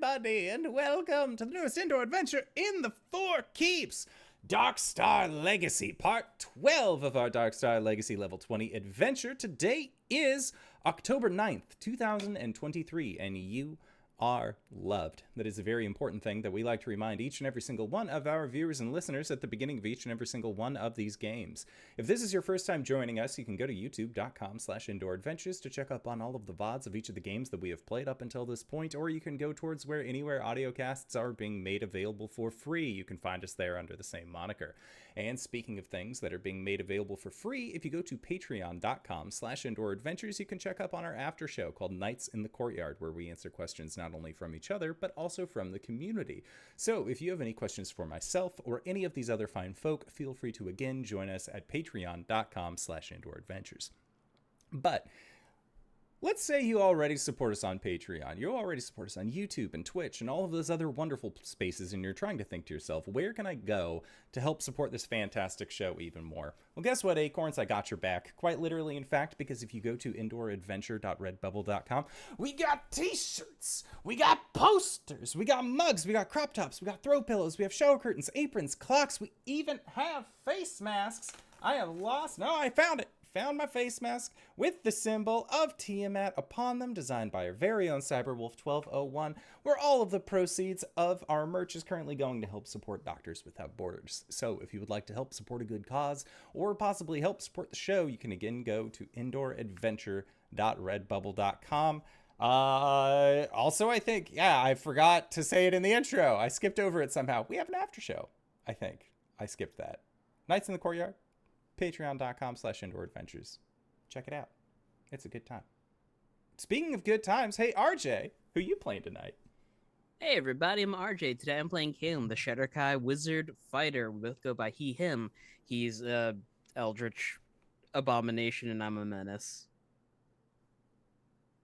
everybody, and welcome to the newest indoor adventure in the Four Keeps, Darkstar Legacy, part 12 of our Darkstar Legacy level 20 adventure. Today is October 9th, 2023, and you are loved. That is a very important thing that we like to remind each and every single one of our viewers and listeners at the beginning of each and every single one of these games. If this is your first time joining us, you can go to youtube.com/indooradventures to check up on all of the VODs of each of the games that we have played up until this point, or you can go towards anywhere audiocasts are being made available for free. You can find us there under the same moniker. And speaking of things that are being made available for free, if you go to patreon.com/indooradventures, you can check up on our after show called Nights in the Courtyard, where we answer questions not only from each other, but also from the community. So if you have any questions for myself or any of these other fine folk, feel free to again join us at patreon.com/indooradventures. But let's say you already support us on Patreon. You already support us on YouTube and Twitch and all of those other wonderful spaces, and you're trying to think to yourself, where can I go to help support this fantastic show even more? Well, guess what, Acorns? I got your back. Quite literally, in fact, because if you go to indooradventure.redbubble.com, we got t-shirts, we got posters, we got mugs, we got crop tops, we got throw pillows, we have shower curtains, aprons, clocks, we even have face masks. I found it. Found my face mask with the symbol of Tiamat upon them, designed by our very own Cyberwolf1201, where all of the proceeds of our merch is currently going to help support Doctors Without Borders. So if you would like to help support a good cause, or possibly help support the show, you can again go to indooradventure.redbubble.com. Also, I think, I forgot to say it in the intro. I skipped over it somehow. We have an after show, I think. I skipped that. Nights in the Courtyard. Patreon.com/indooradventures. Check it out. It's a good time. Speaking of good times, hey RJ, who you playing tonight? Hey everybody, I'm RJ. Today I'm playing Caelum, the Shadowkai Wizard Fighter. We both go by he, him. He's Eldritch Abomination and I'm a menace.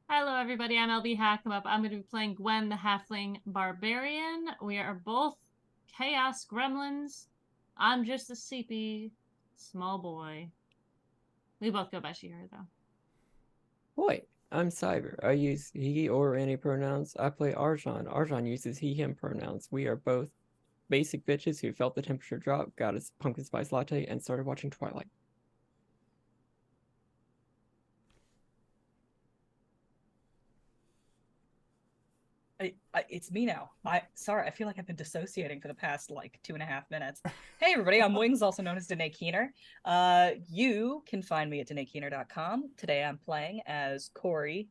Hello everybody, I'm LBHackEmUp. I'm going to be playing Gwen, the Halfling Barbarian. We are both Chaos Gremlins. I'm just a sleepy small boy. We both go by she, her, though. Wait, I'm Cyber. I use he or any pronouns. I play Arjhan. Arjhan uses he, him pronouns. We are both basic bitches who felt the temperature drop, got a pumpkin spice latte, and started watching Twilight. It's me now. Sorry, I feel like I've been dissociating for the past 2.5 minutes. Hey everybody, I'm Wings, also known as Danae Keener. You can find me at DanaeKeener.com. Today I'm playing as Cori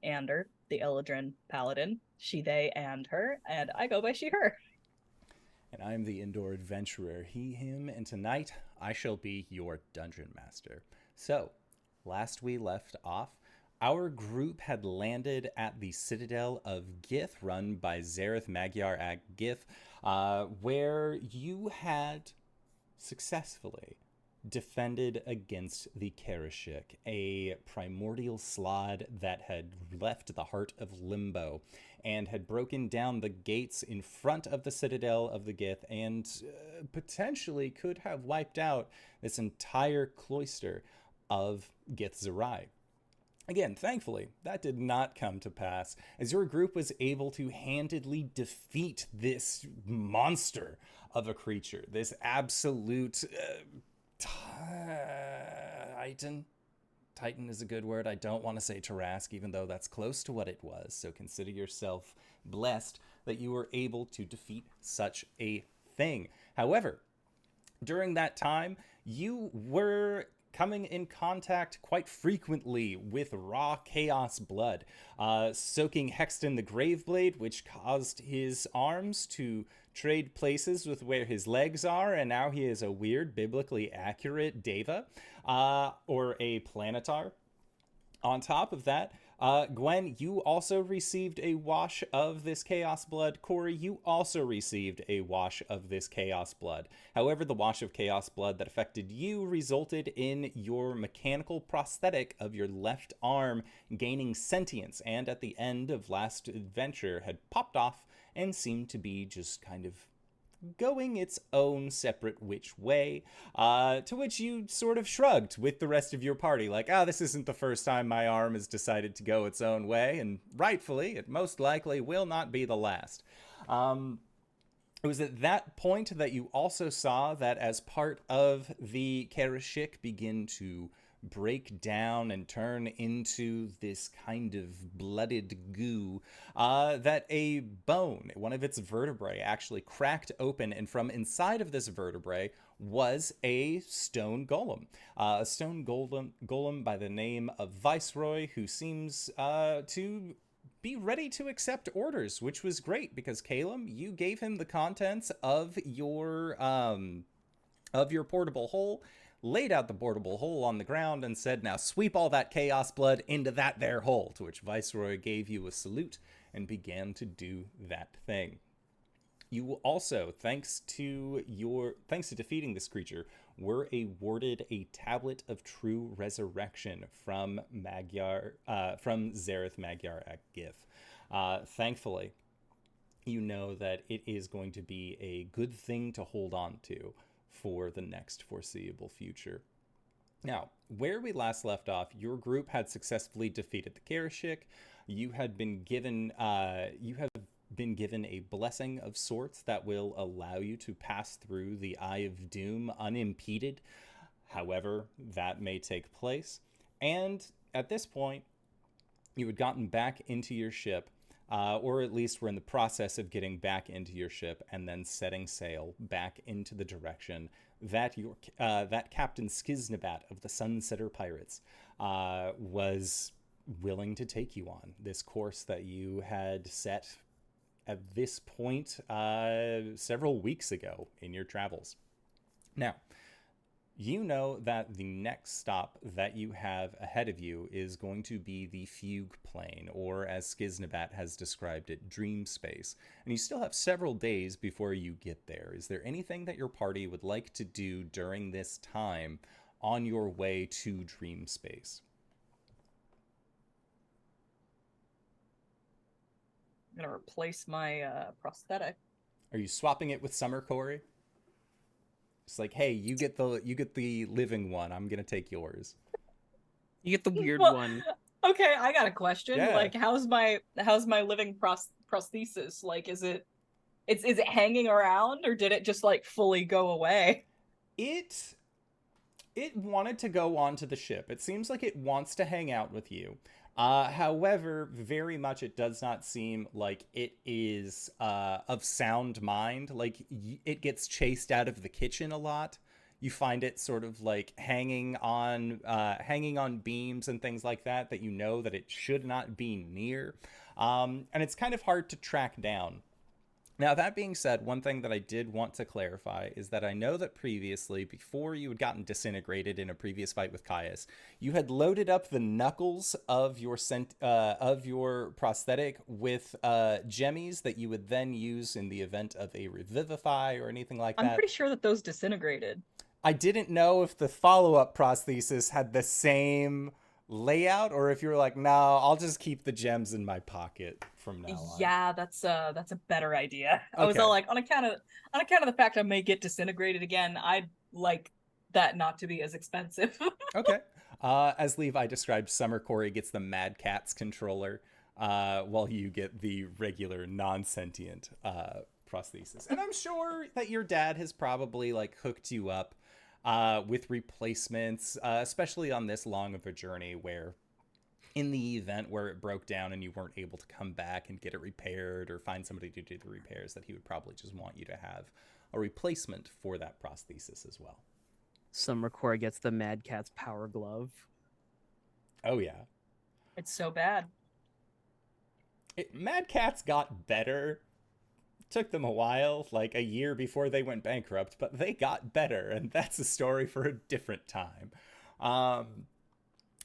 Ander, the Eladrin Paladin. She, they, and her, and I go by she, her. And I'm the Indoor Adventurer, he, him, and tonight I shall be your Dungeon Master. So, last we left off, our group had landed at the Citadel of Gith, run by Zareth Magyar Ag Gith, where you had successfully defended against the Karashik, a primordial slod that had left the heart of Limbo and had broken down the gates in front of the Citadel of the Gith and potentially could have wiped out this entire cloister of Githzerai. Again, thankfully, that did not come to pass, as your group was able to handedly defeat this monster of a creature, this absolute Titan. Titan is a good word. I don't want to say Tarask, even though that's close to what it was, so consider yourself blessed that you were able to defeat such a thing. However, during that time, you were coming in contact quite frequently with raw chaos blood, soaking Hexton the Graveblade, which caused his arms to trade places with where his legs are, and now he is a weird, biblically accurate Deva, or a Planetar. On top of that, Gwen, you also received a wash of this chaos blood. Cori, you also received a wash of this chaos blood. However, the wash of chaos blood that affected you resulted in your mechanical prosthetic of your left arm gaining sentience, and at the end of last adventure had popped off and seemed to be just kind of going its own separate which way, to which you sort of shrugged with the rest of your party, like, this isn't the first time my arm has decided to go its own way, and rightfully, it most likely will not be the last. It was at that point that you also saw that as part of the Karashik begin to break down and turn into this kind of blooded goo, that a bone, one of its vertebrae, actually cracked open, and from inside of this vertebrae was a stone golem. A stone golem by the name of Viceroy, who seems to be ready to accept orders, which was great because Caelum, you gave him the contents of your portable hole, laid out the portable hole on the ground, and said, now sweep all that chaos blood into that there hole, to which Viceroy gave you a salute and began to do that thing. You also, thanks to defeating this creature, were awarded a tablet of true resurrection from Zareth Magyar at Gif. Thankfully, you know that it is going to be a good thing to hold on to for the next foreseeable future. Now, where we last left off, your group had successfully defeated the Karashik. You had been given a blessing of sorts that will allow you to pass through the Eye of Doom unimpeded, however that may take place. And at this point, you had gotten back into your ship, or at least were in the process of getting back into your ship and then setting sail back into the direction that that Captain Skiznabat of the Sunsetter Pirates was willing to take you on. This course that you had set at this point several weeks ago in your travels. Now, you know that the next stop that you have ahead of you is going to be the Fugue Plane, or as Skiznabat has described it, Dream Space. And you still have several days before you get there. Is there anything that your party would like to do during this time on your way to Dream Space? I'm gonna replace my prosthetic. Are you swapping it with Summer, Cori? It's like, hey, you get the living one. I'm gonna take yours. You get the weird one. Okay, I got a question. Yeah. Like, how's my living prosthesis? Like, is it hanging around, or did it just like fully go away? It wanted to go onto the ship. It seems like it wants to hang out with you. However, very much it does not seem like it is of sound mind. Like, it gets chased out of the kitchen a lot. You find it sort of like hanging on beams and things like that you know that it should not be near. And it's kind of hard to track down. Now, that being said, one thing that I did want to clarify is that I know that previously, before you had gotten disintegrated in a previous fight with Caius, you had loaded up the knuckles of your prosthetic with gemmies that you would then use in the event of a revivify or anything like that. I'm pretty sure that those disintegrated. I didn't know if the follow-up prosthesis had the same layout, or if you were like, no, I'll just keep the gems in my pocket from now on. Yeah, that's a better idea. I was Okay. all like, on account of the fact I may get disintegrated again, I'd like that not to be as expensive. Okay. As Levi described, Summer, Cori gets the Mad Catz controller, while you get the regular non-sentient prosthesis. And I'm sure that your dad has probably like hooked you up with replacements, especially on this long of a journey, where in the event where it broke down and you weren't able to come back and get it repaired or find somebody to do the repairs, that he would probably just want you to have a replacement for that prosthesis as well. Summer Core gets the Mad Catz power glove. Oh yeah. It's so bad. Mad Catz got better. Took them a while, like a year before they went bankrupt, but they got better, and that's a story for a different time.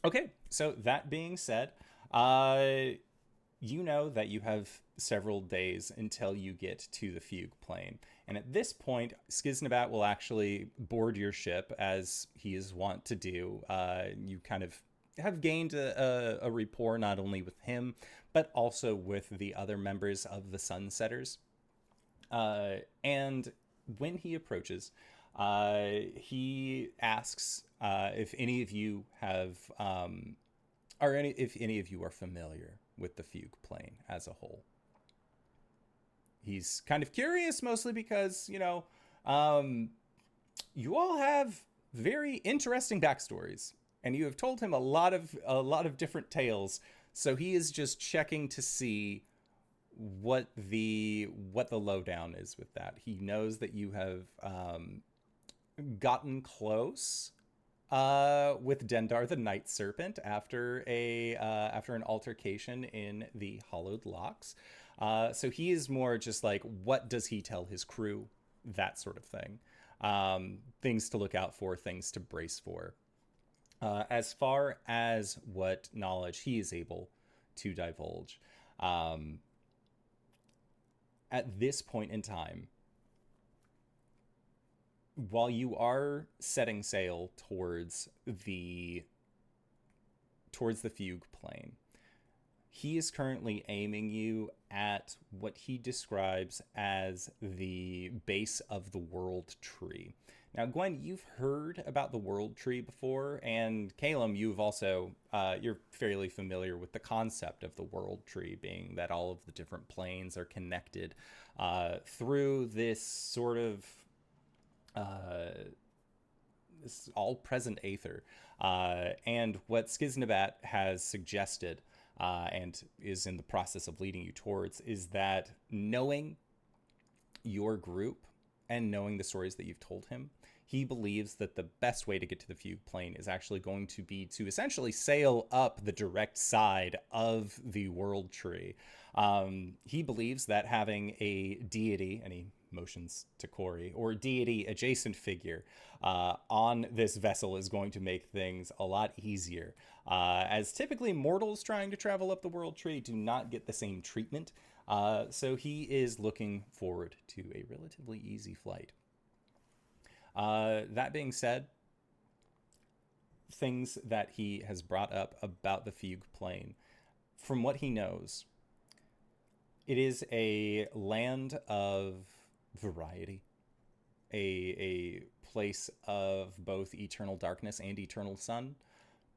Okay, so that being said, you know that you have several days until you get to the Fugue Plane. And at this point, Skiznabat will actually board your ship, as he is wont to do. You kind of have gained a rapport not only with him, but also with the other members of the Sunsetters. And when he approaches, he asks if any of you have, if any of you are familiar with the fugue plane as a whole. He's kind of curious, mostly because, you know, you all have very interesting backstories, and you have told him a lot of different tales. So he is just checking to see what the lowdown is with that. He knows that you have gotten close with Dendar the Night Serpent after an altercation in the Hollowed Locks. So he is more just like, what does he tell his crew? That sort of thing. Things to look out for, things to brace for. As far as what knowledge he is able to divulge, at this point in time, while you are setting sail towards the fugue plane, he is currently aiming you at what he describes as the base of the world tree. Now, Gwen, you've heard about the world tree before, and Caelum, you've also, you're fairly familiar with the concept of the world tree, being that all of the different planes are connected through this sort of this all-present aether. And what Skiznabat has suggested, and is in the process of leading you towards, is that knowing your group and knowing the stories that you've told him, he believes that the best way to get to the fugue plane is actually going to be to essentially sail up the direct side of the world tree. He believes that having a deity, and he motions to Cori, or deity adjacent figure on this vessel is going to make things a lot easier, as typically mortals trying to travel up the world tree do not get the same treatment. So he is looking forward to a relatively easy flight. That being said, things that he has brought up about the fugue plane, from what he knows, it is a land of variety, a place of both eternal darkness and eternal sun.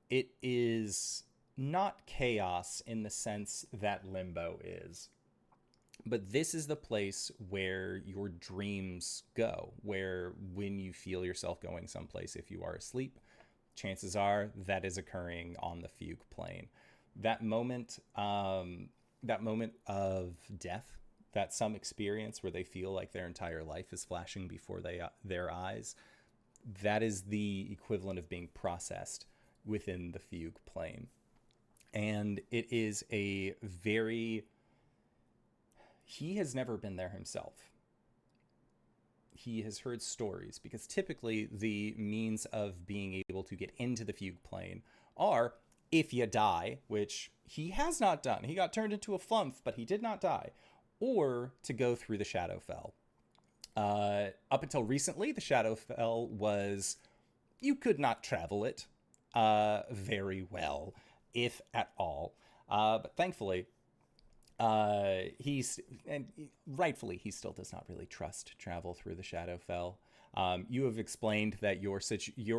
It is not chaos in the sense that Limbo is, but this is the place where your dreams go, where when you feel yourself going someplace, if you are asleep, chances are that is occurring on the fugue plane. That moment of death that some experience where they feel like their entire life is flashing before their eyes, that is the equivalent of being processed within the fugue plane. And it is a very... He has never been there himself. He has heard stories, because typically the means of being able to get into the fugue plane are if you die, which he has not done. He got turned into a flump, but he did not die. Or to go through the Shadowfell. Up until recently, the Shadowfell was... You could not travel it very well, if at all. But thankfully... rightfully, he still does not really trust travel through the Shadowfell. You have explained that your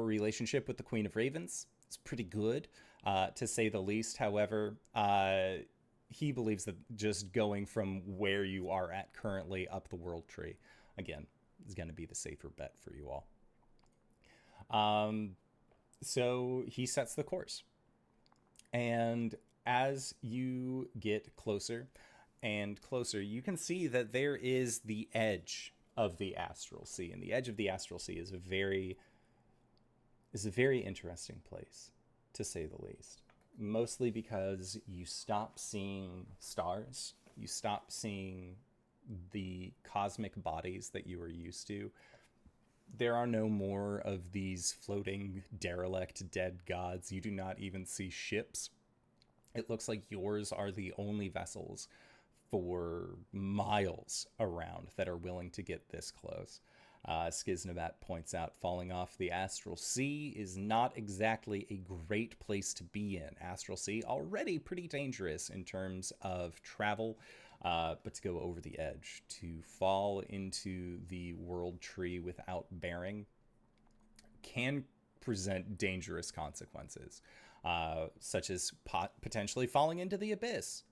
relationship with the Queen of Ravens is pretty good, to say the least. However, he believes that just going from where you are at currently up the world tree, again, is going to be the safer bet for you all. So he sets the course. And as you get closer and closer, you can see that there is the edge of the Astral Sea. And the edge of the Astral Sea is a very interesting place, to say the least. Mostly because you stop seeing stars. You stop seeing the cosmic bodies that you are used to. There are no more of these floating, derelict, dead gods. You do not even see ships. It looks like yours are the only vessels for miles around that are willing to get this close. Skiznabat points out, falling off the Astral Sea is not exactly a great place to be in. Astral Sea, already pretty dangerous in terms of travel. but to go over the edge, to fall into the world tree without bearing, can present dangerous consequences, such as potentially falling into the abyss,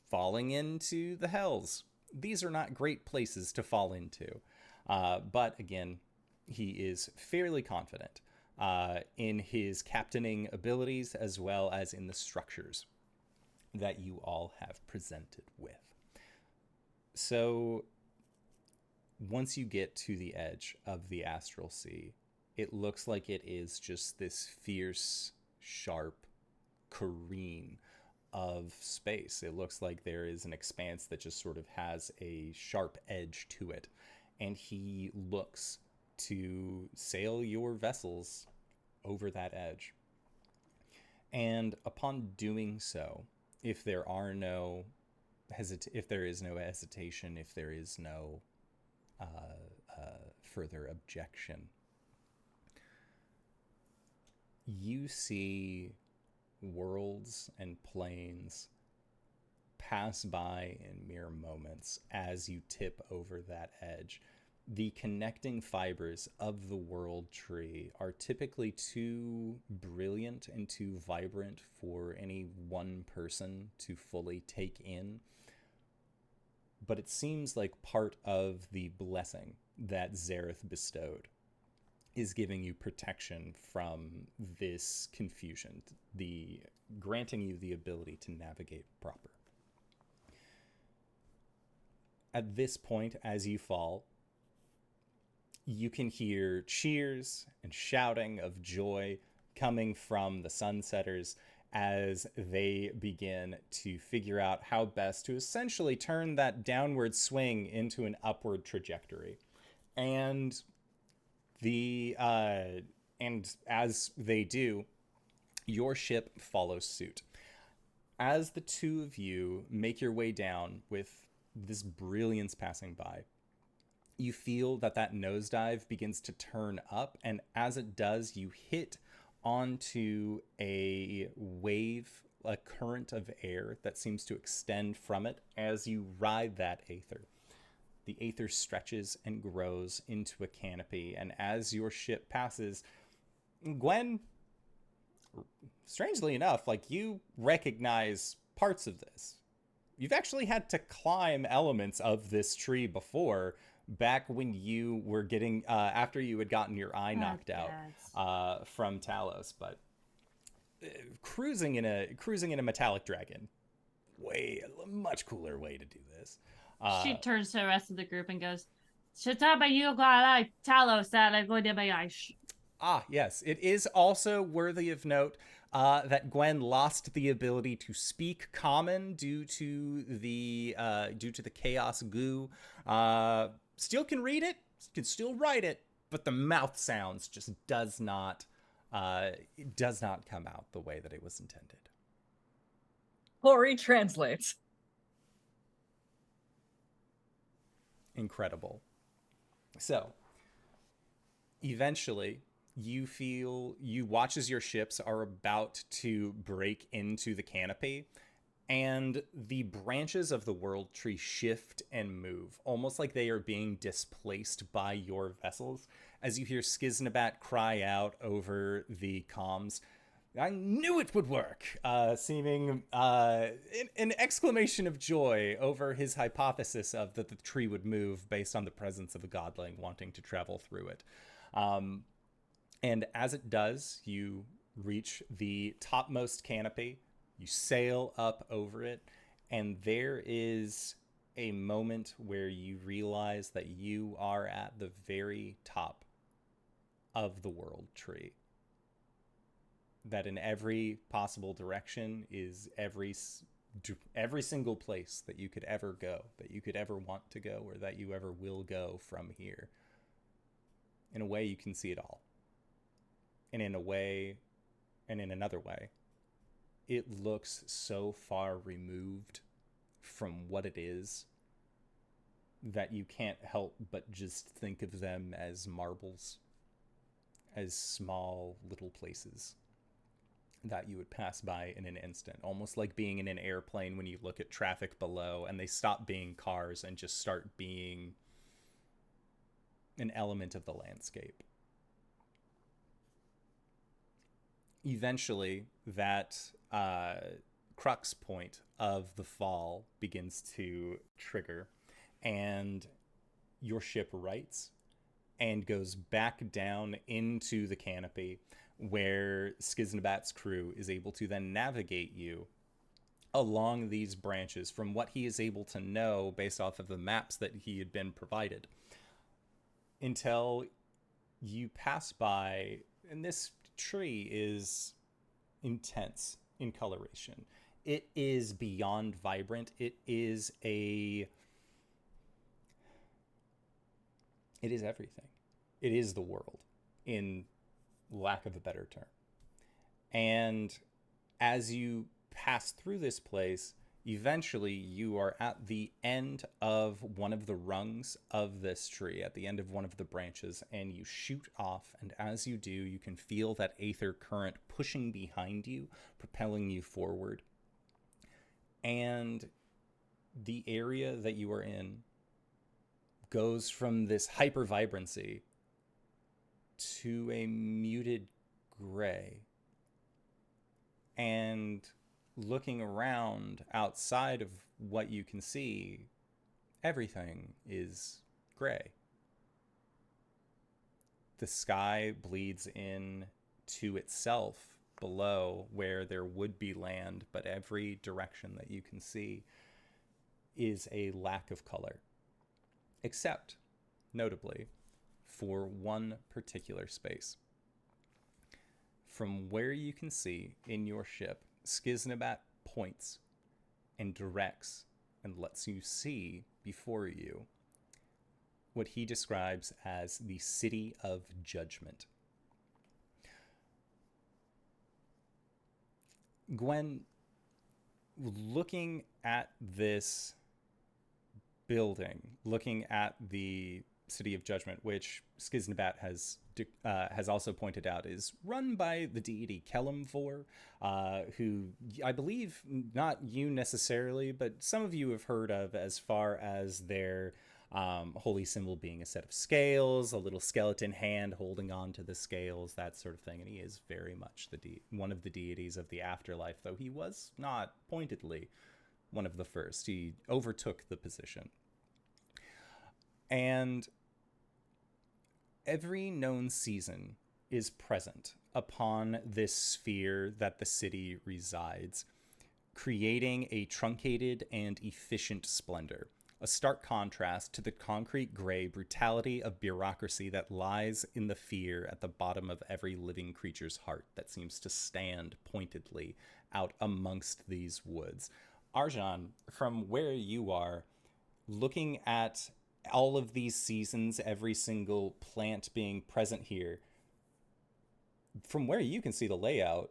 falling into the hells. These are not great places to fall into. But again, he is fairly confident in his captaining abilities as well as in the structures that you all have presented with. So once you get to the edge of the astral sea, it looks like it is just this fierce, sharp careen of space. It looks like there is an expanse that just sort of has a sharp edge to it. And he looks to sail your vessels over that edge. And upon doing so, if there is no hesitation, if there is no further objection, you see worlds and planes pass by in mere moments as you tip over that edge. The connecting fibers of the world tree are typically too brilliant and too vibrant for any one person to fully take in. But it seems like part of the blessing that Zareth bestowed is giving you protection from this confusion, granting you the ability to navigate proper. At this point, as you fall, you can hear cheers and shouting of joy coming from the Sunsetters as they begin to figure out how best to essentially turn that downward swing into an upward trajectory. And as they do, your ship follows suit. As the two of you make your way down with this brilliance passing by, you feel that nosedive begins to turn up, and as it does, you hit onto a wave, a current of air that seems to extend from it as you ride that aether. The aether stretches and grows into a canopy, and as your ship passes, Gwen, strangely enough, like, you recognize parts of this. You've actually had to climb elements of this tree before, back when you were getting, after you had gotten your eye knocked out from Talos. But cruising in a metallic dragon, much cooler way to do this. She turns to the rest of the group and goes, yes. It is also worthy of note that Gwen lost the ability to speak Common due to the chaos goo. Still can read it, can still write it, but the mouth sounds just does not come out the way that it was intended. Cori translates. Incredible. So, eventually, you watch as your ships are about to break into the canopy, and the branches of the world tree shift and move, almost like they are being displaced by your vessels, as you hear Skiznabat cry out over the comms, "I knew it would work!" Seeming an exclamation of joy over his hypothesis of that the tree would move based on the presence of a godling wanting to travel through it. And as it does, you reach the topmost canopy, you sail up over it, and there is a moment where you realize that you are at the very top of the world tree. That in every possible direction is every single place that you could ever go, that you could ever want to go, or that you ever will go from here. In a way, you can see it all. And in another way, it looks so far removed from what it is that you can't help but just think of them as marbles, as small little places that you would pass by in an instant, almost like being in an airplane when you look at traffic below and they stop being cars and just start being an element of the landscape. Eventually, that crux point of the fall begins to trigger, and your ship rights and goes back down into the canopy, where Skiznabat's crew is able to then navigate you along these branches from what he is able to know based off of the maps that he had been provided, until you pass by, and this tree is intense in coloration. It is beyond vibrant. It is everything. It is the world, in lack of a better term. And as you pass through this place, eventually you are at the end of one of the rungs of this tree, at the end of one of the branches, and you shoot off. And as you do, you can feel that aether current pushing behind you, propelling you forward. And the area that you are in goes from this hyper vibrancy to a muted gray. And looking around outside of what you can see, everything is gray. The sky bleeds in to itself below where there would be land, but every direction that you can see is a lack of color, except, notably, for one particular space. From where you can see in your ship, Skiznabat points and directs and lets you see before you what he describes as the City of Judgment. Gwen, looking at this building, looking at the City of Judgment, which Skiznabat has also pointed out is run by the deity Caelum, who I believe not you necessarily, but some of you have heard of as far as their holy symbol being a set of scales, a little skeleton hand holding on to the scales, that sort of thing. And he is very much one of the deities of the afterlife, though he was not pointedly one of the first. He overtook the position. And every known season is present upon this sphere that the city resides, creating a truncated and efficient splendor, a stark contrast to the concrete gray brutality of bureaucracy that lies in the fear at the bottom of every living creature's heart that seems to stand pointedly out amongst these woods. Arjhan, from where you are, looking at all of these seasons, every single plant being present here, from where you can see the layout,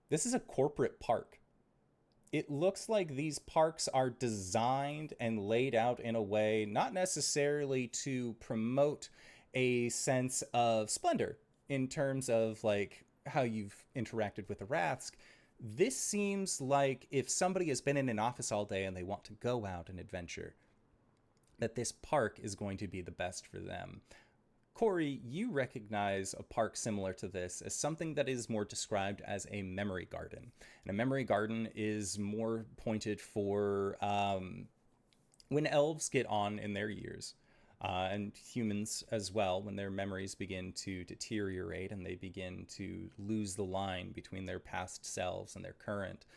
this is a corporate park. It looks like these parks are designed and laid out in a way not necessarily to promote a sense of splendor in terms of like how you've interacted with the Rathsk. This seems like if somebody has been in an office all day and they want to go out and adventure, that this park is going to be the best for them. Cori, you recognize a park similar to this as something that is more described as a memory garden. And a memory garden is more pointed for when elves get on in their years, and humans as well, when their memories begin to deteriorate and they begin to lose the line between their past selves and their current.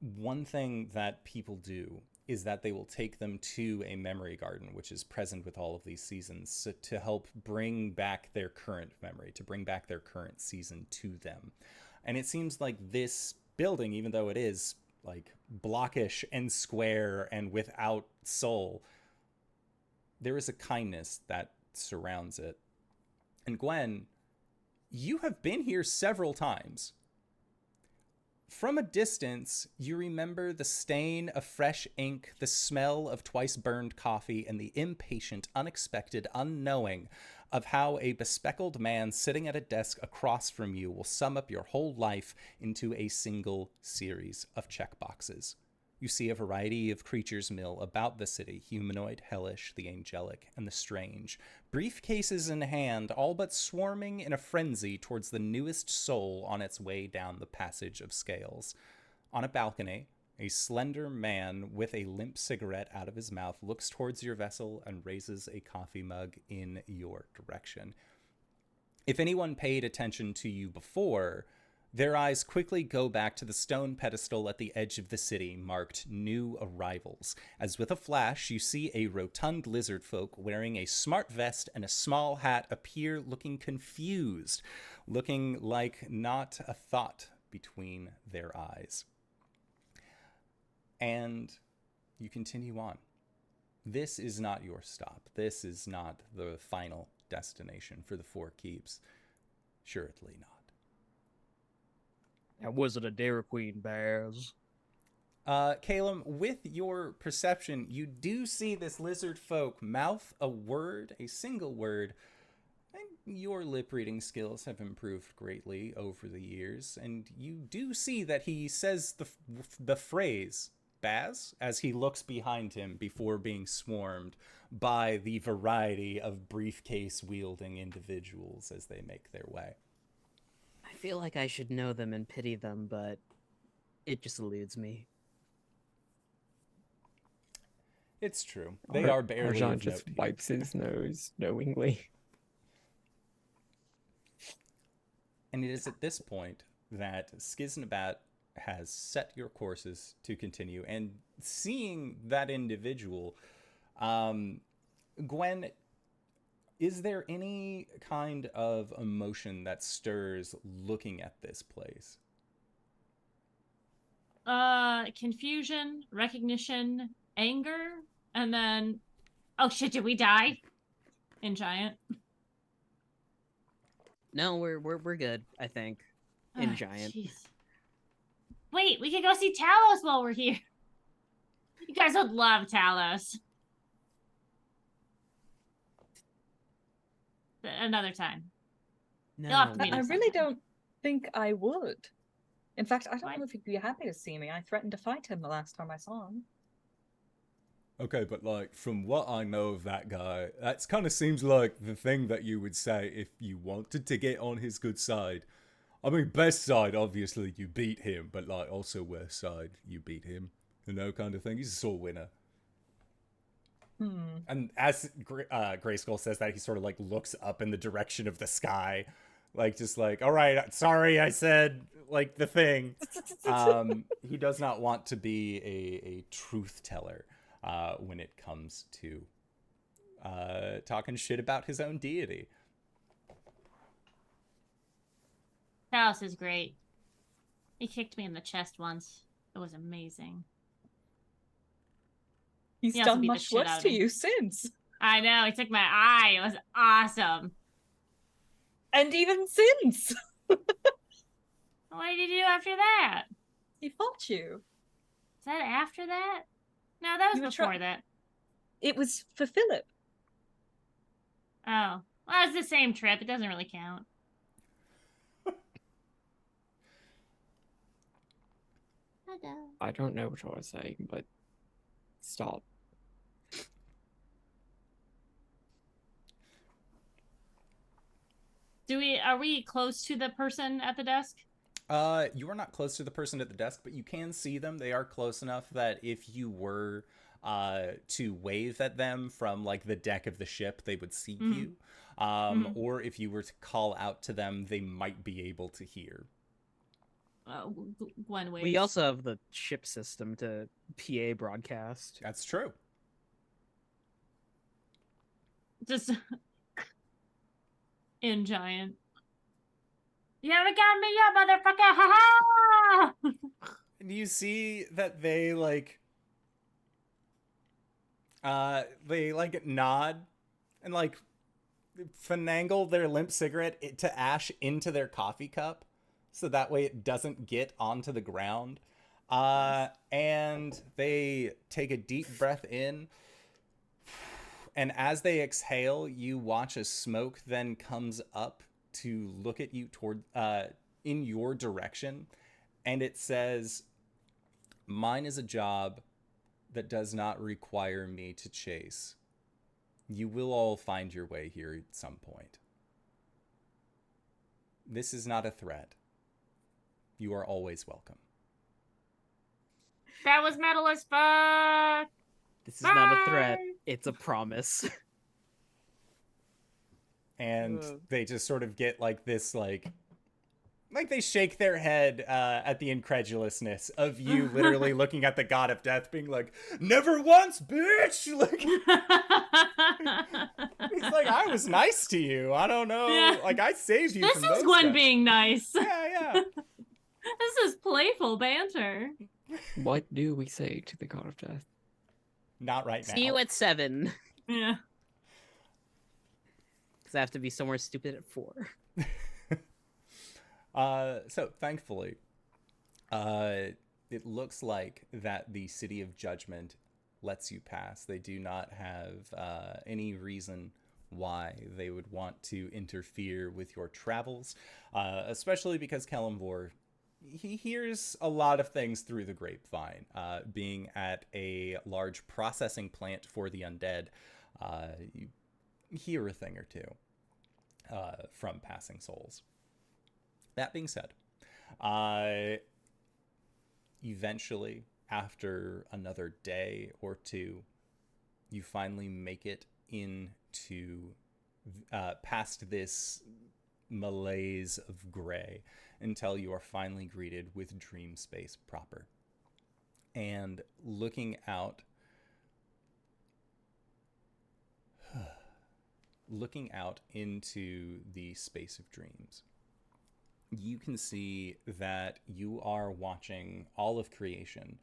One thing that people do is that they will take them to a memory garden, which is present with all of these seasons, to help bring back their current memory, to bring back their current season to them. And it seems like this building, even though it is like blockish and square and without soul, there is a kindness that surrounds it. And Gwen, you have been here several times. From a distance, you remember the stain of fresh ink, the smell of twice burned coffee, and the impatient, unexpected unknowing of how a bespectacled man sitting at a desk across from you will sum up your whole life into a single series of checkboxes. You see a variety of creatures mill about the city, humanoid, hellish, the angelic, and the strange. Briefcases in hand, all but swarming in a frenzy towards the newest soul on its way down the passage of scales. On a balcony, a slender man with a limp cigarette out of his mouth looks towards your vessel and raises a coffee mug in your direction. If anyone paid attention to you before, their eyes quickly go back to the stone pedestal at the edge of the city, marked New Arrivals, as with a flash you see a rotund lizard folk wearing a smart vest and a small hat appear looking confused, looking like not a thought between their eyes. And you continue on. This is not your stop. This is not the final destination for the Four Keeps. Assuredly not. That wasn't a Dairy Queen, Baz. Caelum, with your perception, you do see this lizard folk mouth a word, a single word. And your lip reading skills have improved greatly over the years, and you do see that he says the phrase Baz as he looks behind him before being swarmed by the variety of briefcase wielding individuals as they make their way. I feel like I should know them and pity them, but it just eludes me. It's true. They are barely Arjhan of just note. wipes his nose knowingly. And it is at this point that Skiznabat has set your courses to continue. And seeing that individual, Gwen, is there any kind of emotion that stirs looking at this place? Confusion, recognition, anger, and then, oh shit, did we die? In Giant. No, we're good, I think. In Giant. Jeez. Wait, we could go see Talos while we're here. You guys would love Talos. Another time. No, You'll have to meet I us really sometime. don't think I would. In fact, I don't Why? know if he'd be happy to see me. I threatened to fight him the last time I saw him. Okay, but like from what I know of that guy, that kind of seems like the thing that you would say if you wanted to get on his good side. I mean, best side, obviously, you beat him, but like also worst side, you beat him. You know, kind of thing. He's a sore winner. And as Grayskull says that, he sort of like looks up in the direction of the sky, like just like, all right, sorry, I said like the thing. He does not want to be a truth teller when it comes to talking shit about his own deity. Talos is great. He kicked me in the chest once. It was amazing. He's He also done beat the much shit out worse of to me. you since. I know, he took my eye. It was awesome. And even since. What did he do after that? He fought you. Is that after that? No, that was You were before that. It was for Philip. Oh. Well, it's the same trip. It doesn't really count. I don't know what I was saying, but stop. Are we close to the person at the desk? You are not close to the person at the desk, but you can see them. They are close enough that if you were to wave at them from like the deck of the ship, they would see you. Or if you were to call out to them, they might be able to hear. Gwen waves. We also have the ship system to PA broadcast. That's true. Just in Giant. You haven't got me yet, motherfucker! Ha ha! And you see that they like nod and finagle their limp cigarette to ash into their coffee cup so that way it doesn't get onto the ground. And they take a deep breath in. And as they exhale, you watch as smoke then comes up to look at you toward in your direction. And it says, "Mine is a job that does not require me to chase. You will all find your way here at some point. This is not a threat. You are always welcome." That was metal as fuck. This is not a threat. Bye. It's a promise. And Whoa. they just sort of get like this, like they shake their head at the incredulousness of you literally looking at the god of death being like, "Never once, bitch!" Like, he's like, "I was nice to you. I don't know. Yeah. Like, I saved you This from is those Gwen guys." being nice. Yeah. This is playful banter. What do we say to the god of death? Not right now. See you at 7. Yeah. Because I have to be somewhere stupid at 4. So thankfully, it looks like that the City of Judgment lets you pass. They do not have any reason why they would want to interfere with your travels, especially because Caelum, he hears a lot of things through the grapevine. Being at a large processing plant for the undead, you hear a thing or two from passing souls. That being said, eventually, after another day or two, you finally make it into past this malaise of gray until you are finally greeted with dream space proper. And looking out into the space of dreams, you can see that you are watching all of creation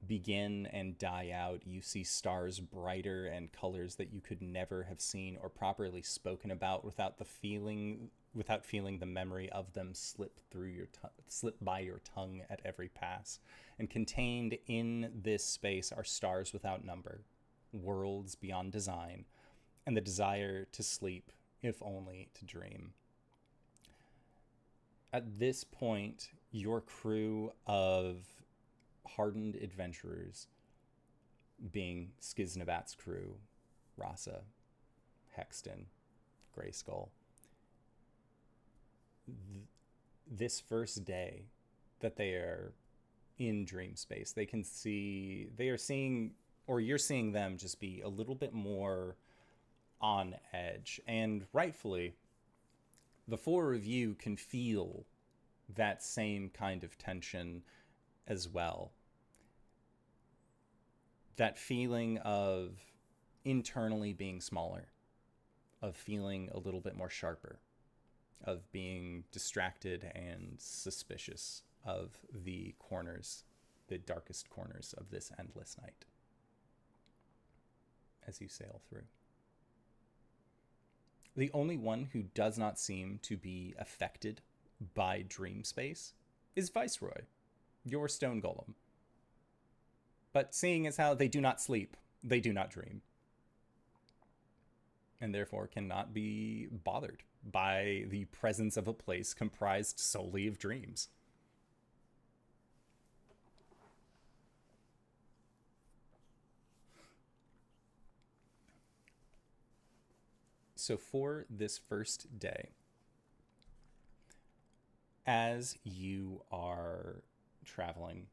begin and die out. You see stars brighter and colors that you could never have seen or properly spoken about without feeling the memory of them slip by your tongue at every pass. And contained in this space are stars without number, worlds beyond design, and the desire to sleep, if only to dream. At this point, your crew of hardened adventurers, being Skiznabat's crew, Rasa, Hexton, Grayskull, this first day that they are in dream space, you're seeing them just be a little bit more on edge, and rightfully, the four of you can feel that same kind of tension as well. That feeling of internally being smaller, of feeling a little bit more sharper, of being distracted and suspicious of the darkest corners of this endless night as you sail through. The only one who does not seem to be affected by dream space is Viceroy, your stone golem. But seeing as how they do not sleep, they do not dream, and therefore cannot be bothered by the presence of a place comprised solely of dreams. So for this first day, as you are traveling,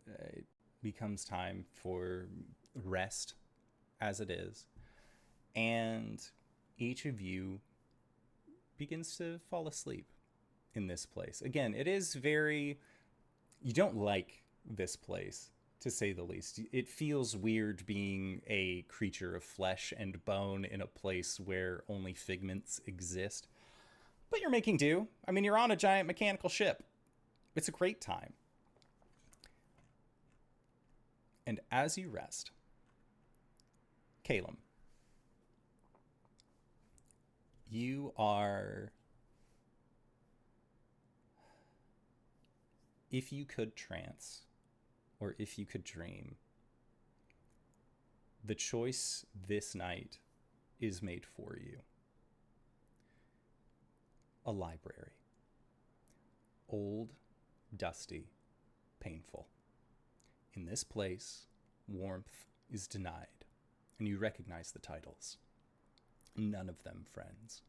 it becomes time for rest, as it is, and each of you begins to fall asleep in this place. Again, it is you don't like this place, to say the least. It feels weird being a creature of flesh and bone in a place where only figments exist. But you're making do. I mean, you're on a giant mechanical ship. It's a great time. And as you rest, Caelum, you are If you could trance, or if you could dream, the choice this night is made for you. A library. Old, dusty, painful. In this place, warmth is denied, and you recognize the titles. None of them friends.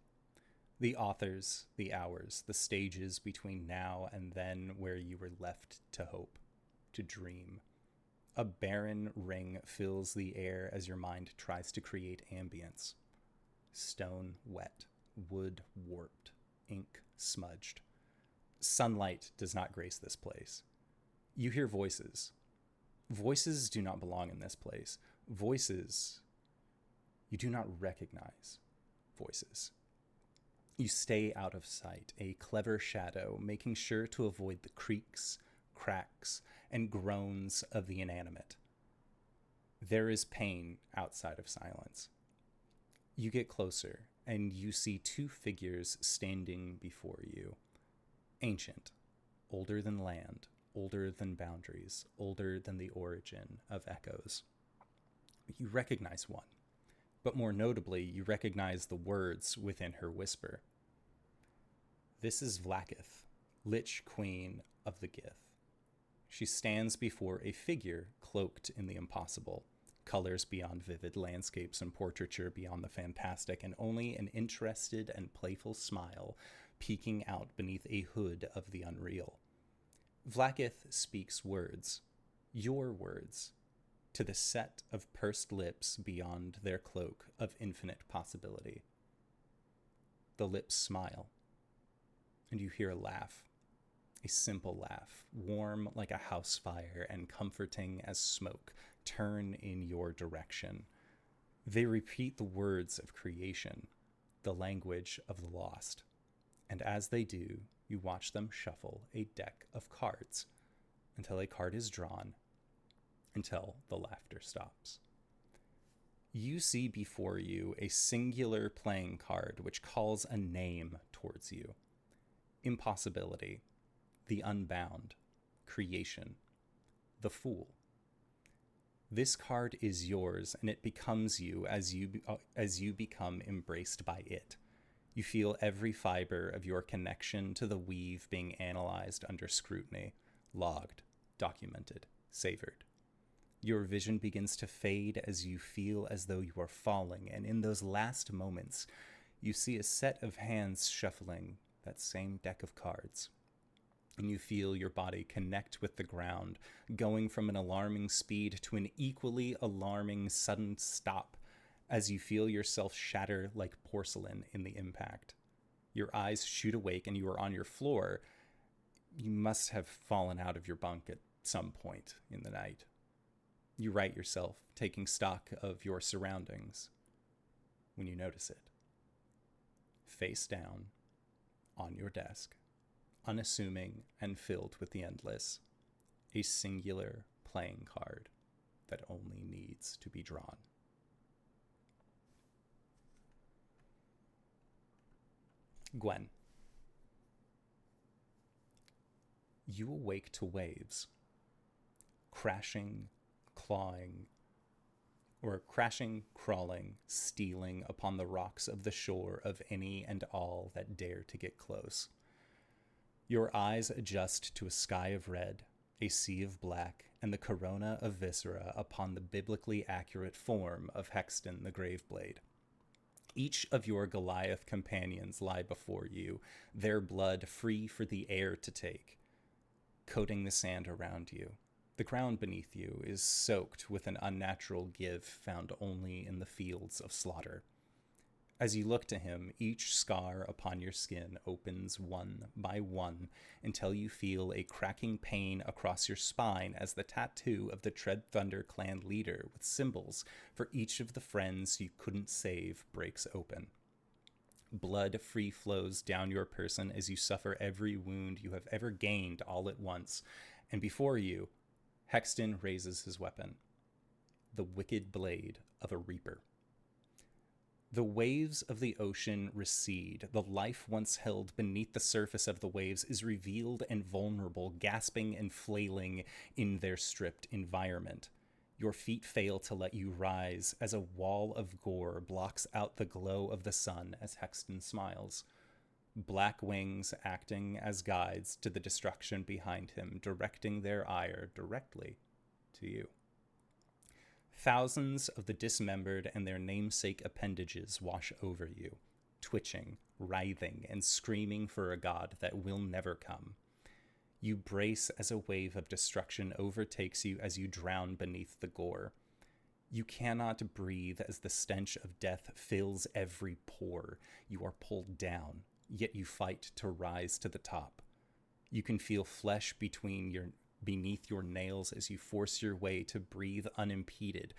The authors, the hours, the stages between now and then where you were left to hope, to dream. A barren ring fills the air as your mind tries to create ambience. Stone wet, wood warped, ink smudged. Sunlight does not grace this place. You hear voices. Voices do not belong in this place. Voices, you do not recognize voices. You stay out of sight, a clever shadow, making sure to avoid the creaks, cracks, and groans of the inanimate. There is pain outside of silence. You get closer, and you see two figures standing before you. Ancient, older than land, older than boundaries, older than the origin of echoes. You recognize one, but more notably, you recognize the words within her whisper. This is Vlaakith, Lich Queen of the Gith. She stands before a figure cloaked in the impossible, colors beyond vivid, landscapes and portraiture beyond the fantastic, and only an interested and playful smile peeking out beneath a hood of the unreal. Vlaakith speaks words, your words, to the set of pursed lips beyond their cloak of infinite possibility. The lips smile, and you hear a laugh, a simple laugh, warm like a house fire and comforting as smoke, turn in your direction. They repeat the words of creation, the language of the lost, and as they do, you watch them shuffle a deck of cards until a card is drawn, until the laughter stops. You see before you a singular playing card which calls a name towards you. Impossibility, the unbound, creation, the fool. This card is yours, and it becomes you as you become embraced by it. You feel every fiber of your connection to the weave being analyzed under scrutiny, logged, documented, savored. Your vision begins to fade as you feel as though you are falling, and in those last moments, you see a set of hands shuffling that same deck of cards. And you feel your body connect with the ground, going from an alarming speed to an equally alarming sudden stop as you feel yourself shatter like porcelain in the impact. Your eyes shoot awake and you are on your floor. You must have fallen out of your bunk at some point in the night. You right yourself, taking stock of your surroundings, when you notice it. Face down, on your desk, unassuming and filled with the endless, a singular playing card that only needs to be drawn. Gwen. You awake to waves, crashing, crawling, stealing upon the rocks of the shore of any and all that dare to get close. Your eyes adjust to a sky of red, a sea of black, and the corona of viscera upon the biblically accurate form of Hexton the Graveblade. Each of your Goliath companions lie before you, their blood free for the air to take, coating the sand around you. The ground beneath you is soaked with an unnatural give found only in the fields of slaughter. As you look to him, each scar upon your skin opens one by one until you feel a cracking pain across your spine as the tattoo of the Tread Thunder clan leader with symbols for each of the friends you couldn't save breaks open. Blood free flows down your person as you suffer every wound you have ever gained all at once, and before you, Hexton raises his weapon, the wicked blade of a reaper. The waves of the ocean recede. The life once held beneath the surface of the waves is revealed and vulnerable, gasping and flailing in their stripped environment. Your feet fail to let you rise as a wall of gore blocks out the glow of the sun as Hexton smiles. Black wings acting as guides to the destruction behind him, directing their ire directly to you. Thousands of the dismembered and their namesake appendages wash over you, twitching, writhing, and screaming for a god that will never come. You brace as a wave of destruction overtakes you as you drown beneath the gore. You cannot breathe as the stench of death fills every pore. You are pulled down, yet you fight to rise to the top. You can feel flesh beneath your nails as you force your way to breathe unimpeded,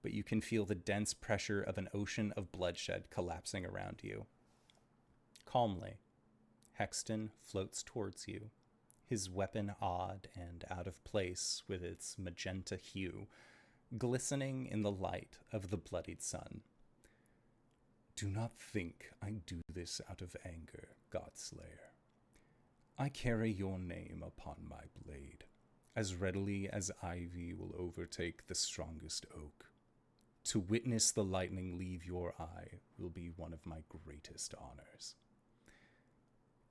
but you can feel the dense pressure of an ocean of bloodshed collapsing around you. Calmly, Hexton floats towards you, his weapon odd and out of place with its magenta hue, glistening in the light of the bloodied sun. Do not think I do this out of anger, Godslayer. I carry your name upon my blade, as readily as ivy will overtake the strongest oak. To witness the lightning leave your eye will be one of my greatest honors.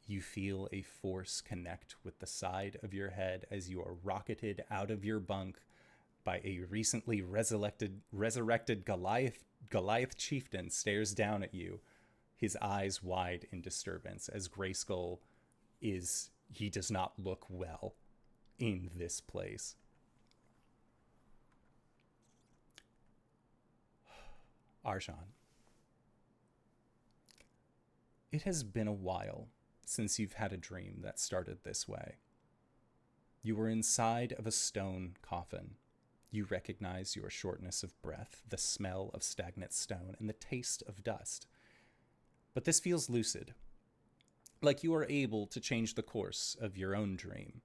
You feel a force connect with the side of your head as you are rocketed out of your bunk by a recently resurrected Goliath chieftain stares down at you, his eyes wide in disturbance as Grayskull he does not look well in this place. Arjhan. It has been a while since you've had a dream that started this way. You were inside of a stone coffin. You recognize your shortness of breath, the smell of stagnant stone, and the taste of dust. But this feels lucid, like you are able to change the course of your own dream.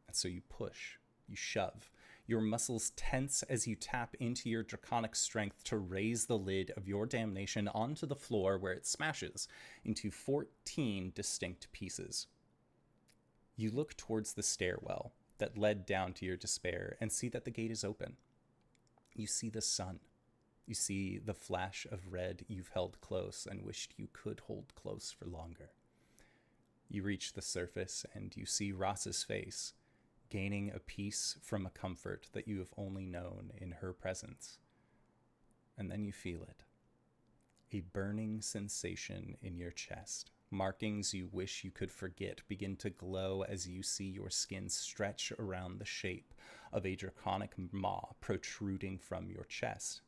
And so you push, you shove. Your muscles tense as you tap into your draconic strength to raise the lid of your damnation onto the floor, where it smashes into 14 distinct pieces. You look towards the stairwell that led down to your despair and see that the gate is open. You see the sun. You see the flash of red you've held close and wished you could hold close for longer. You reach the surface and you see Ross's face, gaining a peace from a comfort that you have only known in her presence. And then you feel it. A burning sensation in your chest. Markings you wish you could forget begin to glow as you see your skin stretch around the shape of a draconic maw protruding from your chest.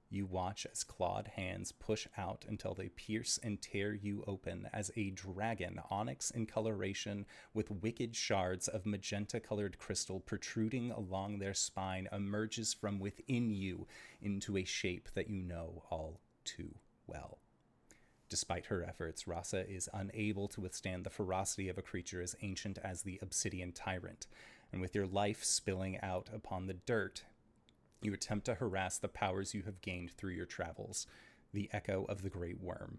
You watch as clawed hands push out until they pierce and tear you open as a dragon, onyx in coloration with wicked shards of magenta-colored crystal protruding along their spine, emerges from within you into a shape that you know all too well. Despite her efforts, Rasa is unable to withstand the ferocity of a creature as ancient as the Obsidian Tyrant, and with your life spilling out upon the dirt, you attempt to harass the powers you have gained through your travels, the echo of the Great Worm.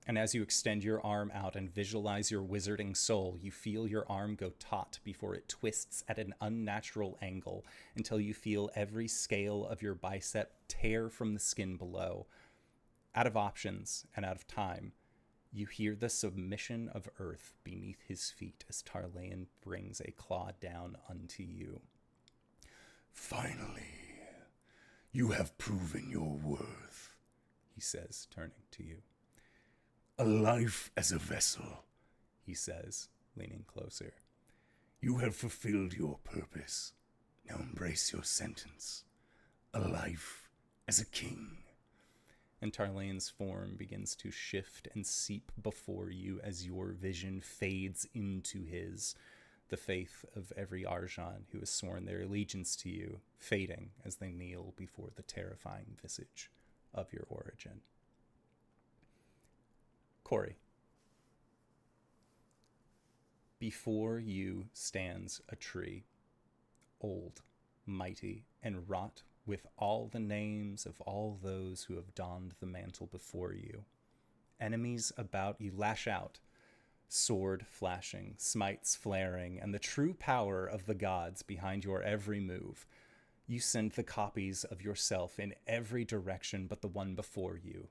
And as you extend your arm out and visualize your wizarding soul, you feel your arm go taut before it twists at an unnatural angle until you feel every scale of your bicep tear from the skin below. Out of options and out of time, you hear the submission of earth beneath his feet as Tarlaean brings a claw down unto you. Finally, you have proven your worth, he says, turning to you. A life as a vessel, he says, leaning closer. You have fulfilled your purpose. Now embrace your sentence. A life as a king. And Tarlaean's form begins to shift and seep before you as your vision fades into his, the faith of every Arjhan who has sworn their allegiance to you, fading as they kneel before the terrifying visage of your origin. Cori. Before you stands a tree, old, mighty, and wrought with all the names of all those who have donned the mantle before you. Enemies about you lash out, sword flashing, smites flaring, and the true power of the gods behind your every move. You send the copies of yourself in every direction but the one before you,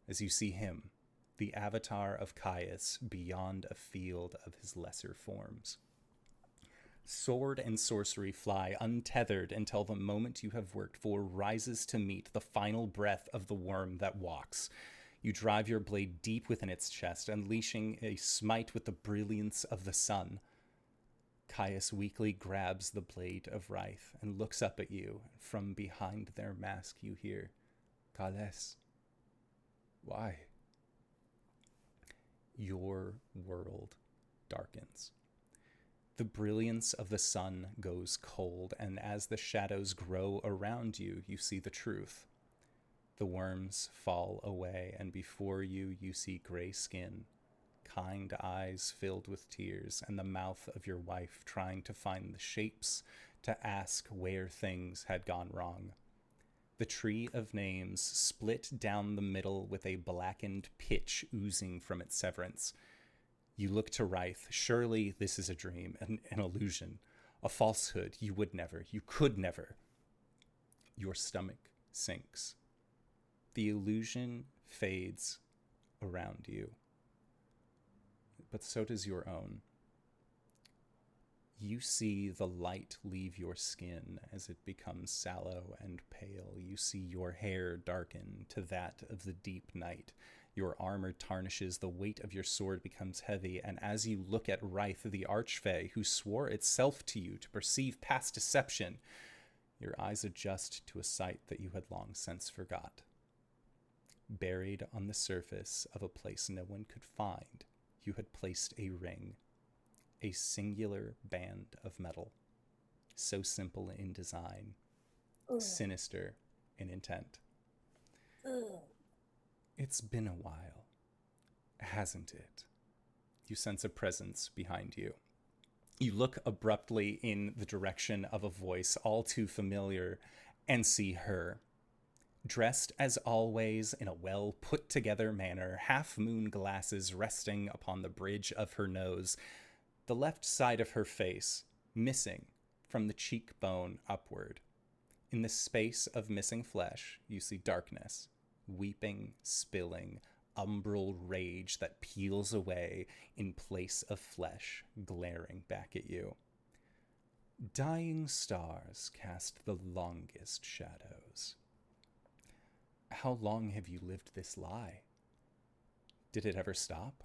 as you see him, the avatar of Caius, beyond a field of his lesser forms. Sword and sorcery fly untethered until the moment you have worked for rises to meet the final breath of the worm that walks. You drive your blade deep within its chest, unleashing a smite with the brilliance of the sun. Caius weakly grabs the blade of Wraith and looks up at you. From behind their mask you hear, "Kales, why?" Your world darkens. The brilliance of the sun goes cold, and as the shadows grow around you, you see the truth. The worms fall away, and before you, you see gray skin, kind eyes filled with tears, and the mouth of your wife trying to find the shapes to ask where things had gone wrong. The tree of names split down the middle with a blackened pitch oozing from its severance. You look to Wraith. Surely this is a dream, an illusion, a falsehood. You could never. Your stomach sinks. The illusion fades around you, but so does your own. You see the light leave your skin as it becomes sallow and pale. You see your hair darken to that of the deep night. Your armor tarnishes, the weight of your sword becomes heavy, and as you look at Wraith, the archfey, who swore itself to you to perceive past deception, your eyes adjust to a sight that you had long since forgot. Buried on the surface of a place no one could find, you had placed a ring, a singular band of metal, so simple in design, sinister in intent. It's been a while, hasn't it? You sense a presence behind you. You look abruptly in the direction of a voice all too familiar and see her. Dressed as always in a well-put-together manner, half-moon glasses resting upon the bridge of her nose, the left side of her face missing from the cheekbone upward. In the space of missing flesh, you see darkness, weeping, spilling, umbral rage that peels away in place of flesh glaring back at you. Dying stars cast the longest shadows. How long have you lived this lie? Did it ever stop?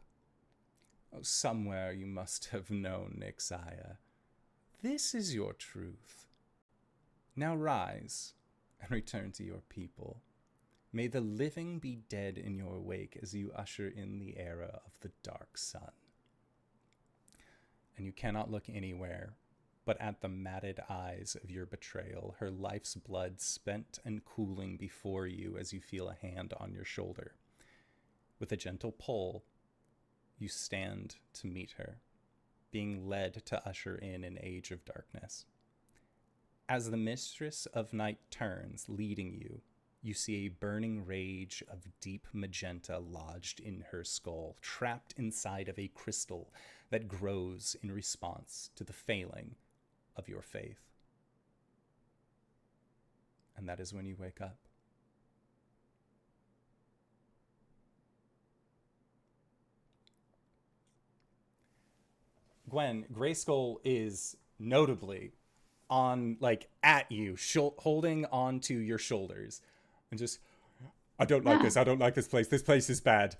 Oh, somewhere you must have known, Ixaya. This is your truth. Now rise and return to your people. May the living be dead in your wake as you usher in the era of the dark sun. And you cannot look anywhere but at the matted eyes of your betrayal, her life's blood spent and cooling before you as you feel a hand on your shoulder. With a gentle pull, you stand to meet her, being led to usher in an age of darkness. As the mistress of night turns, leading you, you see a burning rage of deep magenta lodged in her skull, trapped inside of a crystal that grows in response to the failing of your faith. And that is when you wake up. Gwen, Grayskull is notably on, at you, holding onto your shoulders. And just, I don't like this. I don't like this place. This place is bad.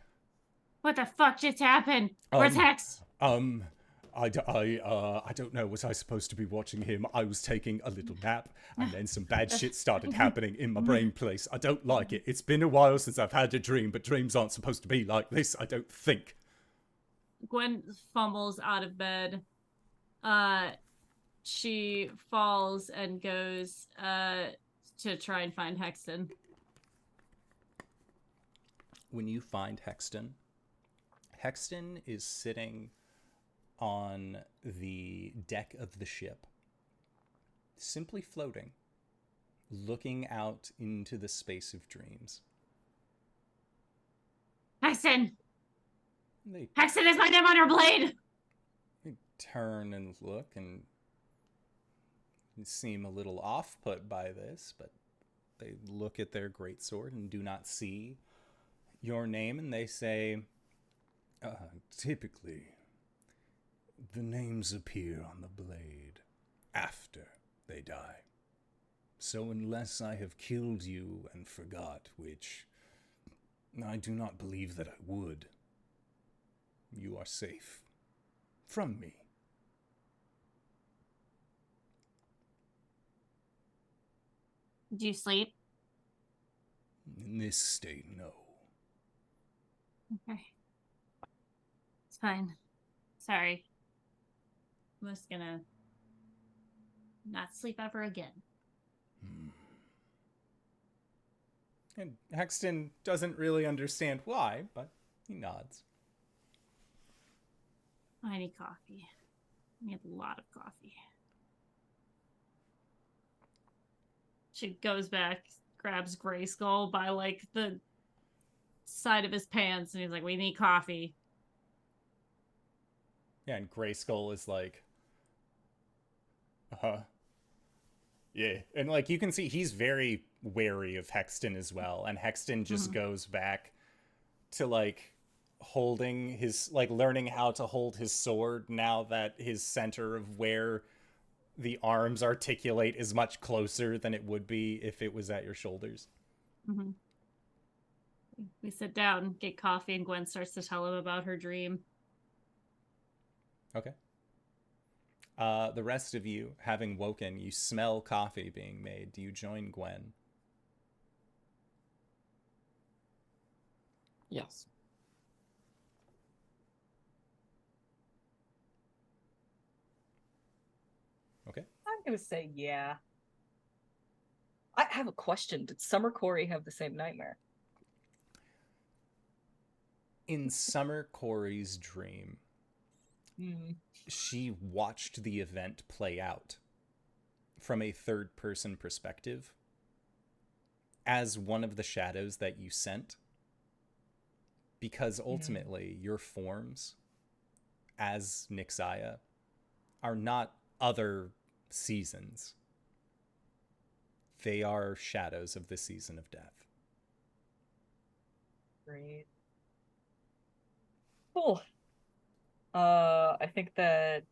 What the fuck just happened? Where's Hex? I don't know. Was I supposed to be watching him? I was taking a little nap, and then some bad shit started happening in my brain place. I don't like it. It's been a while since I've had a dream, but dreams aren't supposed to be like this, I don't think. Gwen fumbles out of bed. She falls and goes to try and find Hexton. When you find Hexton, Hexton is sitting on the deck of the ship, simply floating. looking out into the space of dreams. Hexen! They Hexen is my name on your blade! They turn and look and seem a little off-put by this, but they look at their greatsword and do not see your name, and they say, Typically, the names appear on the blade after they die. So unless I have killed you and forgot, which I do not believe that I would, you are safe from me. Do you sleep? In this state, no. Okay. It's fine. Sorry. I'm just gonna not sleep ever again. and Hexton doesn't really understand why, but he nods. I need coffee. I need a lot of coffee. She goes back, grabs Grayskull by like the side of his pants, and he's like, "We need coffee." Yeah, and Grayskull is like, yeah. And like you can see he's very wary of Hexton as well, and Hexton just goes back to like holding his, like learning how to hold his sword now that his center of where the arms articulate is much closer than it would be if it was at your shoulders. Mm-hmm. We sit down, get coffee, and Gwen starts to tell him about her dream. Okay. The rest of you, having woken, you smell coffee being made. Do you join Gwen? Yes. Okay. I'm gonna say yeah. I have a question. Did Summer Cori have the same nightmare? In Summer Cori's dream, she watched the event play out from a third-person perspective as one of the shadows that you sent, because ultimately your forms as Nixaya are not other seasons. They are shadows of the season of death. Great. Cool. I think that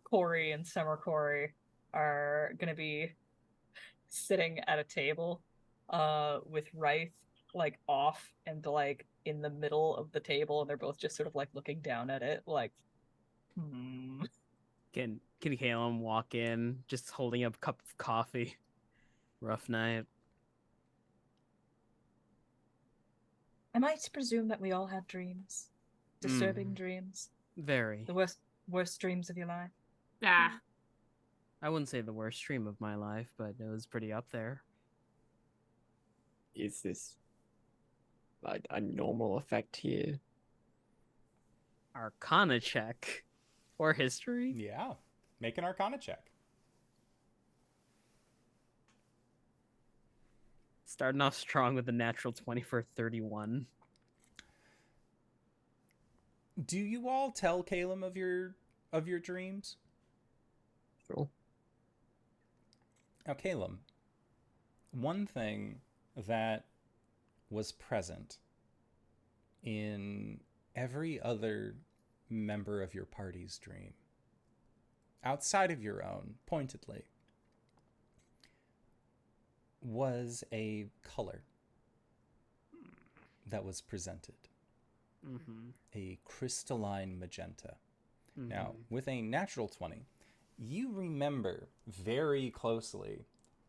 Cori and Summer Cori are gonna be sitting at a table, with Wraith like off and like in the middle of the table, and they're both just sort of like looking down at it, like, Can Caelum walk in, just holding up a cup of coffee? Rough night. Am I to presume that we all have dreams? Disturbing dreams? Very. The worst dreams of your life? Ah, I wouldn't say the worst dream of my life, but it was pretty up there. Is this a normal effect here? Arcana check. Or history? Yeah. Make an Arcana check. Starting off strong with a natural 20 for 31. Do you all tell Caelum of your dreams? Sure. Now, Caelum, one thing that was present in every other member of your party's dream, outside of your own, pointedly, was a color that was presented. A crystalline magenta. Now, with a natural 20, you remember very closely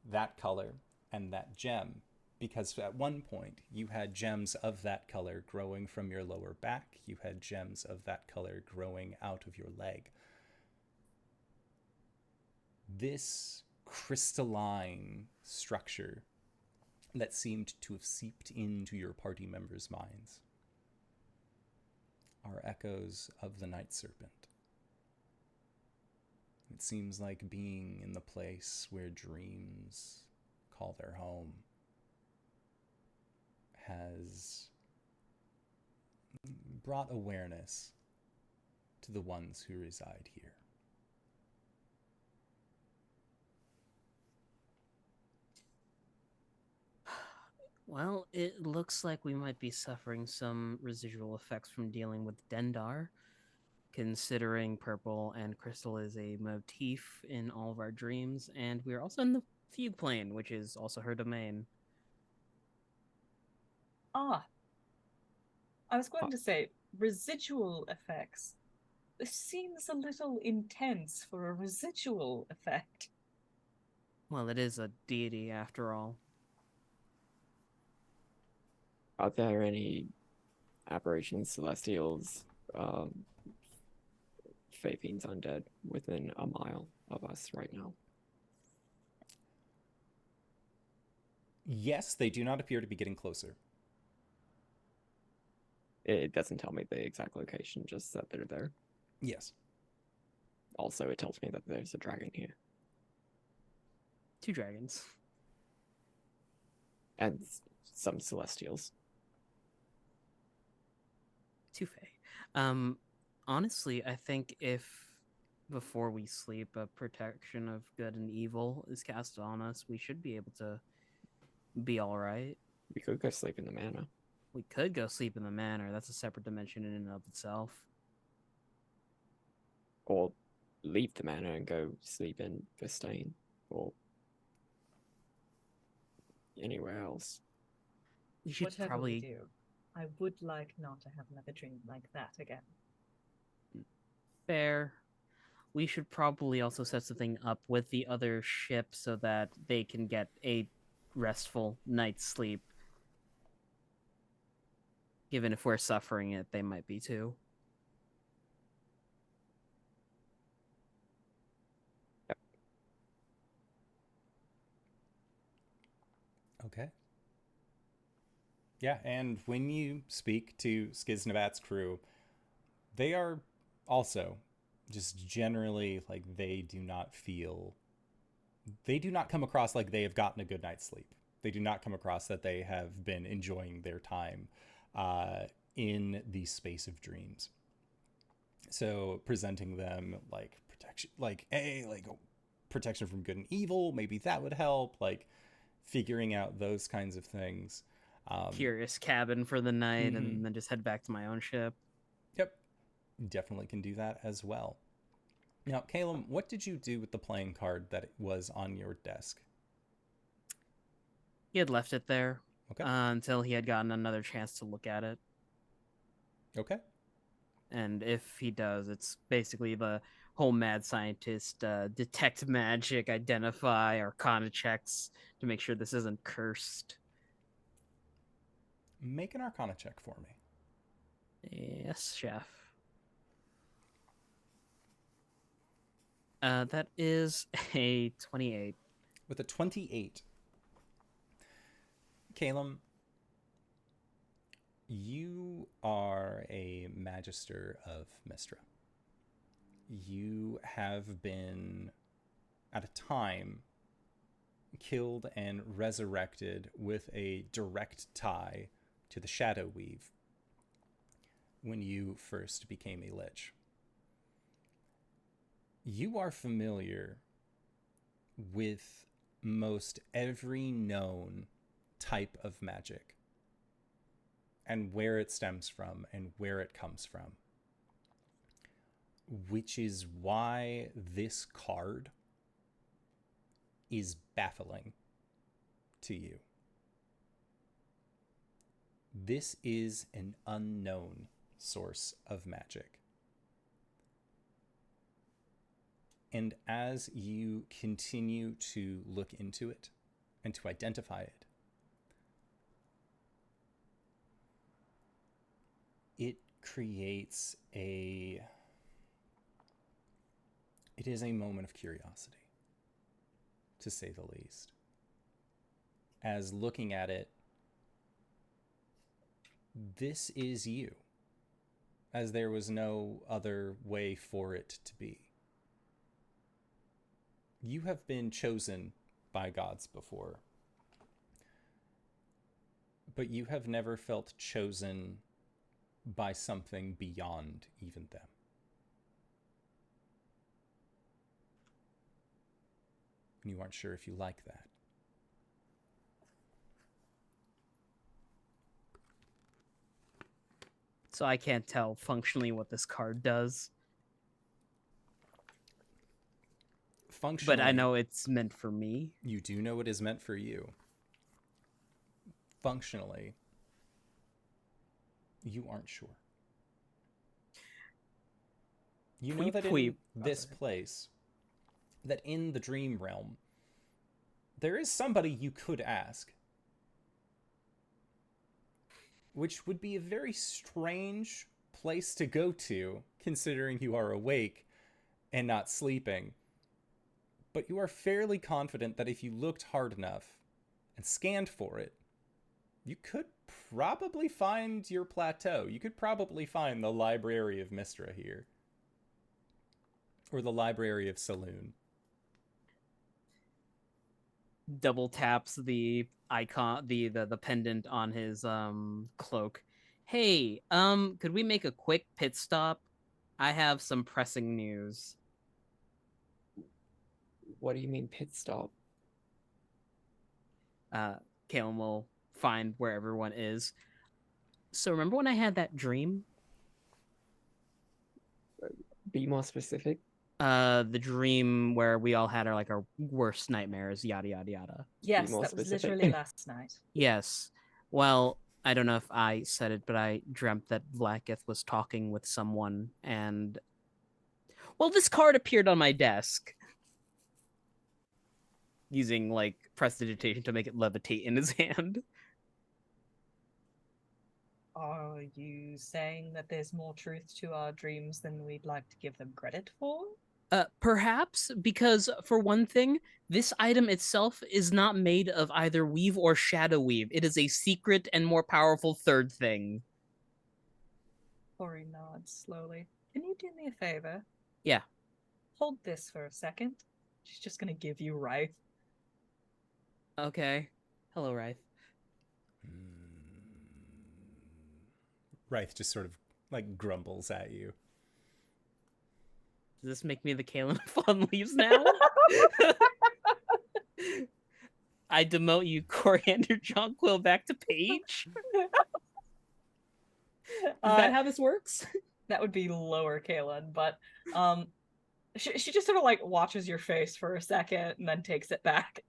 that color and that gem, because at one point you had gems of that color growing from your lower back, you had gems of that color growing out of your leg. This crystalline structure that seemed to have seeped into your party members' minds are echoes of the Night Serpent. It seems like being in the place where dreams call their home has brought awareness to the ones who reside here. Well, it looks like we might be suffering some residual effects from dealing with Dendar, considering purple and crystal is a motif in all of our dreams, and we're also in the fugue plane, which is also her domain. Ah, I was going to say, residual effects. This seems a little intense for a residual effect. Well, it is a deity after all. Are there any aberrations, celestials, fae fiends, undead within a mile of us right now? Yes, they do not appear to be getting closer. It doesn't tell me the exact location, just that they're there. Yes. Also, it tells me that there's a dragon here. 2 dragons. And some celestials. 2 fae. Honestly, I think if before we sleep a protection of good and evil is cast on us, we should be able to be all right. We could go sleep in the manor. We could go sleep in the manor. That's a separate dimension in and of itself. Or leave the manor and go sleep in Vistane. Or anywhere else. We should Whatever probably we do, I would like not to have another dream like that again. fair. We should probably also set something up with the other ship so that they can get a restful night's sleep. Given if we're suffering it, they might be too. Okay. Yeah, and when you speak to Skiznabat's crew, they are also just generally like they do not come across like they have gotten a good night's sleep. They do not come across that they have been enjoying their time in the space of dreams. So presenting them like protection, like protection from good and evil, maybe that would help. Like figuring out those kinds of things. Curious cabin for the night, Mhm. and then just head back to my own ship. Yep, definitely can do that as well. Now, Caelum, what did you do with the playing card that was on your desk? He had left it there Okay. until he had gotten another chance to look at it. Okay. And if he does, it's basically the whole mad scientist detect magic, identify arcana checks to make sure this isn't cursed. Make an Arcana check for me. Yes, chef. That is a 28. With a 28, Caelum, you are a Magister of Mystra. You have been, at a time, killed and resurrected with a direct tie to the Shadow Weave when you first became a Lich. You are familiar with most every known type of magic and where it stems from and where it comes from, which is why this card is baffling to you. This is an unknown source of magic. And as you continue to look into it and to identify it, it creates it is a moment of curiosity, to say the least. As looking at it, this is you, as there was no other way for it to be. You have been chosen by gods before, but you have never felt chosen by something beyond even them. And you aren't sure if you like that. So I can't tell functionally what this card does. Functionally, But I know it's meant for me. you do know it is meant for you. Functionally, you aren't sure. You know that in this place, that in the dream realm, there is somebody you could ask. Which would be a very strange place to go to, considering you are awake and not sleeping. But you are fairly confident that if you looked hard enough and scanned for it, you could probably find your plateau. You could probably find the Library of Mystra here. Or the Library of Saloon. Double taps the icon, the pendant on his cloak. Hey, could we make a quick pit stop? I have some pressing news. What do you mean pit stop? Caelum will find where everyone is. So remember when I had that dream? Be more specific. The dream where we all had our worst nightmares, yada yada yada. Yes, more that was specific. literally last night. Yes. Well, I don't know if I said it, but I dreamt that Vlaakith was talking with someone, and well, this card appeared on my desk. Using prestidigitation to make it levitate in his hand. Are you saying that there's more truth to our dreams than we'd like to give them credit for? Perhaps, because for one thing, this item itself is not made of either weave or shadow weave. It is a secret and more powerful third thing. Cori nods slowly. Can you do me a favor? Yeah. Hold this for a second. She's just gonna give you Wraith. Okay. Hello, Wraith. Wraith just sort of grumbles at you. Does this make me the Caelum Fawn Leaves now? I demote you, Coriander Jonquil, back to Page. Is that how this works? That would be lower Kaelin, but she just sort of watches your face for a second and then takes it back.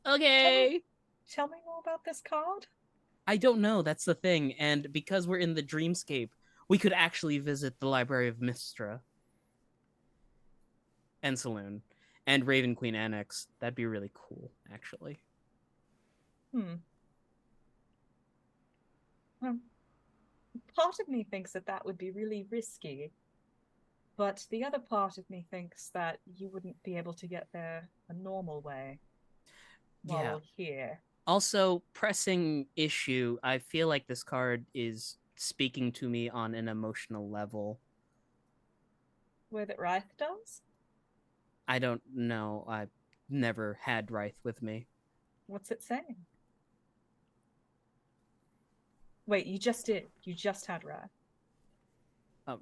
Okay. Tell me more about this card. I don't know, that's the thing, and because we're in the dreamscape, we could actually visit the Library of Mystra. And Saloon. And Raven Queen Annex. That'd be really cool, actually. Part of me thinks that would be really risky, but the other part of me thinks that you wouldn't be able to get there a normal way while we're here. Also, pressing issue, I feel like this card is speaking to me on an emotional level. Way that Wraith does? I don't know. I've never had Wraith with me. What's it saying? Wait, you just did. You just had Wraith.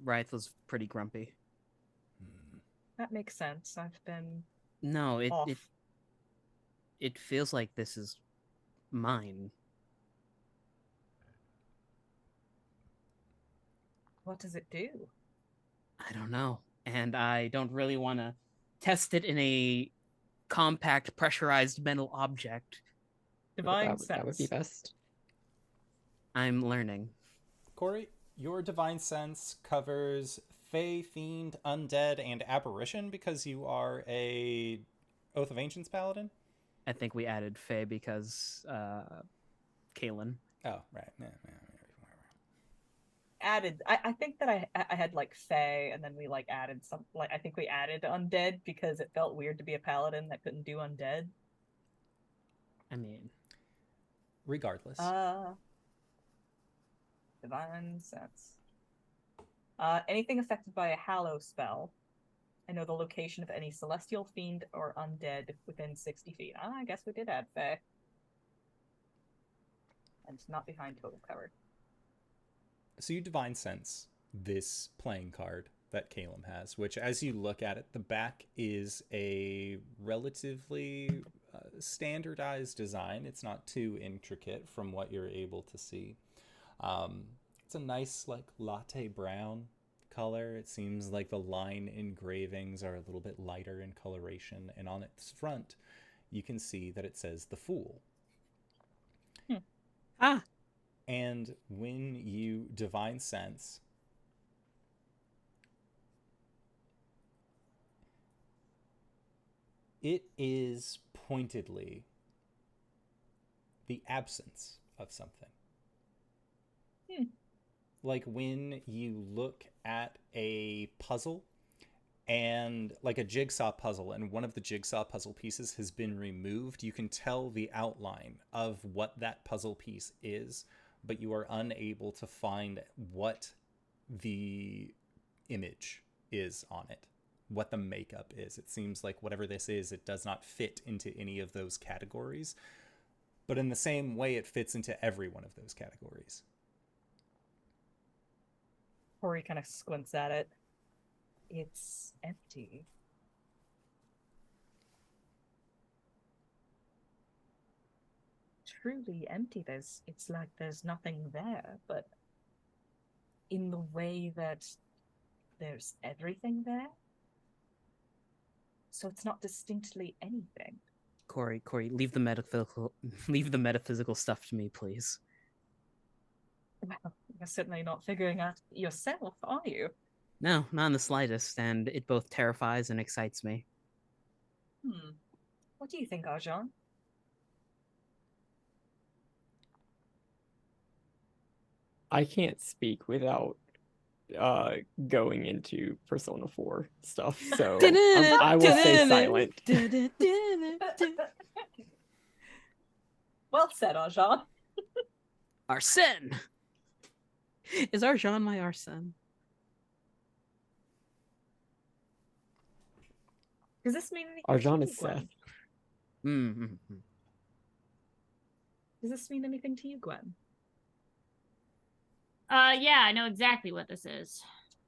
Wraith was pretty grumpy. That makes sense. I've been No, off. It feels like this is mine. What does it do? I don't know. And I don't really want to test it in a compact, pressurized metal object. Divine sense. That would be best. I'm learning. Cori, your divine sense covers Fey, Fiend, Undead, and Apparition because you are a Oath of Ancients paladin? I think we added Fae because Caelum. Oh, right. Added. I think that I had Fae, and then we added some. I think we added Undead because it felt weird to be a paladin that couldn't do Undead. I mean, regardless. Divine sense. Anything affected by a Hallow spell. I know the location of any celestial fiend or undead within 60 feet. I guess we did add Fae. and not behind total cover. So you divine sense this playing card that Caelum has, which as you look at it, the back is a relatively standardized design. It's not too intricate from what you're able to see. It's a nice like latte brown color. It seems like the line engravings are a little bit lighter in coloration, and on its front you can see that it says the Fool. Ah. And when you divine sense, it is pointedly the absence of something. Like when you look at a puzzle, and like a jigsaw puzzle, and one of the jigsaw puzzle pieces has been removed, you can tell the outline of what that puzzle piece is, but you are unable to find what the image is on it, what the makeup is. It seems like whatever this is, it does not fit into any of those categories, but in the same way it fits into every one of those categories. Cori kind of squints at it. It's empty. Truly empty. It's like there's nothing there, but in the way that there's everything there. So it's not distinctly anything. Cori, leave the metaphysical stuff to me, please. Well, you're certainly not figuring out yourself, are you? No, not in the slightest, and it both terrifies and excites me. What do you think, Arjhan? I can't speak without going into Persona 4 stuff, so I will stay silent. Well said, Arjhan. Arsene! Is Arjhan my Arsene? Does this mean anything Arjhan to is you, Gwen? Seth. Does this mean anything to you, Gwen? Yeah, I know exactly what this is.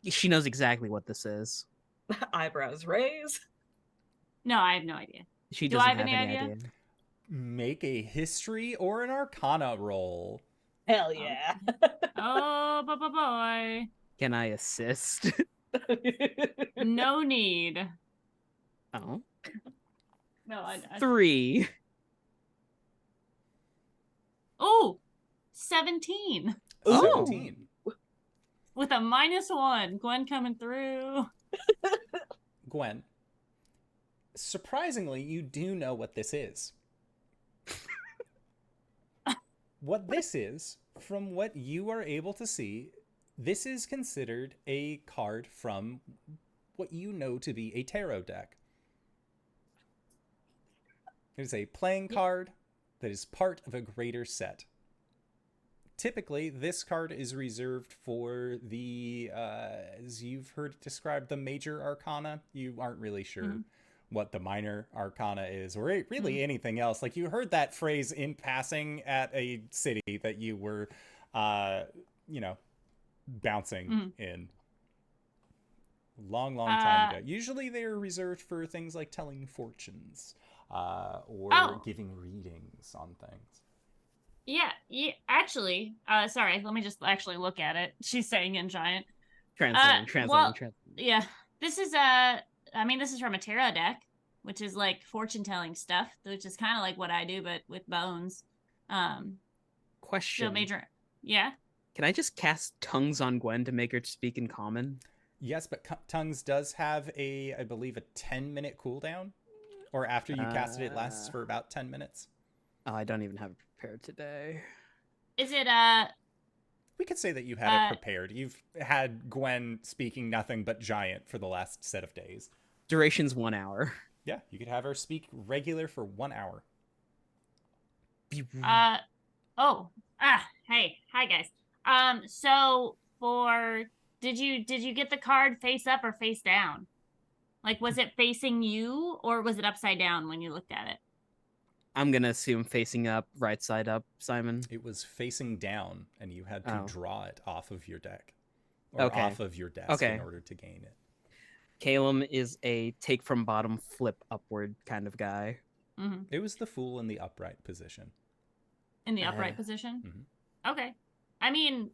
She knows exactly what this is. Eyebrows raise. No, I have no idea. She Do doesn't I have have any any idea? idea. Make a history or an arcana roll. Hell yeah. Oh, boy. Can I assist? No need. Oh. No, I 3. Oh, 17. Ooh. 17. With a -1. Gwen coming through. Gwen, surprisingly, you do know what this is. What this is, from what you are able to see, this is considered a card from what you know to be a tarot deck. It is a playing card that is part of a greater set. Typically, this card is reserved for the, as you've heard it described, the major arcana. You aren't really sure what the minor arcana is, or really anything else. Like, you heard that phrase in passing at a city that you were, bouncing in. Long time ago. Usually they're reserved for things like telling fortunes, or giving readings on things. Yeah, actually, sorry, let me just actually look at it. She's saying in giant. Translating. Yeah, this is this is from a tarot deck, which is like fortune-telling stuff, which is kind of like what I do, but with bones. Question. So major, yeah? Can I just cast tongues on Gwen to make her speak in common? Yes, but tongues does have I believe, a 10-minute cooldown. Or after you cast it, it lasts for about 10 minutes. Oh, I don't even have it prepared today. Is it, We could say that you had it prepared. You've had Gwen speaking nothing but giant for the last set of days. Duration's 1 hour. Yeah, you could have her speak regular for 1 hour. Hey, hi guys. So did you get the card face up or face down? Like, was it facing you or was it upside down when you looked at it? I'm gonna assume facing up, right side up, Simon. It was facing down, and you had to draw it off of your deck. Or Okay. off of your desk in order to gain it. Caelum is a take from bottom, flip upward kind of guy. Mm-hmm. It was the fool in the upright position. In the upright position? Mm-hmm. Okay. I mean,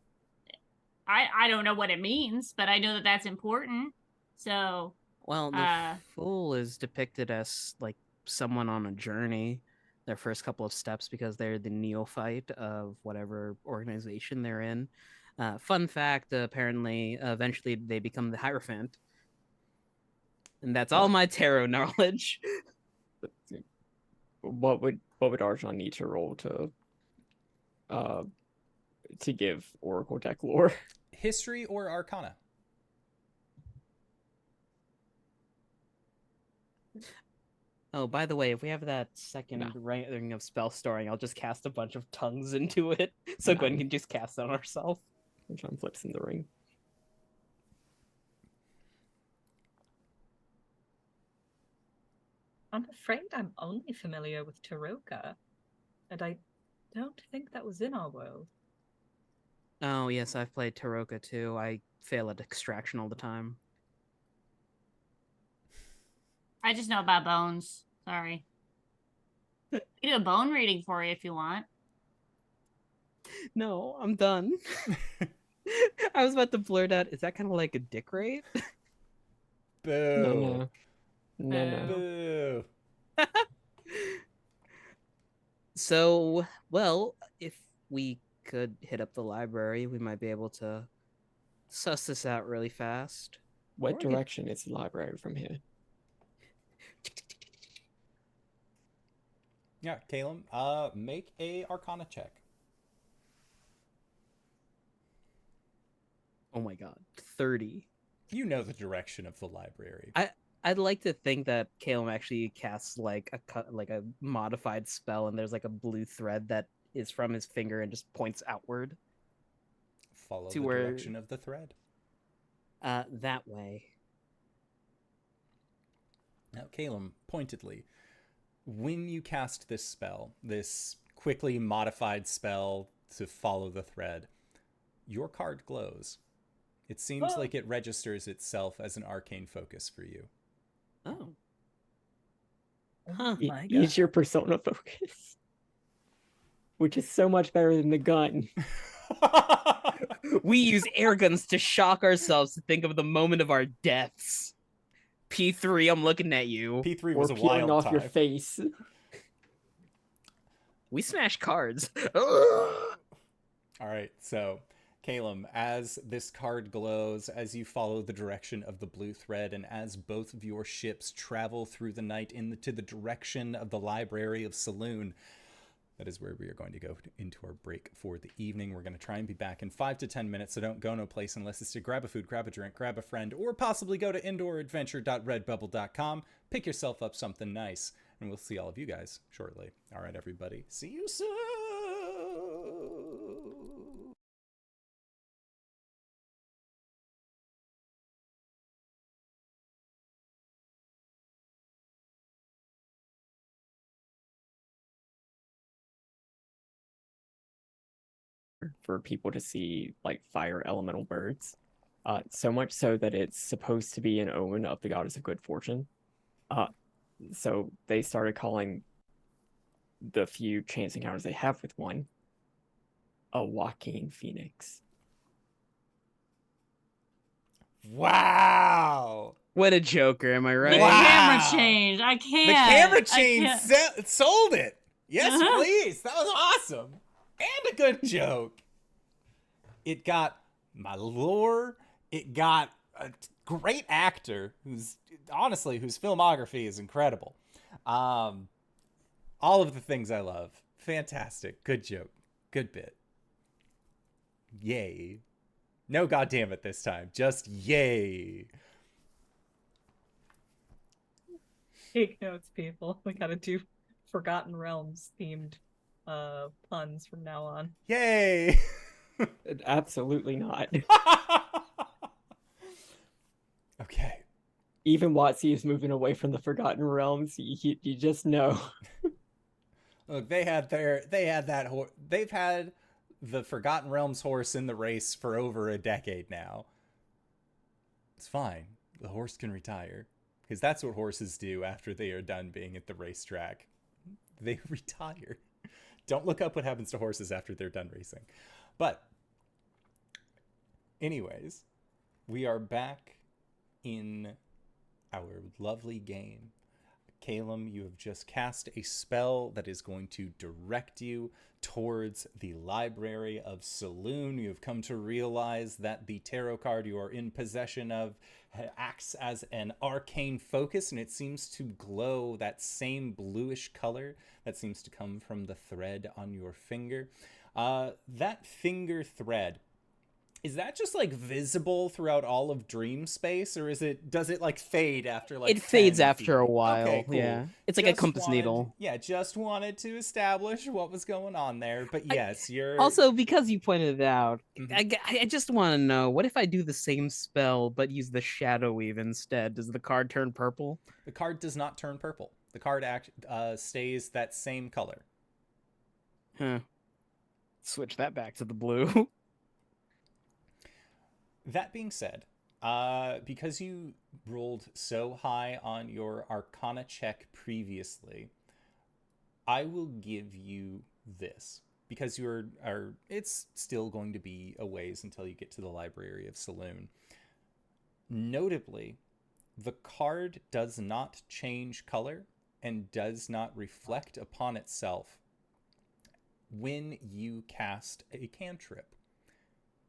I don't know what it means, but I know that that's important. So... Well, the fool is depicted as, like, someone on a journey. Their first couple of steps because they're the neophyte of whatever organization they're in. Fun fact, apparently, eventually they become the Hierophant. And that's all my tarot knowledge. What would Arjhan need to roll to give Oracle deck lore? History or Arcana? Oh, by the way, if we have that second ring of spell storing, I'll just cast a bunch of tongues into it, so Gwen can just cast on herself. Arjhan flips in the ring. I'm afraid I'm only familiar with Taroka, and I don't think that was in our world. Oh, yes, I've played Taroka too. I fail at extraction all the time. I just know about bones. Sorry. I can do a bone reading for you if you want. No, I'm done. I was about to blurt out, is that kind of like a dick rate? Boo. No. Boo. So, well, if we could hit up the library, we might be able to suss this out really fast. What direction is the library from here? Yeah, Caelum, make a Arcana check. Oh my god, 30. You know the direction of the library. I'd like to think that Caelum actually casts like a modified spell, and there's like a blue thread that is from his finger and just points outward. Follow the direction of the thread. That way. Now, Caelum, pointedly, when you cast this spell, this quickly modified spell to follow the thread, your card glows. It seems like it registers itself as an arcane focus for you. Oh. Oh my god. Use your persona focus. Which is so much better than the gun. We use air guns to shock ourselves to think of the moment of our deaths. P3, I'm looking at you. P3 Or was a peeling wild off type. your face. We smash cards. All right, so Caelum, as this card glows, as you follow the direction of the blue thread, and as both of your ships travel through the night into the direction of the Library of Saloon, that is where we are going to go into our break for the evening. We're going to try and be back in 5 to 10 minutes, so don't go no place unless it's to grab a food, grab a drink, grab a friend, or possibly go to indooradventure.redbubble.com, pick yourself up something nice, and we'll see all of you guys shortly. All right, everybody. See you soon! For people to see like fire elemental birds, so much so that it's supposed to be an omen of the goddess of good fortune. So they started calling the few chance encounters they have with one a Joaquin Phoenix. Wow! What a joker, am I right? The camera change. I can't. The camera change sold it. Yes, please. That was awesome. And a good joke. It got my lore. It got a great actor whose filmography is incredible. All of the things I love. Fantastic. Good joke. Good bit. Yay. No goddamn it this time. Just yay. Take notes, people. We gotta do Forgotten Realms themed puns from now on. Yay. Absolutely not. Okay. Even Watsy is moving away from the Forgotten Realms. You just know. Look, they've had the Forgotten Realms horse in the race for over a decade now. It's fine. The horse can retire. Because that's what horses do after they are done being at the racetrack. They retire. Don't look up what happens to horses after they're done racing. But, anyways, we are back in our lovely game. Caelum, you have just cast a spell that is going to direct you towards the Library of Saloon. You have come to realize that the tarot card you are in possession of acts as an arcane focus, and it seems to glow that same bluish color that seems to come from the thread on your finger. That finger thread, is that just like visible throughout all of dream space, or does it like fade after like It fades 10 after a feet? while. Okay, cool. Yeah, it's like a Just compass wanted- needle. Yeah, just wanted to establish what was going on there. But yes, you're Also, because you pointed it out, Mhm. I just want to know, what if I do the same spell but use the Shadow Weave instead? Does the card turn purple? The card does not turn purple. The card stays that same color. Huh. Switch that back to the blue. That being said, because you rolled so high on your Arcana check previously, I will give you this. Because it's still going to be a ways until you get to the Library of Saloon. Notably, the card does not change color and does not reflect upon itself when you cast a cantrip.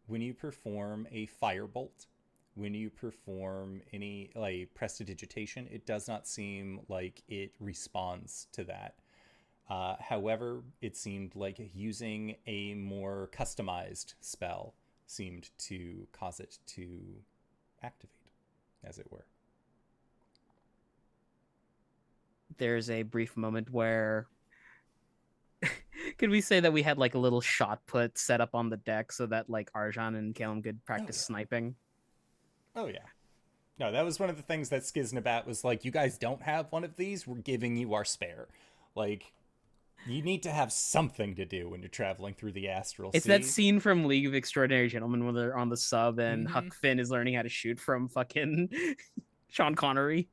When you perform a firebolt, when you perform any like prestidigitation, it does not seem like it responds to that. However, it seemed like using a more customized spell seemed to cause it to activate, as it were. There's a brief moment where could we say that we had like a little shot put set up on the deck so that like Arjhan and Caelum could practice sniping? Oh yeah. No, that was one of the things that Skiznabat was like, you guys don't have one of these, we're giving you our spare. Like, you need to have something to do when you're traveling through the astral sea. It's that scene from League of Extraordinary Gentlemen when they're on the sub and Huck Finn is learning how to shoot from fucking Sean Connery.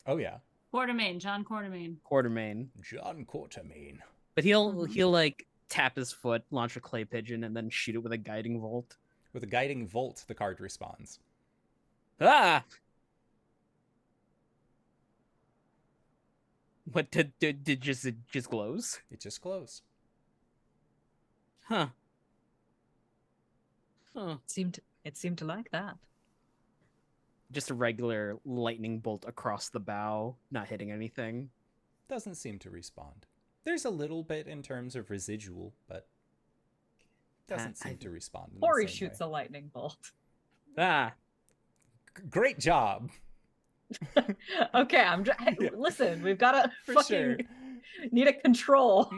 Oh yeah. John Quartermain. John Quartermain. But he'll like tap his foot, launch a clay pigeon, and then shoot it with a guiding bolt. With a guiding bolt, the card responds. Ah! What did it just glows? It just glows. Huh. Huh. It seemed to like that. Just a regular lightning bolt across the bow, not hitting anything. Doesn't seem to respond. There's a little bit in terms of residual, but doesn't seem to respond. Cori shoots a lightning bolt. Ah. Great job. Okay, Yeah. Listen, we've got to For fucking sure. need a control.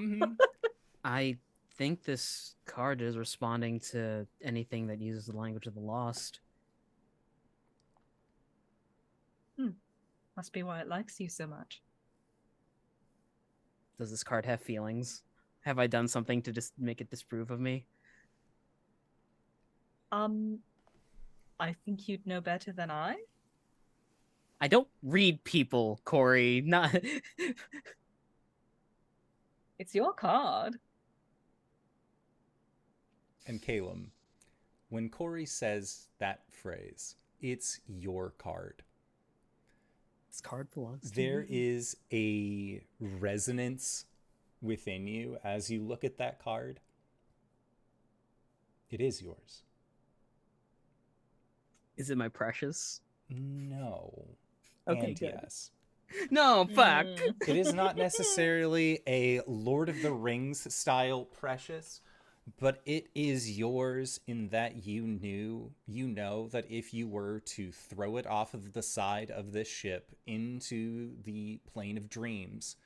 I think this card is responding to anything that uses the language of the lost. Must be why it likes you so much. Does this card have feelings? Have I done something to just make it disapprove of me? I think you'd know better than I. I don't read people, Cori. Not. It's your card. And Caelum, when Cori says that phrase, it's your card. This card belongs to There me. is a resonance within you as you look at that card. It is yours. Is it my precious? No. Okay, And good. yes. No, fuck. It is not necessarily a Lord of the Rings style precious, but it is yours in that you know that if you were to throw it off of the side of this ship into the plane of dreams,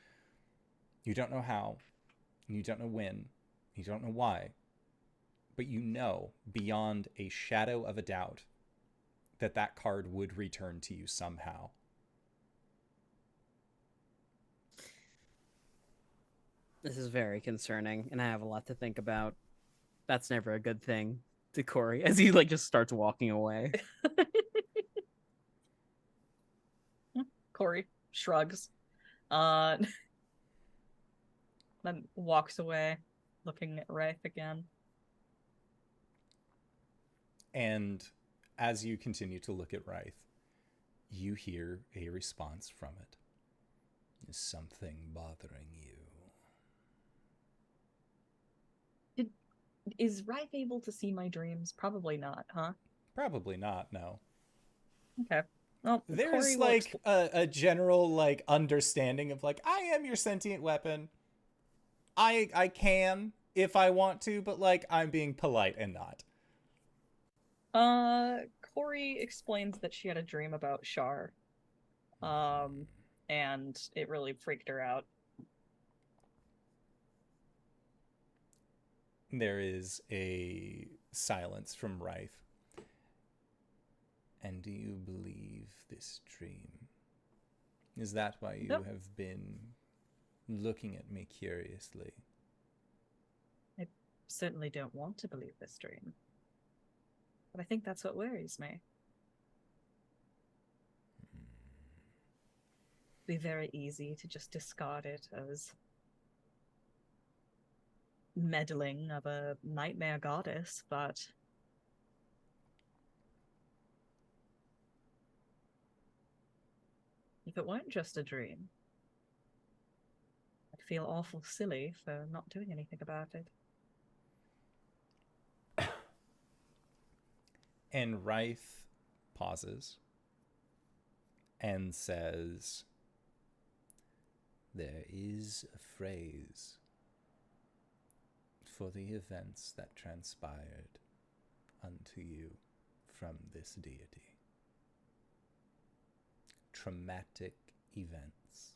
you don't know how, you don't know when, you don't know why, but you know beyond a shadow of a doubt that that card would return to you somehow. This is very concerning, and I have a lot to think about. That's never a good thing to Cori as he just starts walking away. Cori shrugs. Then walks away, looking at Wraith again. And as you continue to look at Wraith, you hear a response from it. Is something bothering you? Is Wraith able to see my dreams? Probably not, huh? Probably not, no. Okay. Well, there's a general understanding of I am your sentient weapon. I can if I want to, but I'm being polite and not. Cori explains that she had a dream about Shar. And it really freaked her out. There is a silence from Wraith. And do you believe this dream? Is that why you have been looking at me curiously? I certainly don't want to believe this dream. But I think that's what worries me. It'd be very easy to just discard it as meddling of a nightmare goddess, but if it weren't just a dream, I'd feel awful silly for not doing anything about it. And Wraith pauses and says, there is a phrase for the events that transpired unto you from this deity. Traumatic events.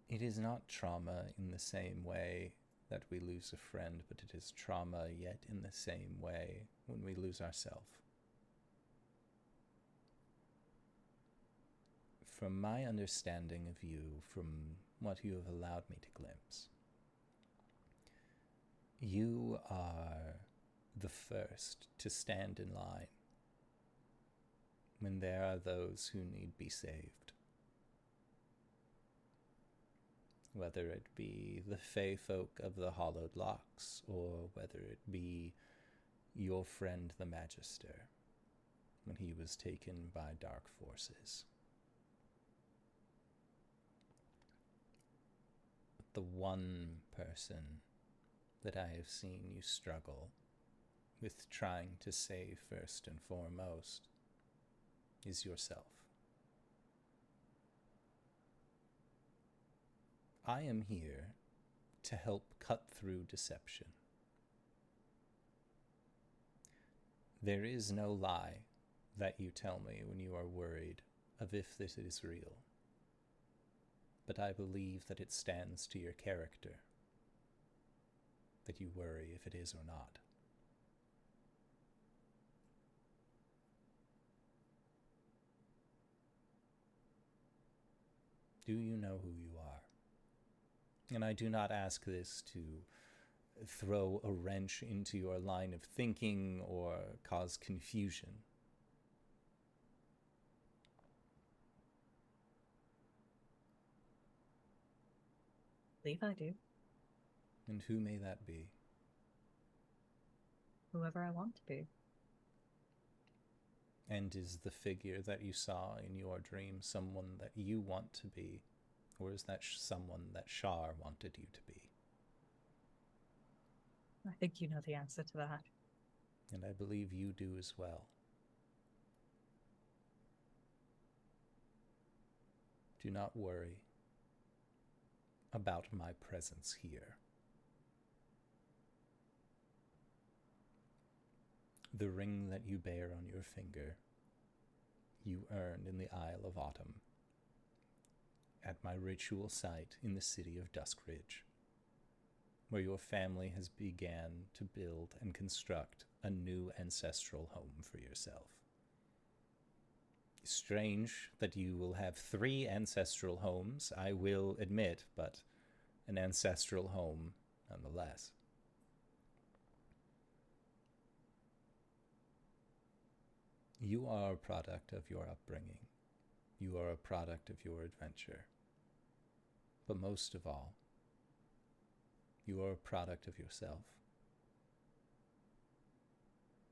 It is not trauma in the same way that we lose a friend, but it is trauma yet in the same way when we lose ourselves. From my understanding of you, from what you have allowed me to glimpse, you are the first to stand in line when there are those who need be saved. Whether it be the Fey folk of the Hollowed Locks, or whether it be your friend the Magister, when he was taken by dark forces. The one person that I have seen you struggle with trying to save first and foremost is yourself. I am here to help cut through deception. There is no lie that you tell me when you are worried of if this is real. But I believe that it stands to your character, that you worry if it is or not. Do you know who you are? And I do not ask this to throw a wrench into your line of thinking or cause confusion. I believe I do. And who may that be? Whoever I want to be. And is the figure that you saw in your dream someone that you want to be? Or is that someone that Shar wanted you to be? I think you know the answer to that. And I believe you do as well. Do not worry about my presence here. The ring that you bear on your finger, you earned in the Isle of Autumn, at my ritual site in the city of Duskridge, where your family has began to build and construct a new ancestral home for yourself. Strange that you will have 3 ancestral homes, I will admit, but an ancestral home nonetheless. You are a product of your upbringing. You are a product of your adventure. But most of all, you are a product of yourself.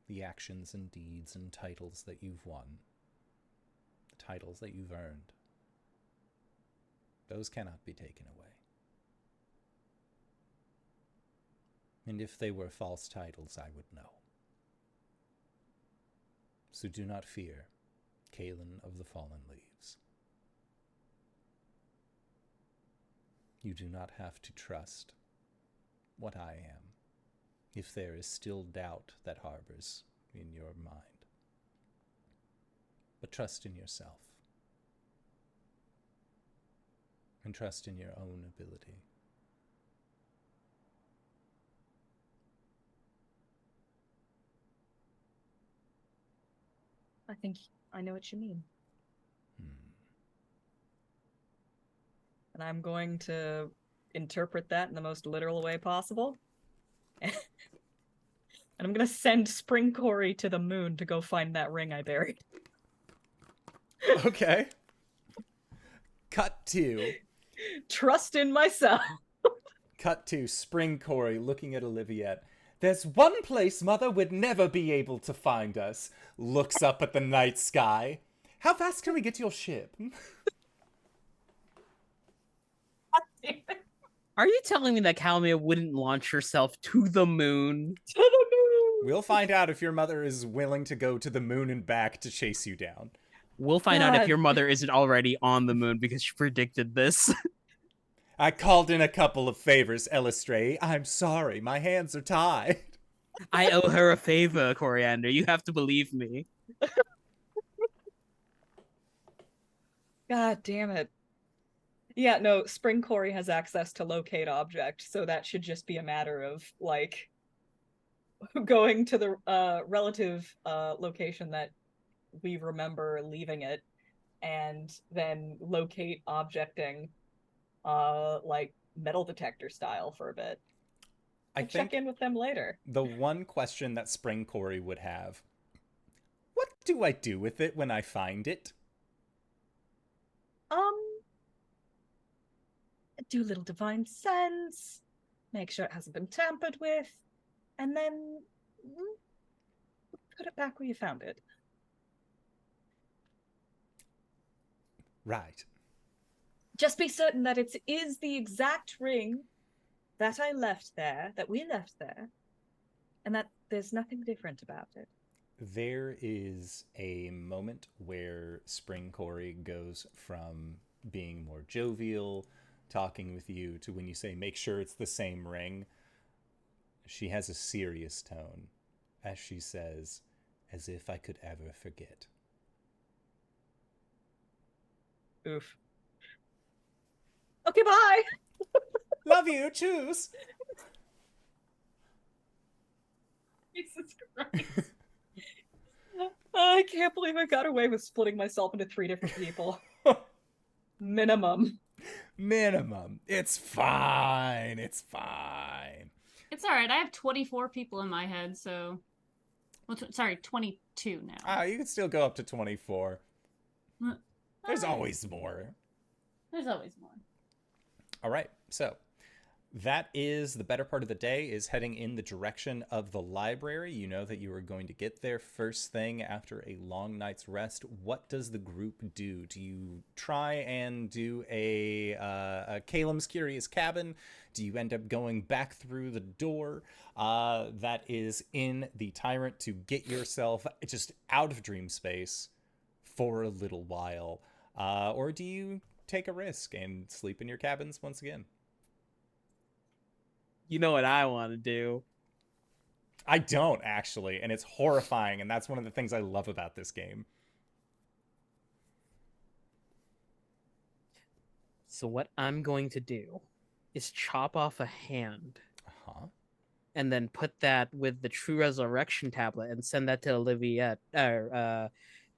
The actions and deeds and titles that you've won, the titles that you've earned, those cannot be taken away. And if they were false titles, I would know. So do not fear, Caelum of the Fallen Leaves. You do not have to trust what I am, if there is still doubt that harbors in your mind. But trust in yourself, and trust in your own ability. I think I know what you mean. And I'm going to interpret that in the most literal way possible. And I'm going to send Spring Cori to the moon to go find that ring I buried. Okay. Cut to. Trust in myself. Cut to Spring Cori looking at Oliviette. There's one place Mother would never be able to find us. Looks up at the night sky. How fast can we get to your ship? Are you telling me that Caelum wouldn't launch herself to the moon? To the moon! We'll find out if your mother is willing to go to the moon and back to chase you down. We'll find out if God. your mother isn't already on the moon because she predicted this. I called in a couple of favors, Elistray. I'm sorry, my hands are tied. I owe her a favor, Coriander. You have to believe me. God damn it. Yeah, no, Spring Cori has access to locate object, so that should just be a matter of, like, going to the relative location that we remember leaving it, and then locate objecting, like, metal detector style for a bit. I Check in with them later. The one question that Spring Cori would have, what do I do with it when I find it? Do a little divine sense, make sure it hasn't been tampered with, and then put it back where you found it. Right. Just be certain that it is the exact ring that I left there, that we left there, and that there's nothing different about it. There is a moment where Spring Cori goes from being more jovial, talking with you, to when you say, make sure it's the same ring. She has a serious tone as she says, as if I could ever forget. Oof. Okay, bye! Love you, choose! Jesus Christ. I can't believe I got away with splitting myself into 3 different people. Minimum. It's fine. It's fine. It's all right. I have 24 people in my head, so... Well, sorry, 22 now. You can still go up to 24. There's always more. There's always more. All right, so that is the better part of the day, is heading in the direction of the library. You know that you are going to get there first thing after a long night's rest. What does the group do? Do you try and do a Caelum's Curious Cabin? Do you end up going back through the door that is in the Tyrant to get yourself just out of dream space for a little while? Or do you take a risk and sleep in your cabins once again? You know what I want to do. I don't, actually, and it's horrifying, and that's one of the things I love about this game. So what I'm going to do is chop off a hand and then put that with the True Resurrection tablet and send that to Oliviette,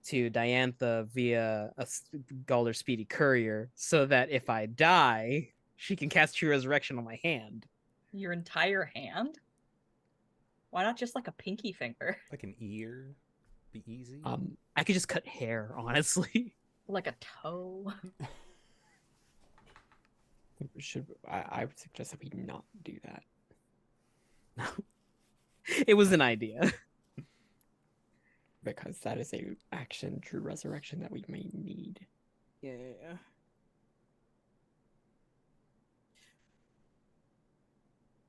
to Diantha via a Galder Speedy Courier so that if I die, she can cast True Resurrection on my hand. Your entire hand? Why not just like a pinky finger? Like an ear? Be easy? I could just cut hair, honestly. Like a toe? I would suggest that we not do that. It was an idea. Because that is a action True Resurrection that we may need. Yeah.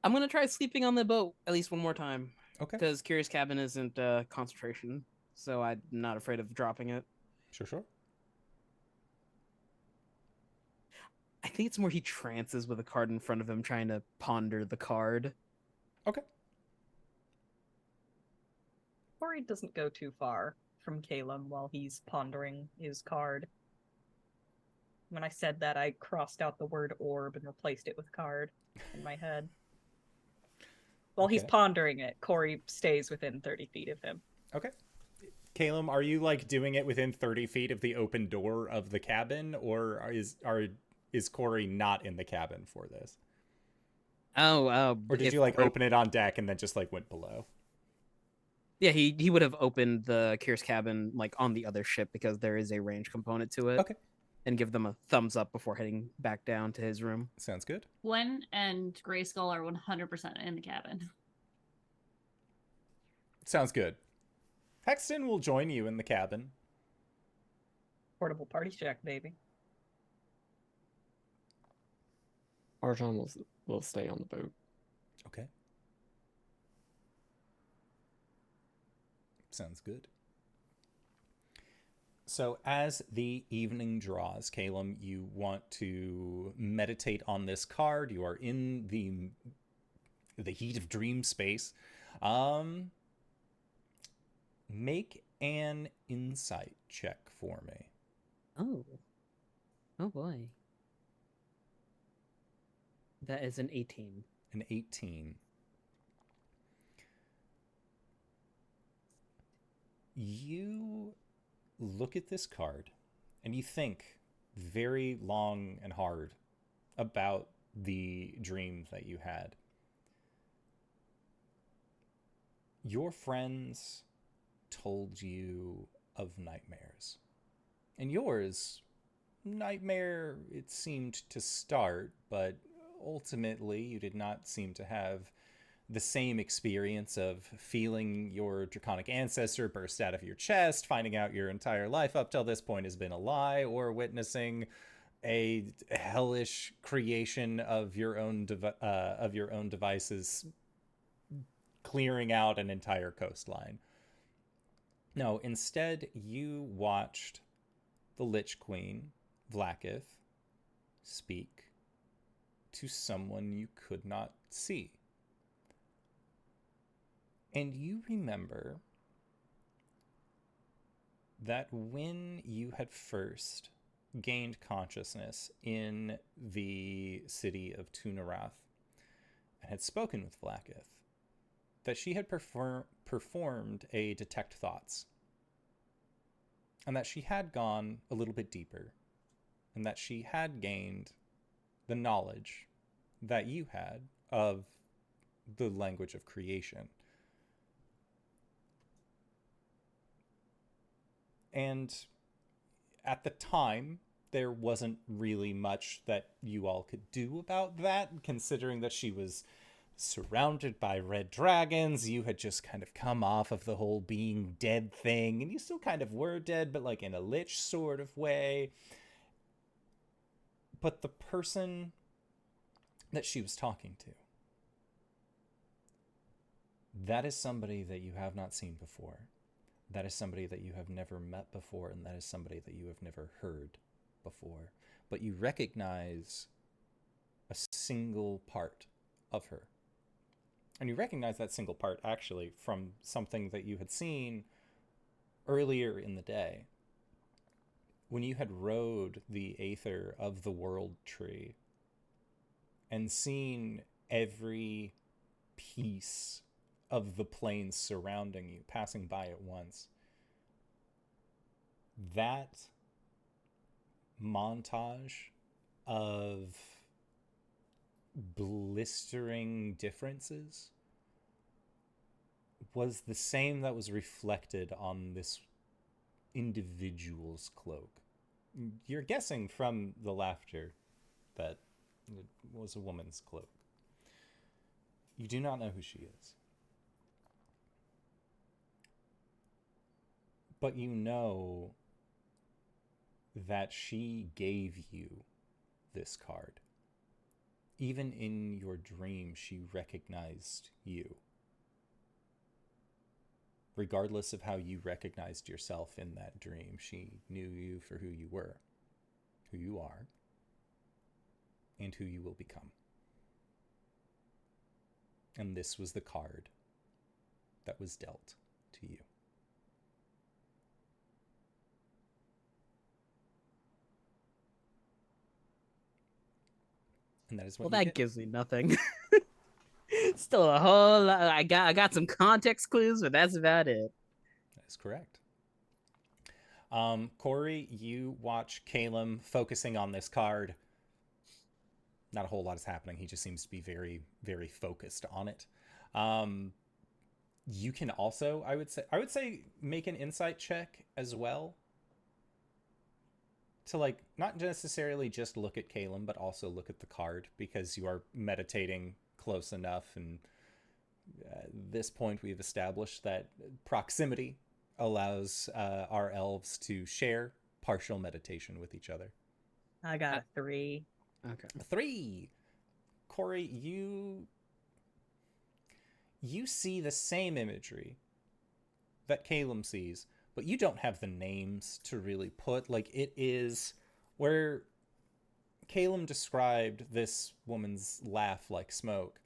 I'm gonna try sleeping on the boat at least one more time. Okay. Because Curious Cabin isn't concentration, so I'm not afraid of dropping it. Sure. I think it's more he trances with a card in front of him trying to ponder the card. Okay. Cori doesn't go too far from Caelum while he's pondering his card. When I said that, I crossed out the word orb and replaced it with card in my head. While he's pondering it, Cori stays within 30 feet of him. Okay. Caelum, are you like doing it within 30 feet of the open door of the cabin, or is Cori not in the cabin for this? Or did you like open it on deck and then just like went below? Yeah, he would have opened the Curious Cabin like on the other ship because there is a range component to it. Okay. And give them a thumbs up before heading back down to his room. Sounds good. Gwen and Grayskull are 100% in the cabin. Sounds good. Hexton will join you in the cabin. Portable party shack, baby. Arjhan will stay on the boat. Okay. Sounds good. So as the evening draws, Caelum, you want to meditate on this card. You are in the heat of dream space. Make an insight check for me. Oh boy. That is an 18. An 18. You look at this card and you think very long and hard about the dream that you had. Your friends told you of nightmares. And yours, nightmare, it seemed to start, but ultimately you did not seem to have the same experience of feeling your draconic ancestor burst out of your chest, finding out your entire life up till this point has been a lie, or witnessing a hellish creation of your own devices clearing out an entire coastline. No, instead you watched the Lich Queen, Vlaakith, speak to someone you could not see. And you remember that when you had first gained consciousness in the city of Tunarath and had spoken with Vlaakith, that she had performed a detect thoughts, and that she had gone a little bit deeper, and that she had gained the knowledge that you had of the language of creation. And at the time, there wasn't really much that you all could do about that, considering that she was surrounded by red dragons. You had just kind of come off of the whole being dead thing, and you still kind of were dead, but like in a lich sort of way. But the person that she was talking to, that is somebody that you have not seen before. That is somebody that you have never met before, and that is somebody that you have never heard before. But you recognize a single part of her. And you recognize that single part, actually, from something that you had seen earlier in the day. When you had rode the Aether of the World Tree and seen every piece of the plains surrounding you, passing by at once. that montage of blistering differences was the same that was reflected on this individual's cloak. You're guessing from the laughter that it was a woman's cloak. You do not know who she is. But you know that she gave you this card. Even in your dream, she recognized you. Regardless of how you recognized yourself in that dream, she knew you for who you were, who you are, and who you will become. And this was the card that was dealt to you. And that is what Well, you that get. gives me nothing. Still a whole lot. I got some context clues, but that's about it. That is correct. Cori, you watch Caelum focusing on this card. Not a whole lot is happening. He just seems to be very, very focused on it. You can also, I would say, make an insight check as well. To like not necessarily just look at Caelum, but also look at the card, because you are meditating close enough, and at this point we've established that proximity allows our elves to share partial meditation with each other. I got a 3. Okay. 3. Cori, you see the same imagery that Caelum sees, but you don't have the names to really put. Like, it is where Caelum described this woman's laugh like smoke.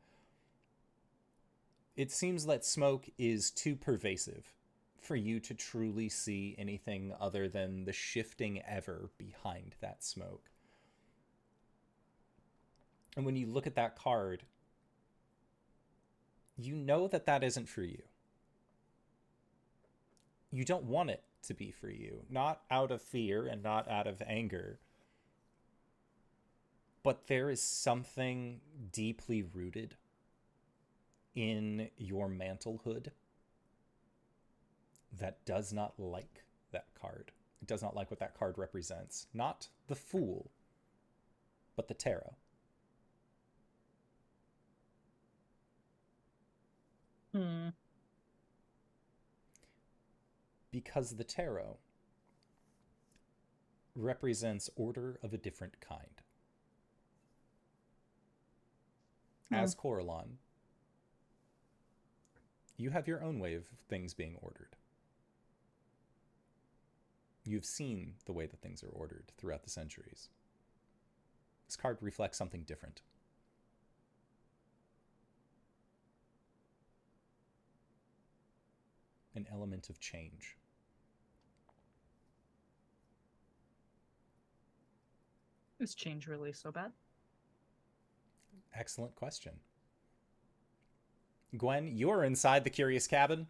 It seems that smoke is too pervasive for you to truly see anything other than the shifting ever behind that smoke. And when you look at that card, you know that that isn't for you. You don't want it to be for you, not out of fear and not out of anger. But there is something deeply rooted in your mantlehood that does not like that card. It does not like what that card represents. Not the Fool, but the Tarot. Because the Tarot represents order of a different kind. As Coralon, you have your own way of things being ordered. You've seen the way that things are ordered throughout the centuries. This card reflects something different. An element of change. Is change really so bad? Excellent question. Gwen, you're inside the curious cabin.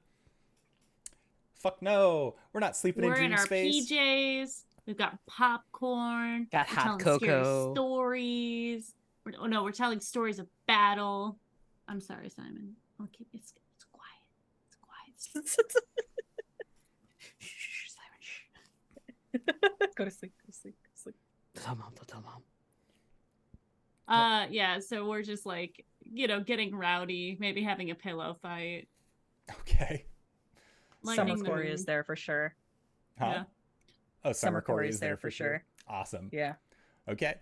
Fuck no, we're not sleeping We're in in dream our space. PJs. We've got popcorn. Got we're hot telling scary cocoa. stories. We're telling stories of battle. I'm sorry, Simon. I'll keep it's quiet. It's quiet. Shh, Simon, shh. Go to sleep. Go to sleep. Go to sleep. Tell mom. Tell mom. Yeah, so we're just like, getting rowdy, maybe having a pillow fight. Okay. Summer Cori is there for sure. Huh? Yeah. Oh, Summer Cori is there for sure. Awesome. Yeah. Okay.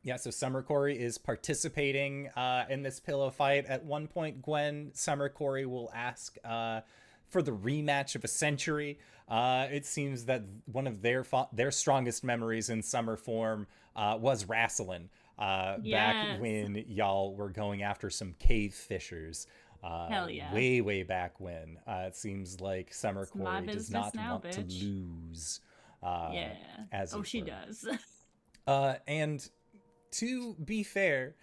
Yeah, so Summer Cori is participating in this pillow fight. At one point, Gwen, Summer Cori will ask for the rematch of a century. It seems that one of their strongest memories in summer form was wrestling back when y'all were going after some cave fishers. Hell yeah. Way back when. It seems like Summer Cori does not want to lose. As she does. And to be fair,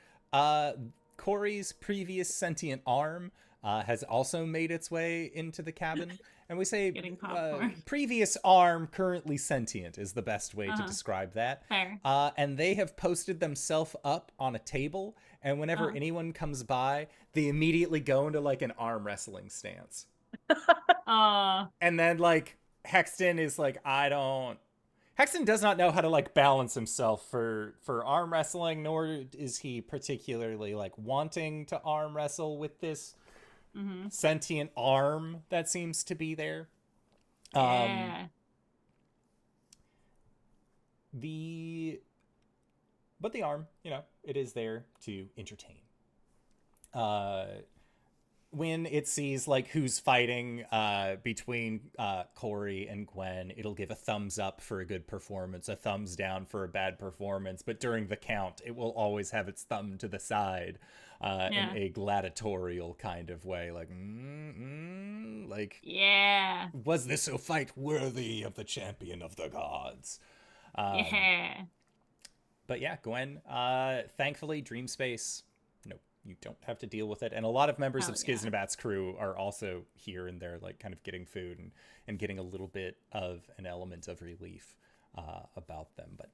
Cori's previous sentient arm has also made its way into the cabin. And we say Getting popcorn. previous arm, currently sentient is the best way to Uh-huh. describe that. Fair. And they have posted themselves up on a table. And whenever anyone comes by, they immediately go into like an arm wrestling stance. And then like Hexton is like, Hexton does not know how to like balance himself for arm wrestling, nor is he particularly like wanting to arm wrestle with this sentient arm that seems to be there. Yeah. But the arm, you know, it is there to entertain. When it sees like who's fighting between Cori and Gwen, it'll give a thumbs up for a good performance, a thumbs down for a bad performance. But during the count, it will always have its thumb to the side in a gladiatorial kind of way, like, like, yeah. Was this a fight worthy of the champion of the gods? Yeah. But yeah, Gwen, thankfully, Dream Space, no, you don't have to deal with it. And a lot of members of Skiznabat's crew are also here, and they're like kind of getting food and getting a little bit of an element of relief about them. But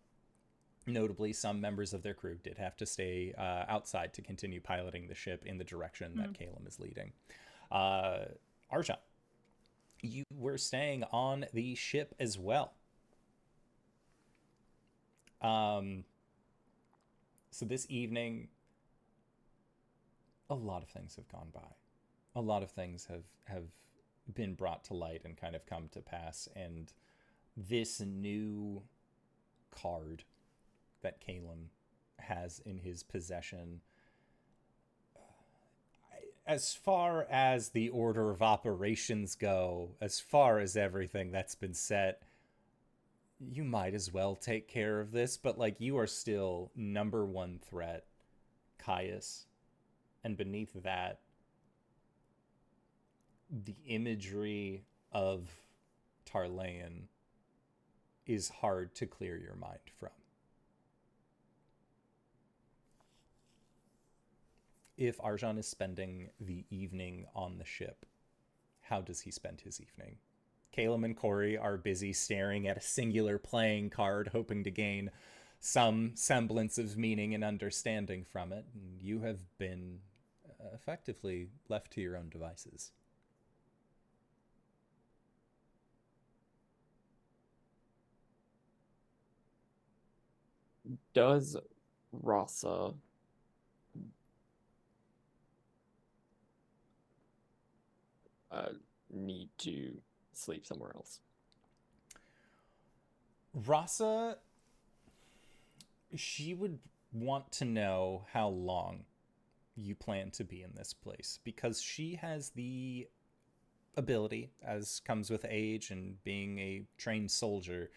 notably, some members of their crew did have to stay outside to continue piloting the ship in the direction that Caelum is leading. Arjhan, you were staying on the ship as well. So this evening, a lot of things have gone by. A lot of things have been brought to light and kind of come to pass. And this new card that Caelum has in his possession, as far as the order of operations go, as far as everything that's been set, you might as well take care of this, but like you are still number one threat, Caius. And beneath that, the imagery of Tarlean is hard to clear your mind from. If Arjhan is spending the evening on the ship, how does he spend his evening? Caelum and Cori are busy staring at a singular playing card, hoping to gain some semblance of meaning and understanding from it. And you have been effectively left to your own devices. Does Rasa need to sleep somewhere else? Rasa, she would want to know how long you plan to be in this place, because she has the ability, as comes with age and being a trained soldier,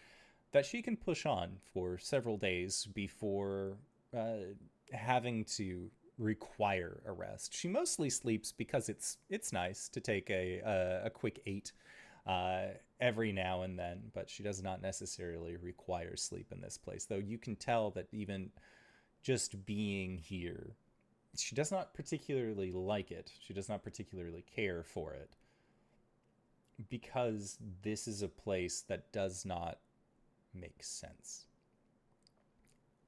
that she can push on for several days before having to require a rest. She mostly sleeps because it's nice to take a quick 8 every now and then, but she does not necessarily require sleep in this place, though you can tell that even just being here, she does not particularly like it. She does not particularly care for it, because this is a place that does not make sense.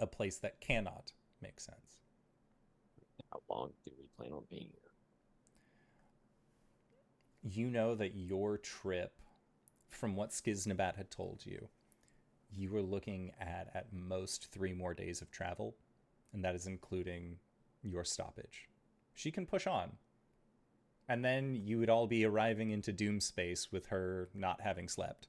A place that cannot make sense. How long do we plan on being here? You know that your trip, from what Skiznabat had told you, you were looking at most 3 more days of travel, and that is including your stoppage. She can push on. And then you would all be arriving into Doom Space with her not having slept.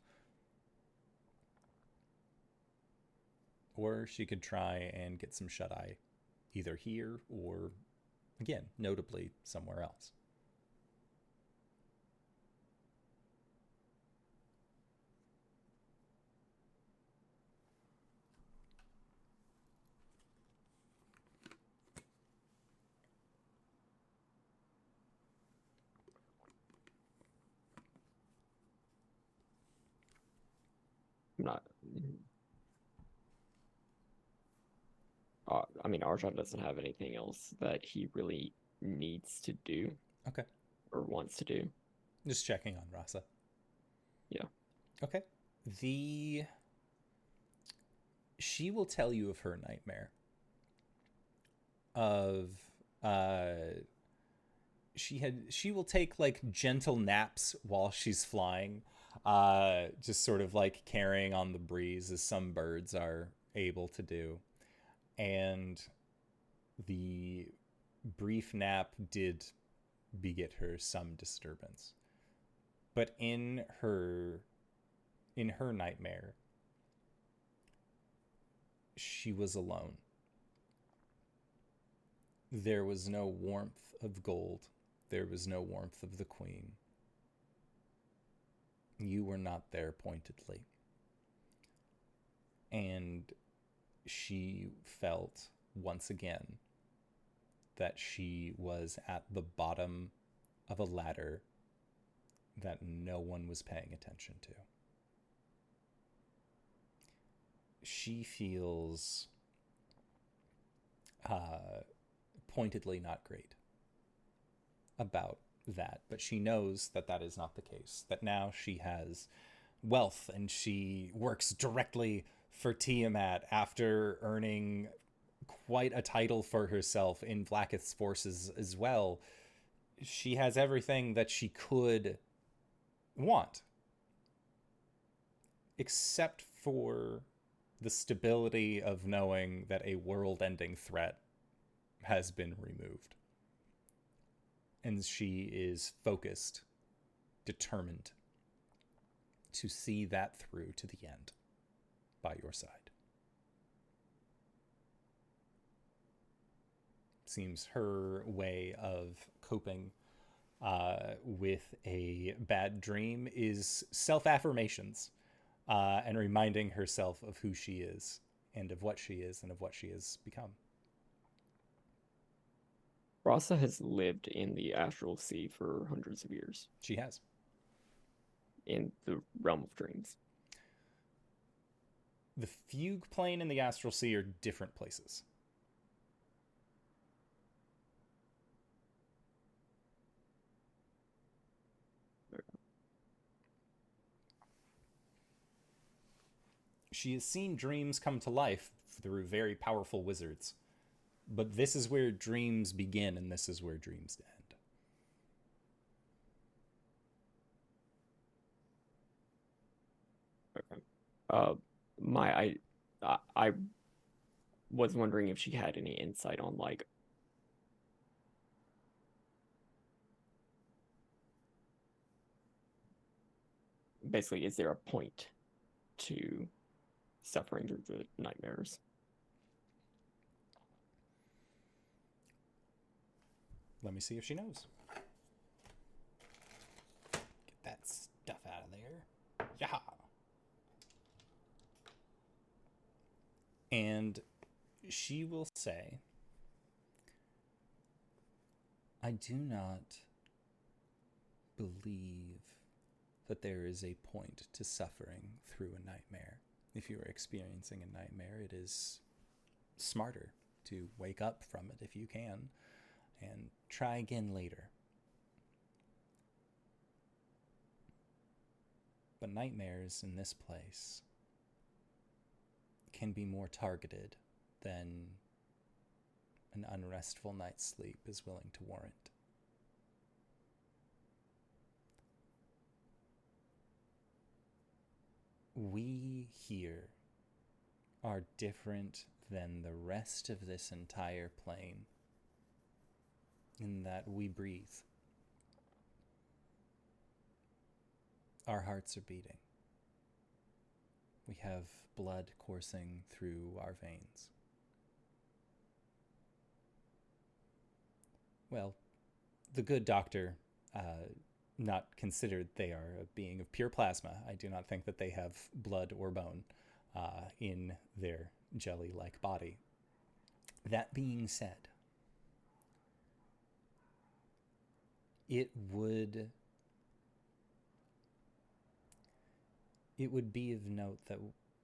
Or she could try and get some shut-eye, either here or, again, notably somewhere else. Not. I mean, Arjhan doesn't have anything else that he really needs to do. Okay. or wants to do. Just checking on Rasa. Yeah. Okay. She will tell you of her nightmare. Of she will take like gentle naps while she's flying, just sort of like carrying on the breeze as some birds are able to do. And the brief nap did beget her some disturbance. But in her nightmare, she was alone. There was no warmth of gold. There was no warmth of the queen. You were not there pointedly. And she felt once again that she was at the bottom of a ladder that no one was paying attention to. She feels pointedly not great about that, but she knows that that is not the case, that now she has wealth and she works directly for Tiamat after earning quite a title for herself in Blacketh's forces as well. She has everything that she could want, except for the stability of knowing that a world-ending threat has been removed. And she is focused, determined to see that through to the end by your side. Seems her way of coping with a bad dream is self-affirmations and reminding herself of who she is and of what she is and of what she has become. Rasa has lived in the astral sea for hundreds of years. She has. In the realm of dreams. The fugue plane and the astral sea are different places. She has seen dreams come to life through very powerful wizards. But this is where dreams begin, and this is where dreams end. Okay. I was wondering if she had any insight on, like, basically, is there a point to suffering through the nightmares? Let me see if she knows. Get that stuff out of there. Yeah. And she will say, I do not believe that there is a point to suffering through a nightmare. If you are experiencing a nightmare, it is smarter to wake up from it if you can and try again later. But nightmares in this place can be more targeted than an unrestful night's sleep is willing to warrant. We here are different than the rest of this entire plane in that we breathe. Our hearts are beating. We have blood coursing through our veins. Well, the good doctor not considered they are a being of pure plasma. I do not think that they have blood or bone in their jelly-like body. That being said, it would be of note that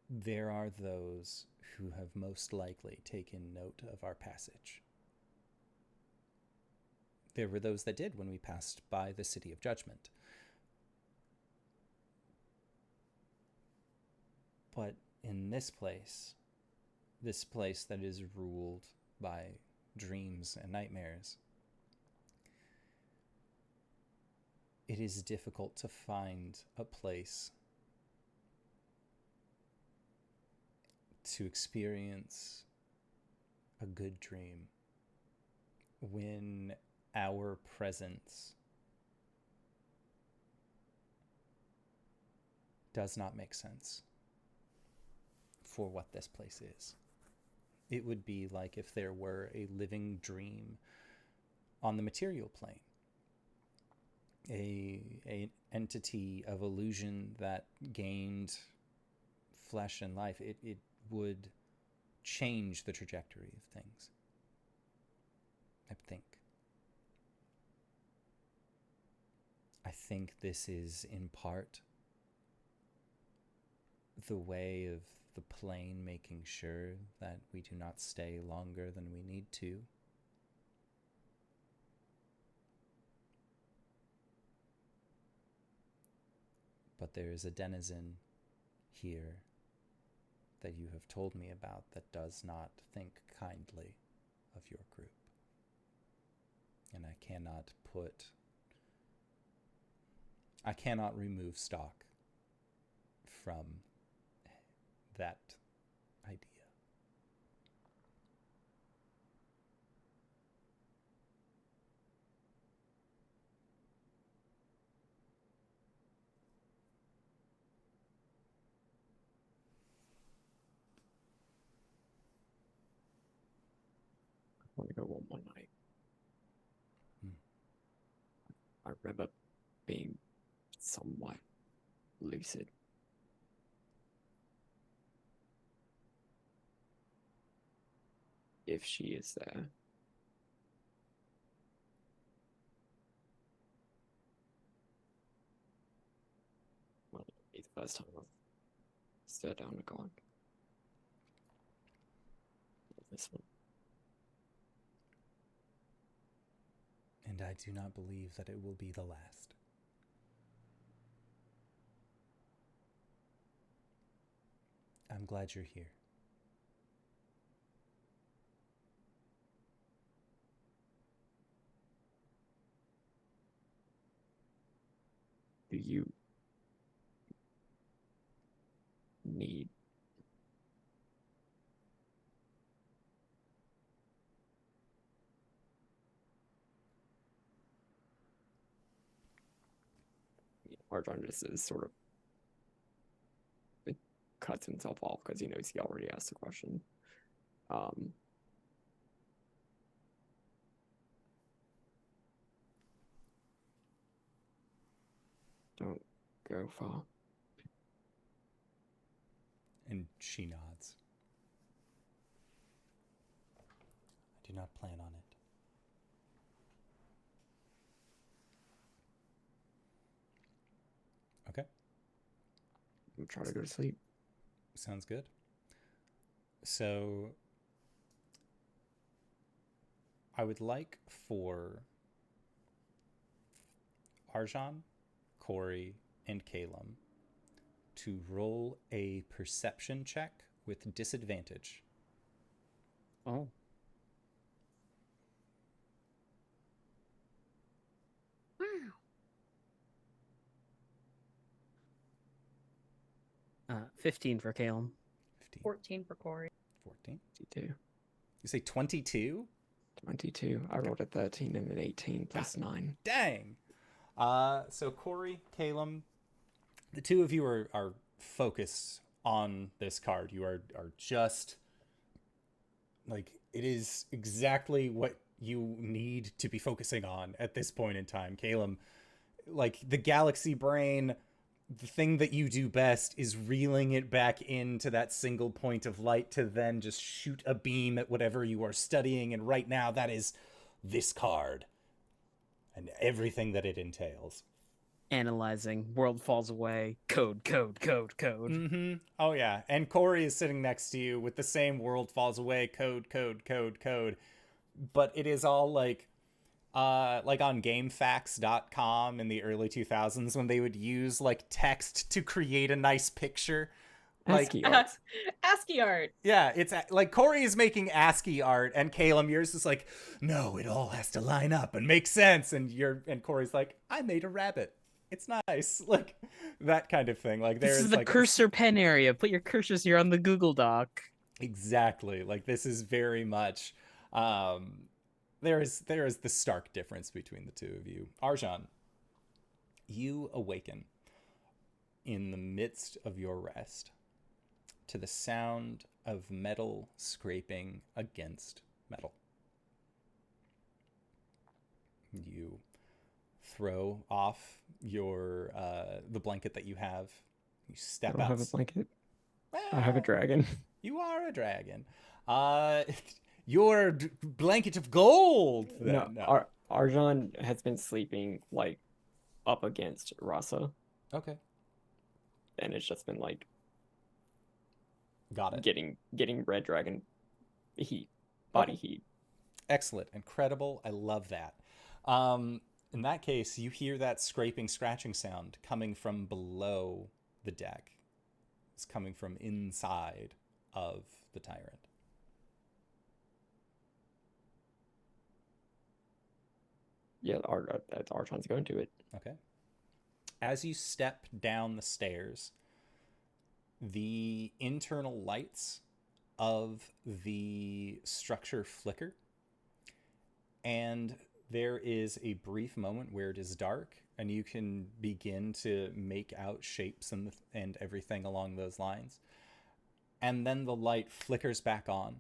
there are those who have most likely taken note of our passage. There were those that did when we passed by the City of Judgment. But in this place that is ruled by dreams and nightmares, it is difficult to find a place to experience a good dream when our presence does not make sense for what this place is. It would be like if there were a living dream on the material plane, an entity of illusion that gained flesh and life. It would change the trajectory of things, I think. I think this is in part the way of the plane making sure that we do not stay longer than we need to. But there is a denizen here that you have told me about that does not think kindly of your group. And I cannot remove stock from that idea. I want to go one night. I remember being somewhat lucid. If she is there. Well, it'll be the first time I've stared down a god. This one. And I do not believe that it will be the last. I'm glad you're here. Do you need Arjhan just is sort of it cuts himself off because he knows he already asked the question. Don't go far. And she nods. I do not plan on it. Okay. I'm trying to go to sleep. Sounds good. So I would like for Arjhan, Cori, and Caelum to roll a perception check with disadvantage. Oh. Wow. 15 for Caelum. 15. 14 for Cori. 14. 22. You say 22? 22. I rolled a 13 and an 18 plus 9. Dang. So Cori, Caelum, the two of you are focused on this card. You are just like, it is exactly what you need to be focusing on at this point in time. Caelum, like the galaxy brain, the thing that you do best is reeling it back into that single point of light to then just shoot a beam at whatever you are studying. And right now that is this card and everything that it entails. Analyzing, world falls away, code. Mm-hmm. Oh yeah. And Cori is sitting next to you with the same world falls away, code. But it is all like like on GameFAQs.com in the early 2000s when they would use like text to create a nice picture. Like, ASCII art. ASCII art. yeah, it's like Cori is making ASCII art, and Caelum, yours is like, no, it all has to line up and make sense. And Cori's like, I made a rabbit. It's nice, like that kind of thing. Like This there's is the like cursor pen area. Put your cursors here on the Google Doc. exactly like this is very much. There is the stark difference between the two of you. Arjhan, you awaken in the midst of your rest to the sound of metal scraping against metal. You throw off your the blanket that you have. You step I out. don't have a blanket. I have a dragon. You are a dragon. Your blanket of gold. Then. No, Arjhan has been sleeping like up against Rasa, Okay. and it's just been like Got it. getting red dragon heat, body heat. Excellent. Incredible. I love that. In that case, you hear that scraping, scratching sound coming from below the deck. It's coming from inside of the tyrant. Yeah, Arjhan's going to it. Okay. As you step down the stairs, the internal lights of the structure flicker, and there is a brief moment where it is dark, and you can begin to make out shapes and everything along those lines. And then the light flickers back on,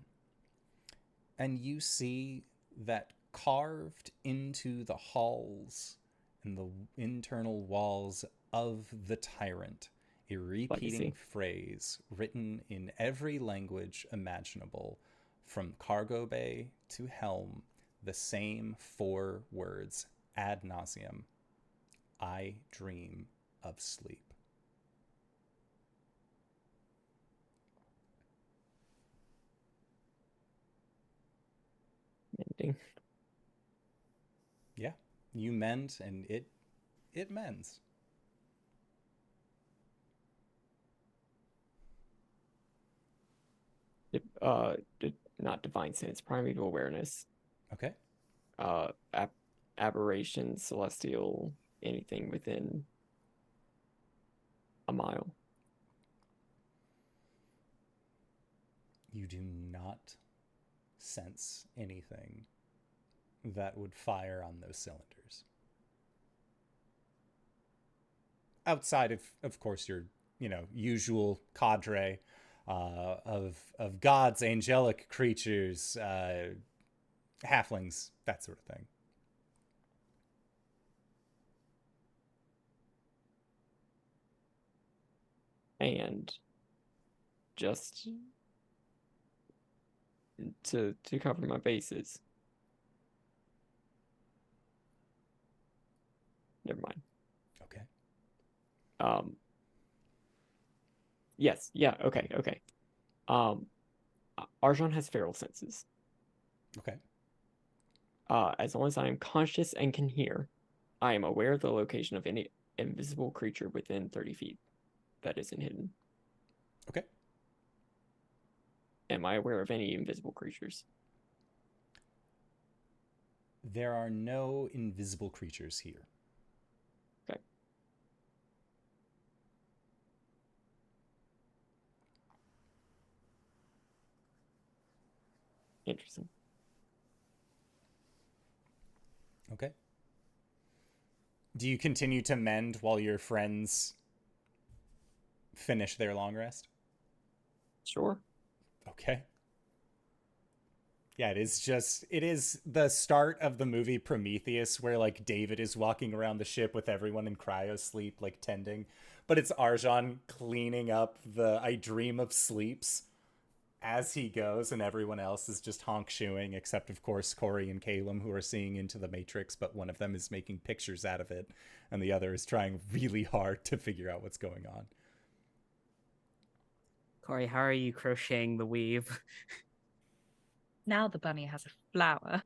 and you see that carved into the halls and the internal walls of the tyrant, a repeating phrase written in every language imaginable, from cargo bay to helm, the same 4 words ad nauseum: I dream of sleep. Mending. Yeah, you mend, and it mends. Not divine sense, primeval awareness. Okay. Aberration, celestial, anything within a mile. You do not sense anything that would fire on those cylinders. Outside of course, your usual cadre of gods, angelic creatures, halflings, that sort of thing. And just to cover my bases. Never mind. Okay. Yes, yeah, okay. Arjhan has feral senses. Okay. As long as I am conscious and can hear, I am aware of the location of any invisible creature within 30 feet that isn't hidden. Okay. Am I aware of any invisible creatures? There are no invisible creatures here. Okay. Interesting. Okay. Do you continue to mend while your friends finish their long rest? Sure. Okay. Yeah, it is the start of the movie Prometheus, where like David is walking around the ship with everyone in cryo sleep, like tending, but it's Arjhan cleaning up the I dream of sleeps as he goes, and everyone else is just honk shoeing, except of course Cori and Caelum, who are seeing into the Matrix, but one of them is making pictures out of it, and the other is trying really hard to figure out what's going on. Cori, how are you crocheting the weave? Now the bunny has a flower.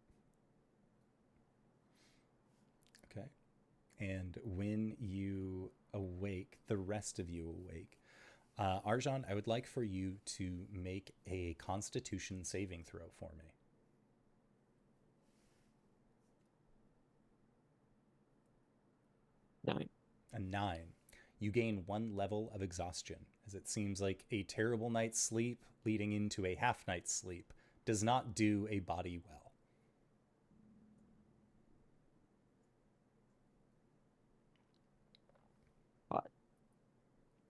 And when you awake, the rest of you awake. Arjhan, I would like for you to make a Constitution saving throw for me. 9. A 9. You gain 1 level of exhaustion, as it seems like a terrible night's sleep leading into a half night's sleep does not do a body well.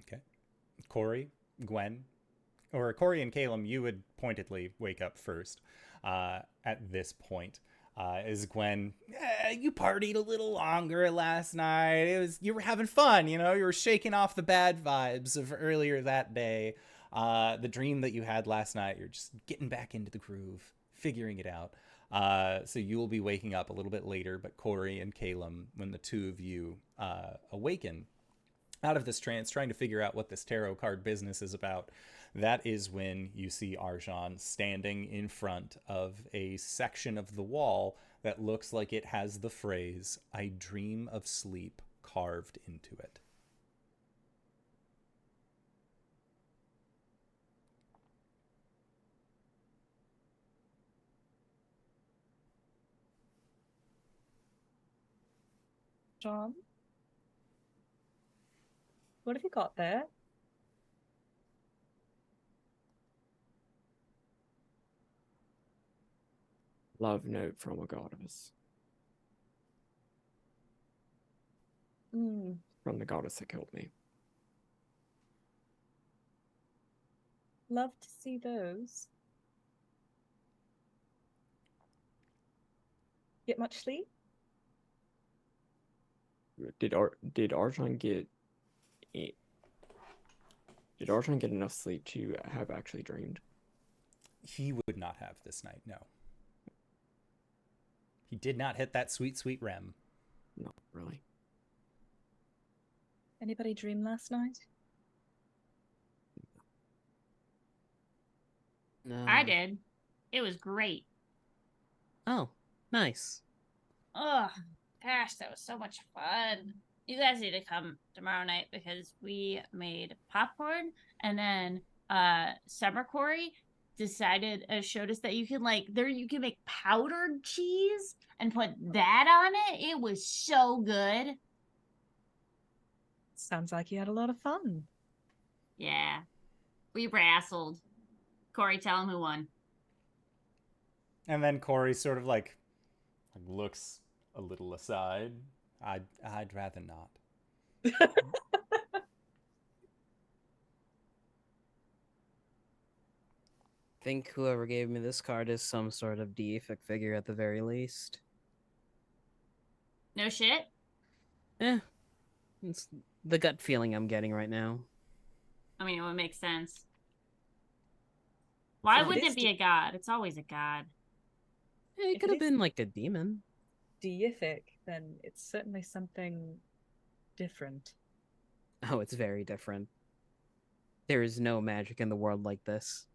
Okay. Cori, Gwen, or Cori and Caelum, you would pointedly wake up first at this point. Is Gwen, you partied a little longer last night. You were having fun, you were shaking off the bad vibes of earlier that day. The dream that you had last night, you're just getting back into the groove, figuring it out. So you will be waking up a little bit later, but Cori and Caelum, when the two of you awaken out of this trance, trying to figure out what this tarot card business is about, that is when you see Arjhan standing in front of a section of the wall that looks like it has the phrase, "I dream of sleep," carved into it. John? What have you got there? Love note from a goddess. From the goddess that killed me. Love to see those. Get much sleep? Did Arjhan get enough sleep to have actually dreamed? He would not have this night, no. He did not hit that sweet, sweet REM. Not really. Anybody dream last night? No. I did. It was great. Oh, nice. Oh, gosh, that was so much fun. You guys need to come tomorrow night because we made popcorn, and then Summer Corey showed us that you can you can make powdered cheese and put that on it. It was so good. Sounds like you had a lot of fun. Yeah. We wrestled. Corey, tell him who won. And then Cori sort of looks a little aside. I'd rather not. Think whoever gave me this card is some sort of deific figure at the very least. No shit? It's the gut feeling I'm getting right now. I mean, it would make sense. Why wouldn't it be a god? It's always a god. It could have been like a demon. Deific, then it's certainly something different. Oh, it's very different. There is no magic in the world like this.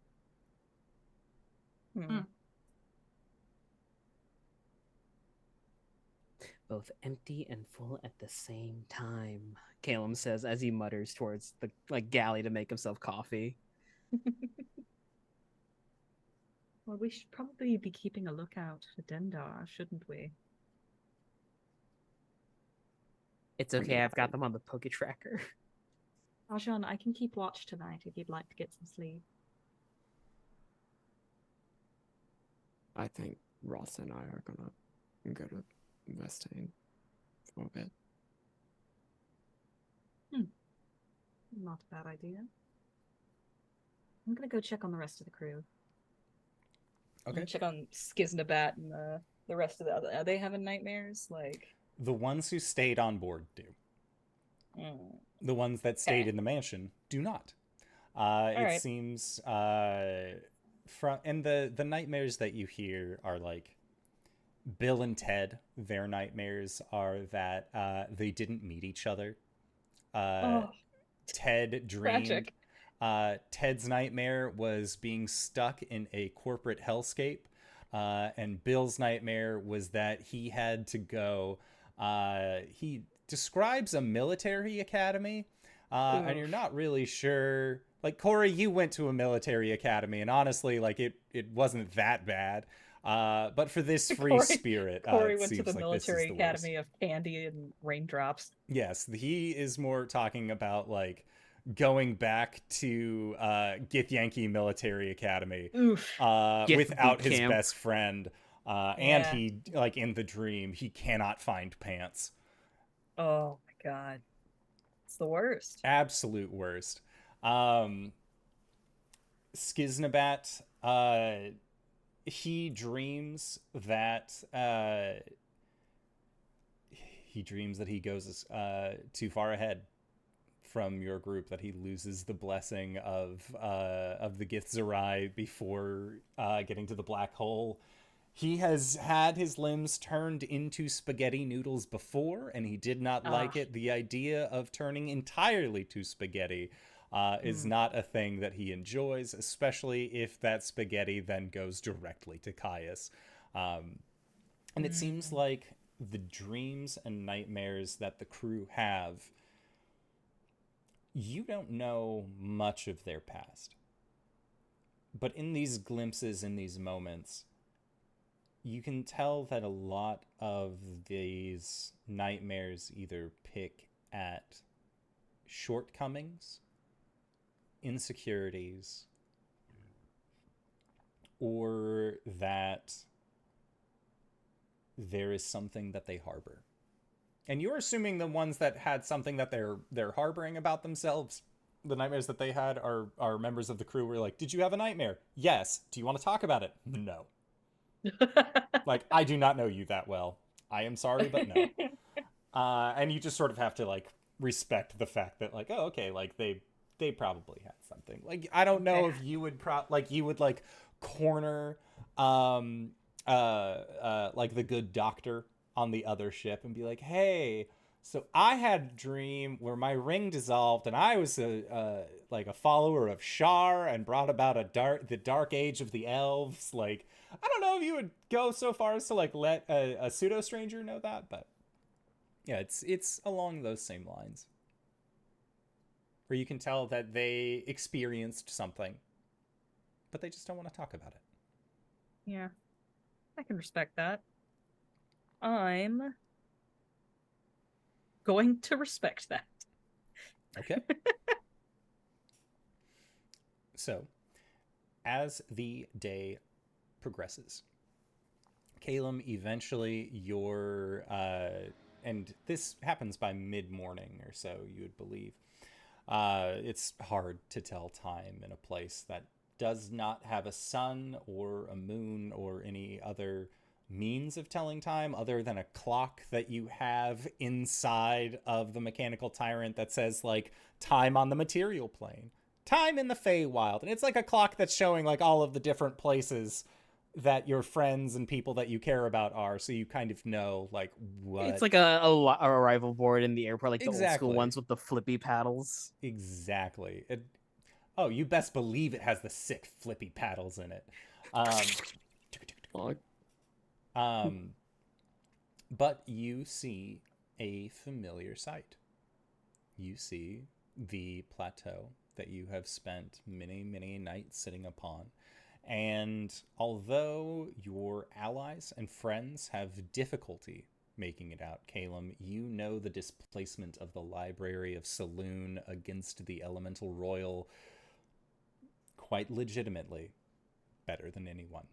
Both empty and full at the same time, Caelum says as he mutters towards the galley to make himself coffee. Well, we should probably be keeping a lookout for Dendar, shouldn't we? It's okay, I've got them on the Poke Tracker. Arjhan, I can keep watch tonight if you'd like to get some sleep. I think Ross and I are gonna go to Vestane for a bit. Not a bad idea. I'm gonna go check on the rest of the crew. Okay. Check on Skiznabat and the rest of the other. Are they having nightmares? The ones who stayed on board do. The ones that stayed in the mansion do not. It seems and the nightmares that you hear are like Bill and Ted. Their nightmares are that they didn't meet each other. Ted dreamed. Tragic. Ted's nightmare was being stuck in a corporate hellscape, and Bill's nightmare was that he had to go. describes a military academy, and you're not really sure. Like, Cori, you went to a military academy, and honestly, like, it wasn't that bad. But for this free spirit, Cori it went to seems the like military this is the academy worst. of candy and raindrops. Yes, he is more talking about, like, going back to Githyanki Military Academy Oof. without boot his camp. best friend. And Yeah. he, like, in the dream, he cannot find pants. Oh my god. It's the worst. Absolute worst. Skiznabat, he dreams that he goes too far ahead from your group, that he loses the blessing of the Githzerai before getting to the black hole. He has had his limbs turned into spaghetti noodles before, and he did not like it. The idea of turning entirely to spaghetti is not a thing that he enjoys, especially if that spaghetti then goes directly to Caius. And it seems like the dreams and nightmares that the crew have, you don't know much of their past. But in these glimpses, in these moments, you can tell that a lot of these nightmares either pick at shortcomings, insecurities, or that there is something that they harbor. And you're assuming the ones that had something that they're harboring about themselves, the nightmares that they had, are members of the crew. Were like, did you have a nightmare? Yes. Do you want to talk about it? No. Like, I do not know you that well. I am sorry, but no. And you just sort of have to, like, respect the fact that, like, oh, okay, like, they probably had something. Like, I don't know if you would like corner like the good doctor on the other ship and be like, hey, so I had a dream where my ring dissolved and I was a follower of Shar and brought about the dark age of the elves. Like, I don't know if you would go so far as to, like, let a pseudo stranger know that, but yeah, it's along those same lines, where you can tell that they experienced something, but they just don't want to talk about it. Yeah, I can respect that. I'm going to respect that. Okay. So, as the day progresses, Caelum, eventually and this happens by mid-morning or so, you would believe. It's hard to tell time in a place that does not have a sun or a moon or any other means of telling time other than a clock that you have inside of the mechanical tyrant that says, like, time on the material plane, time in the Feywild. And it's like a clock that's showing, like, all of the different places that your friends and people that you care about are, so you kind of know, like, what. It's like a arrival board in the airport, like the old Exactly. school ones with the flippy paddles. Exactly. Oh, you best believe it has the sick flippy paddles in it. But you see a familiar sight. You see the plateau that you have spent many, many nights sitting upon. And although your allies and friends have difficulty making it out, Caelum, you know the displacement of the Library of Saloon against the Elemental Royal quite legitimately better than anyone.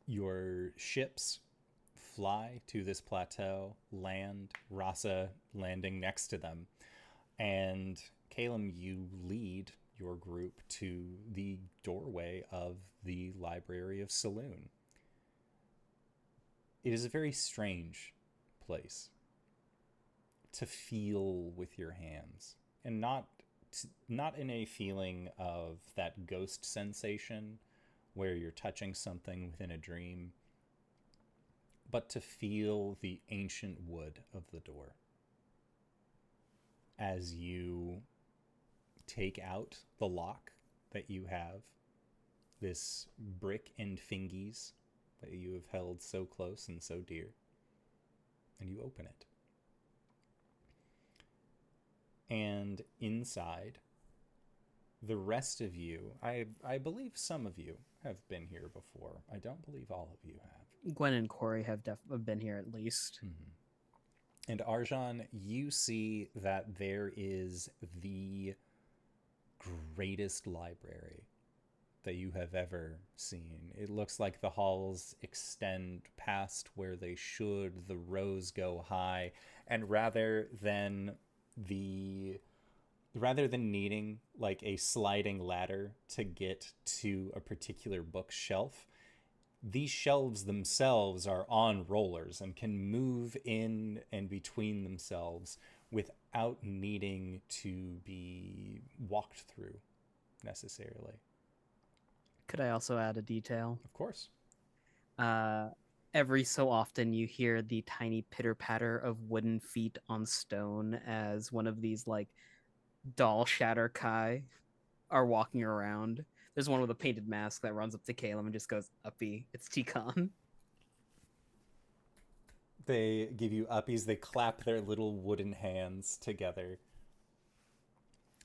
Your ships fly to this plateau, land, Rasa landing next to them, and Caelum, you lead your group to the doorway of the Library of Saloon. It is a very strange place to feel with your hands, and not in a feeling of that ghost sensation where you're touching something within a dream, but to feel the ancient wood of the door as you take out the lock that you have, this brick and fingies that you have held so close and so dear. and you open it. And inside, the rest of you, I believe some of you have been here before. I don't believe all of you have. Gwen and Cori have been here at least. Mm-hmm. And Arjhan, you see that there is the greatest library that you have ever seen. It looks like the halls extend past where they should, the rows go high, and rather than needing like a sliding ladder to get to a particular bookshelf, these shelves themselves are on rollers and can move in and between themselves without needing to be walked through necessarily. Could I also add a detail? Of course. Every so often you hear the tiny pitter-patter of wooden feet on stone as one of these like doll shatter kai are walking around. There's one with a painted mask that runs up to Caelum and just goes, "Uppy, it's T-Con." They give you uppies. They clap their little wooden hands together.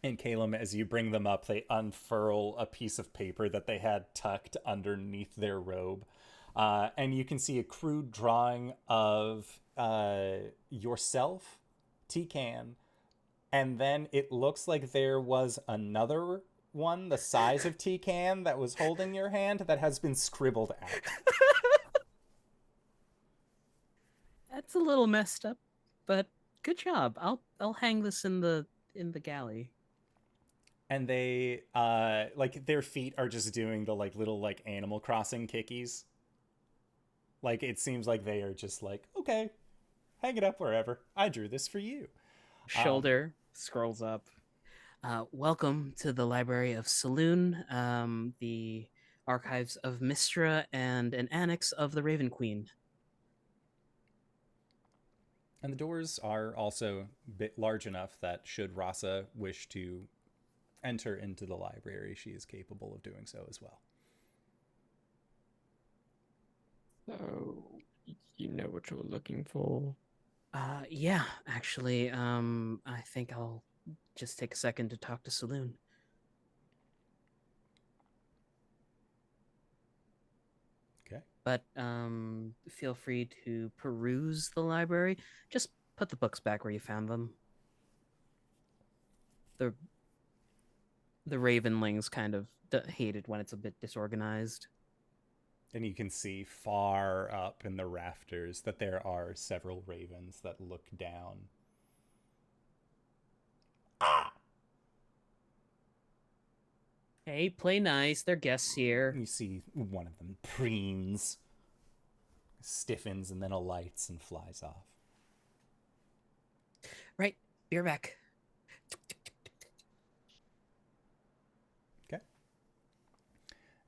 And Caelum, as you bring them up, they unfurl a piece of paper that they had tucked underneath their robe. And you can see a crude drawing of yourself, T-Can, and then it looks like there was another one the size of T-Can that was holding your hand that has been scribbled out. That's a little messed up, but good job. I'll hang this in the galley. And they like their feet are just doing the like little like Animal Crossing kickies. Like it seems like they are just like, okay, hang it up wherever. I drew this for you. Shoulder scrolls up. Welcome to the Library of Saloon, the archives of Mistra, and an annex of the Raven Queen. And the doors are also a bit large enough that should Rasa wish to enter into the library, she is capable of doing so as well. So, you know what you're looking for? Yeah, actually, I think I'll just take a second to talk to Saloon. Okay. But feel free to peruse the library. Just put the books back where you found them. The Ravenlings kind of hate it when it's a bit disorganized. And you can see far up in the rafters that there are several ravens that look down. Hey, play nice. They're guests here. You see one of them preens, stiffens, and then alights and flies off. Right, be right back. Okay.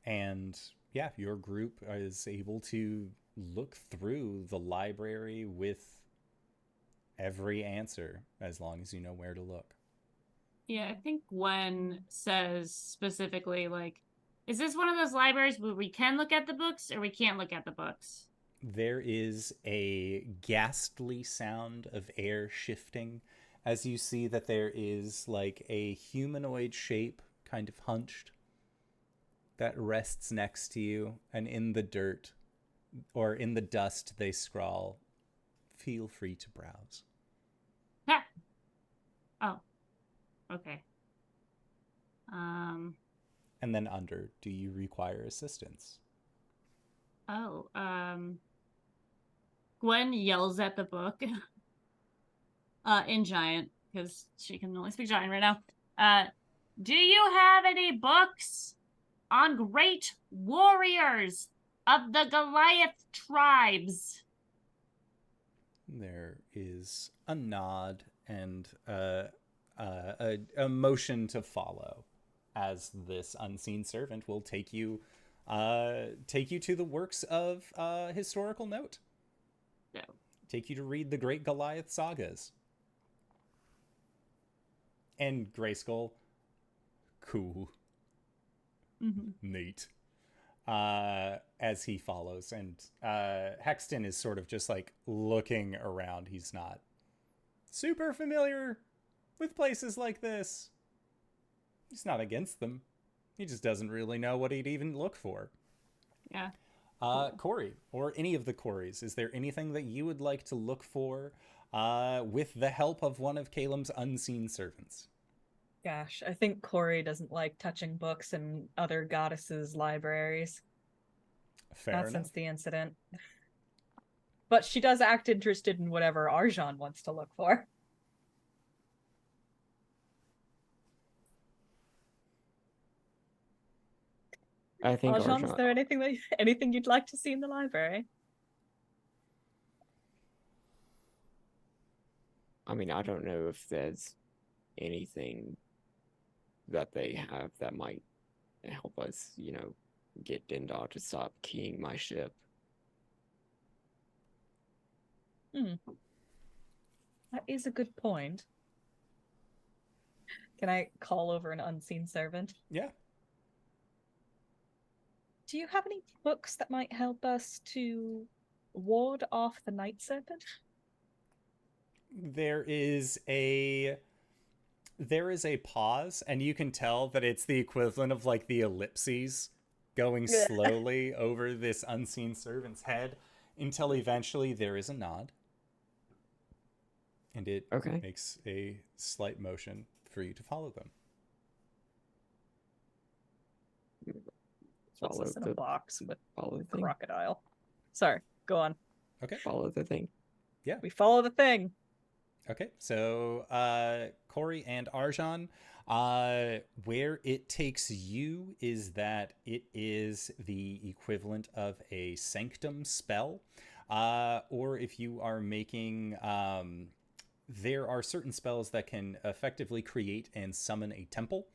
And yeah, your group is able to look through the library with every answer as long as you know where to look. Yeah, I think Gwen says specifically, like, is this one of those libraries where we can look at the books or we can't look at the books? There is a ghastly sound of air shifting as you see that there is like a humanoid shape kind of hunched that rests next to you, and in the dirt or in the dust they scrawl, "Feel free to browse." Ha! Oh. Okay. And then under, "Do you require assistance?" Oh, Gwen yells at the book in Giant, because she can only speak Giant right now. Do you have any books on great warriors of the Goliath tribes? There is a nod and a motion to follow as this unseen servant will take you to the works of historical note. No. Take you to read the Great Goliath sagas. And Grayskull, cool. Mm-hmm. Neat. as he follows. And Hexton is sort of just like looking around. He's not super familiar with places like this. He's not against them. He just doesn't really know what he'd even look for. Yeah. Cori, or any of the Cories, is there anything that you would like to look for with the help of one of Caelum's unseen servants? Gosh, I think Cori doesn't like touching books and other goddesses' libraries. Fair Not enough. since the incident. But she does act interested in whatever Arjhan wants to look for. I think Arjhan, is Arjhan. there anything you'd like to see in the library? I mean, I don't know if there's anything that they have that might help us, get Dendar to stop keying my ship. That is a good point. Can I call over an unseen servant? Yeah. Do you have any books that might help us to ward off the Night Serpent? There is a pause, and you can tell that it's the equivalent of like the ellipses going slowly over this unseen servant's head until eventually there is a nod. And it makes a slight motion for you to follow them. Puts us in a box with follow the thing. crocodile. Sorry, go on. Okay. Follow the thing. Yeah. We follow the thing. Okay, so Cori and Arjhan, where it takes you is that it is the equivalent of a sanctum spell, or if you are making, there are certain spells that can effectively create and summon a temple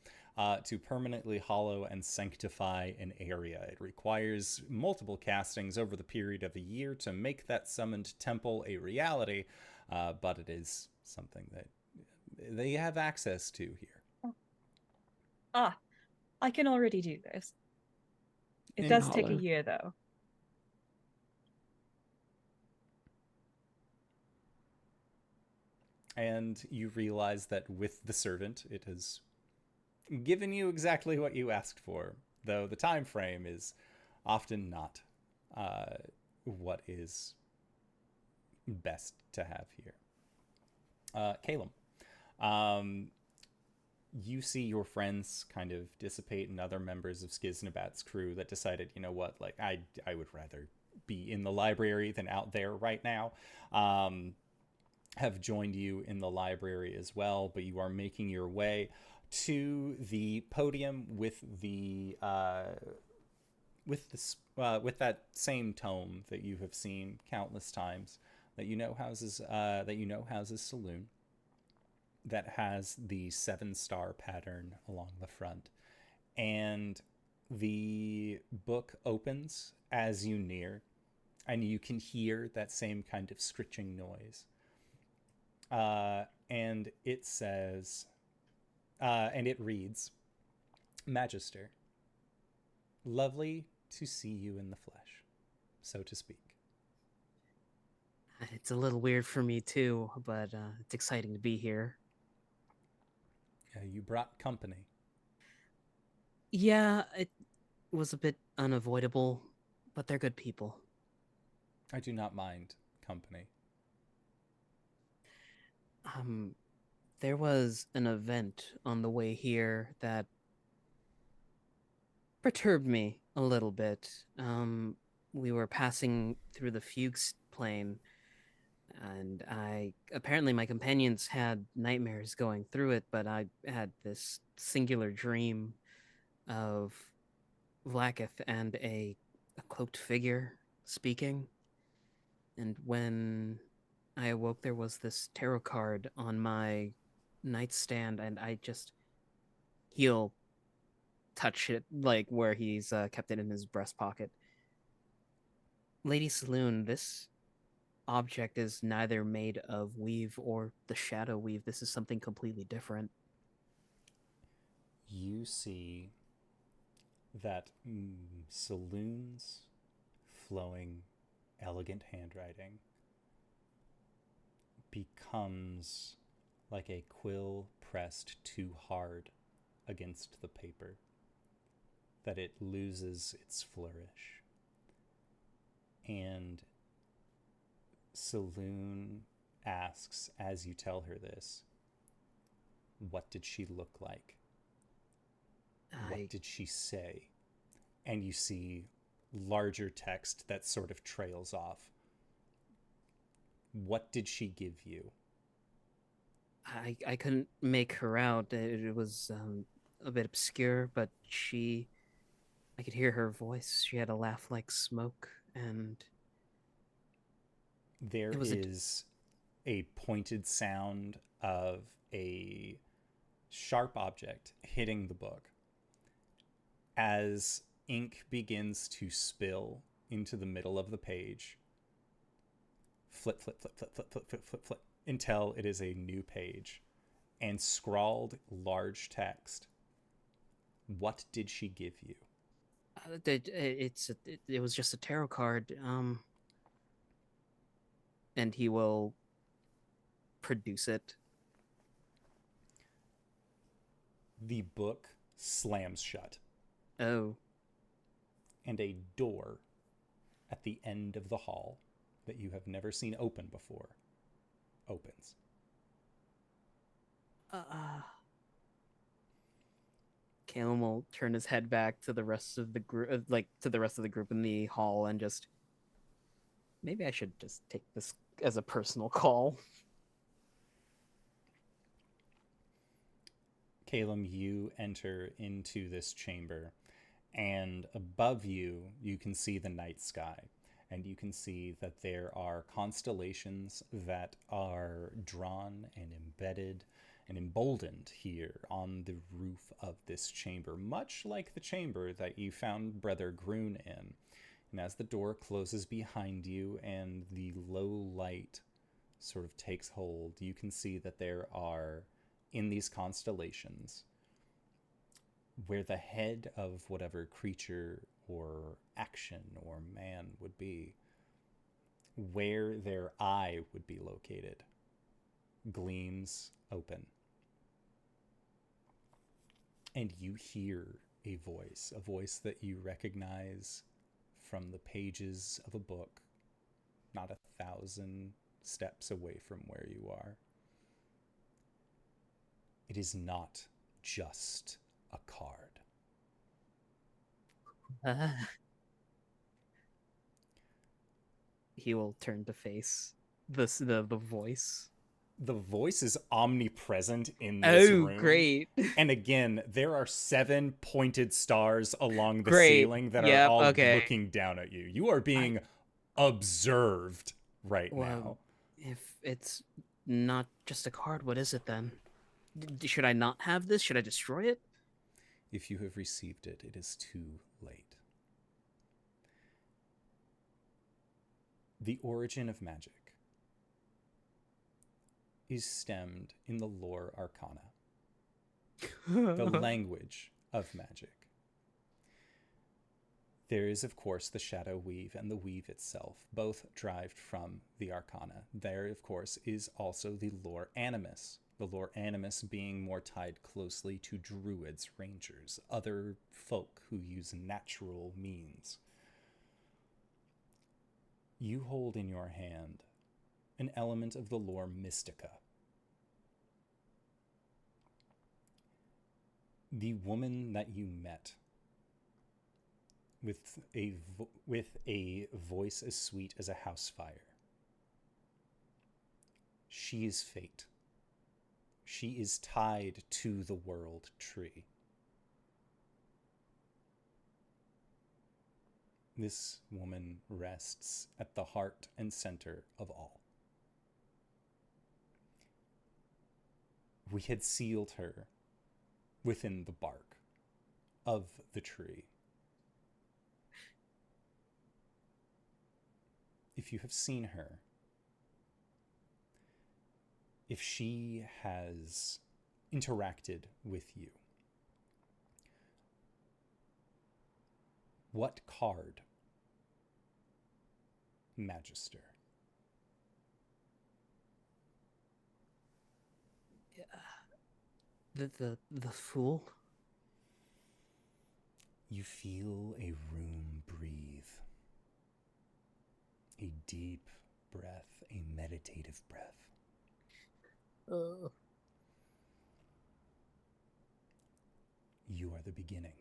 to permanently hollow and sanctify an area. It requires multiple castings over the period of a year to make that summoned temple a reality. But it is something that they have access to here. I can already do this. It does take a year, though. And you realize that with the servant, it has given you exactly what you asked for, though the time frame is often not what is best to have here. Caelum, you see your friends kind of dissipate, and other members of Skiznabat's crew that decided, you know what, like I would rather be in the library than out there right now, have joined you in the library as well. But you are making your way to the podium with that same tome that you have seen countless times, that you know houses saloon, that has the 7-star pattern along the front. And the book opens as you near, and you can hear that same kind of scritching noise. And it says, and it reads, "Magister, lovely to see you in the flesh, so to speak." It's a little weird for me too, but it's exciting to be here. You brought company. Yeah, it was a bit unavoidable, but they're good people. I do not mind company. There was an event on the way here that perturbed me a little bit. We were passing through the Fuchs plane, and apparently my companions had nightmares going through it, but I had this singular dream of Vlaakith and a cloaked figure speaking. And when I awoke, there was this tarot card on my nightstand, and he'll touch it, like where he's kept it in his breast pocket. Lady Saloon, this object is neither made of weave or the shadow weave. This is something completely different. You see that saloon's flowing, elegant handwriting becomes like a quill pressed too hard against the paper, that it loses its flourish. And Saloon asks, as you tell her this, what did she look like? What did she say? And you see larger text that sort of trails off. What did she give you? I couldn't make her out. It was a bit obscure, but I could hear her voice. She had a laugh like smoke, and there is a pointed sound of a sharp object hitting the book. As ink begins to spill into the middle of the page, flip, flip, flip, flip, flip, flip, flip, flip, flip, until it is a new page, and scrawled large text. What did she give you? It was just a tarot card. And he will produce it. The book slams shut. Oh. And a door at the end of the hall that you have never seen open before opens. Caelum will turn his head back to the rest of the group, to the rest of the group in the hall, and just, maybe I should just take this as a personal call. Caelum, you enter into this chamber, and above you, you can see the night sky, and you can see that there are constellations that are drawn and embedded and emboldened here on the roof of this chamber, much like the chamber that you found Brother Groon in. And as the door closes behind you and the low light sort of takes hold, you can see that there are, in these constellations, where the head of whatever creature or action or man would be, where their eye would be located, gleams open. And you hear a voice that you recognize from the pages of a book, not 1,000 steps away from where you are. It is not just a card. He will turn to face the voice. The voice is omnipresent in this room. Oh, great. And again, there are 7 pointed stars along the Great. ceiling that Yep, are all okay. looking down at you. You are being observed right now. If it's not just a card, what is it then? Should I not have this? Should I destroy it? If you have received it, it is too late. The origin of magic is stemmed in the lore arcana, the language of magic. There is, of course, the shadow weave and the weave itself, both derived from the arcana. There, of course, is also the lore animus, the lore animus being more tied closely to druids, rangers, other folk who use natural means. You hold in your hand an element of the lore mystica. The woman that you met, with a voice as sweet as a house fire, she is fate. She is tied to the world tree. This woman rests at the heart and center of all. We had sealed her within the bark of the tree. If you have seen her, if she has interacted with you, What card? Magister. The fool. You feel a room breathe. A deep breath, a meditative breath. You are the beginning.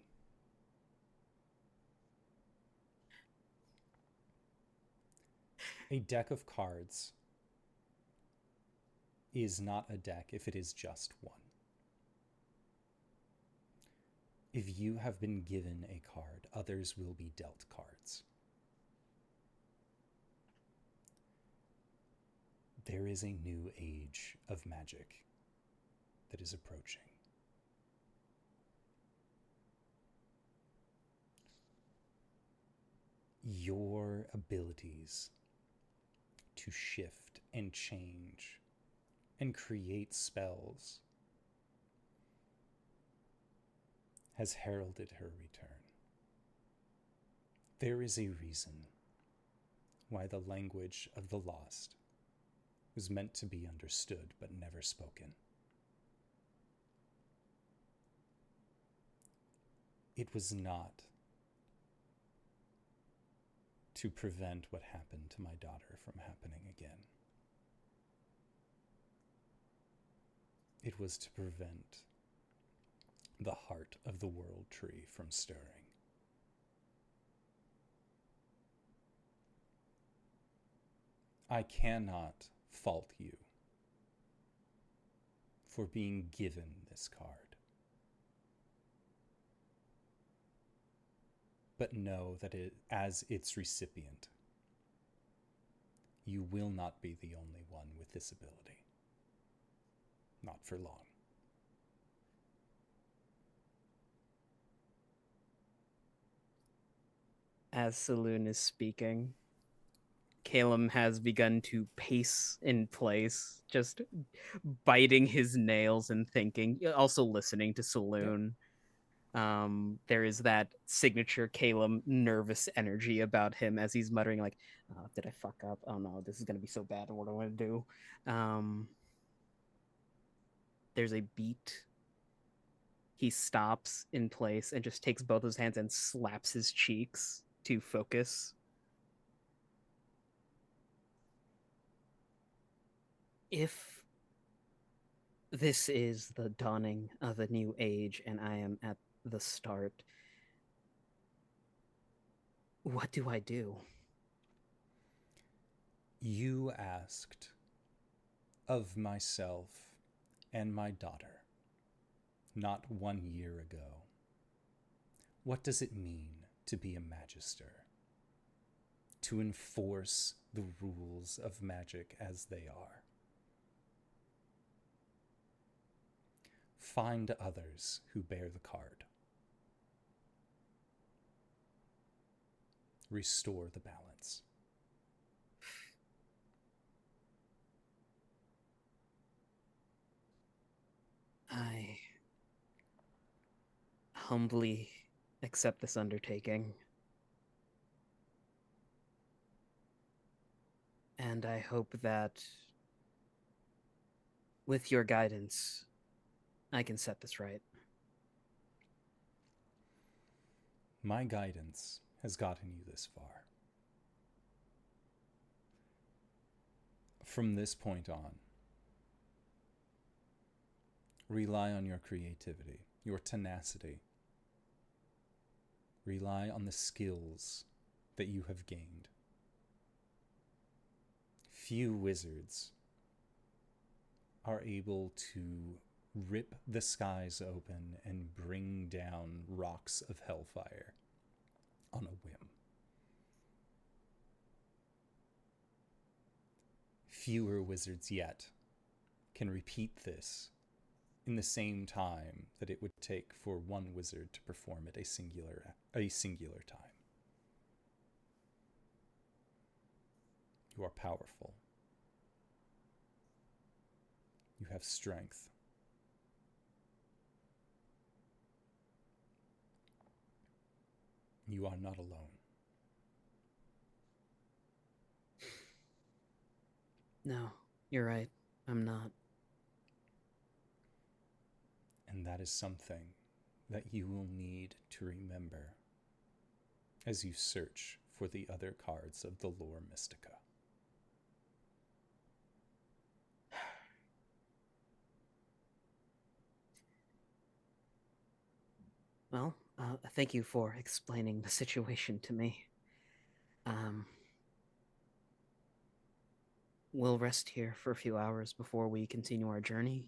A deck of cards is not a deck if it is just one. If you have been given a card, others will be dealt cards. There is a new age of magic that is approaching. Your abilities to shift and change and create spells has heralded her return. There is a reason why the language of the lost was meant to be understood but never spoken. It was not to prevent what happened to my daughter from happening again. It was to prevent the heart of the world tree from stirring. I cannot fault you for being given this card. But know that as its recipient, you will not be the only one with this ability. Not for long. As Saloon is speaking, Caelum has begun to pace in place, just biting his nails and thinking, also listening to Saloon. There is that signature Caelum nervous energy about him as he's muttering like, oh, did I fuck up? Oh no, this is going to be so bad. What do I want to do? There's a beat. He stops in place and just takes both his hands and slaps his cheeks to focus. If this is the dawning of a new age and I am at the start, what do I do? You asked of myself and my daughter not 1 year ago, what does it mean to be a magister? To enforce the rules of magic as they are. Find others who bear the card. Restore the balance. I humbly accept this undertaking. And I hope that with your guidance, I can set this right. My guidance has gotten you this far. From this point on, rely on your creativity, your tenacity. Rely on the skills that you have gained. Few wizards are able to rip the skies open and bring down rocks of hellfire on a whim. Fewer wizards yet can repeat this in the same time that it would take for one wizard to perform at a singular time. You are powerful. You have strength. You are not alone. No, you're right. I'm not. And that is something that you will need to remember as you search for the other cards of the lore Mystica. Well, thank you for explaining the situation to me. We'll rest here for a few hours before we continue our journey.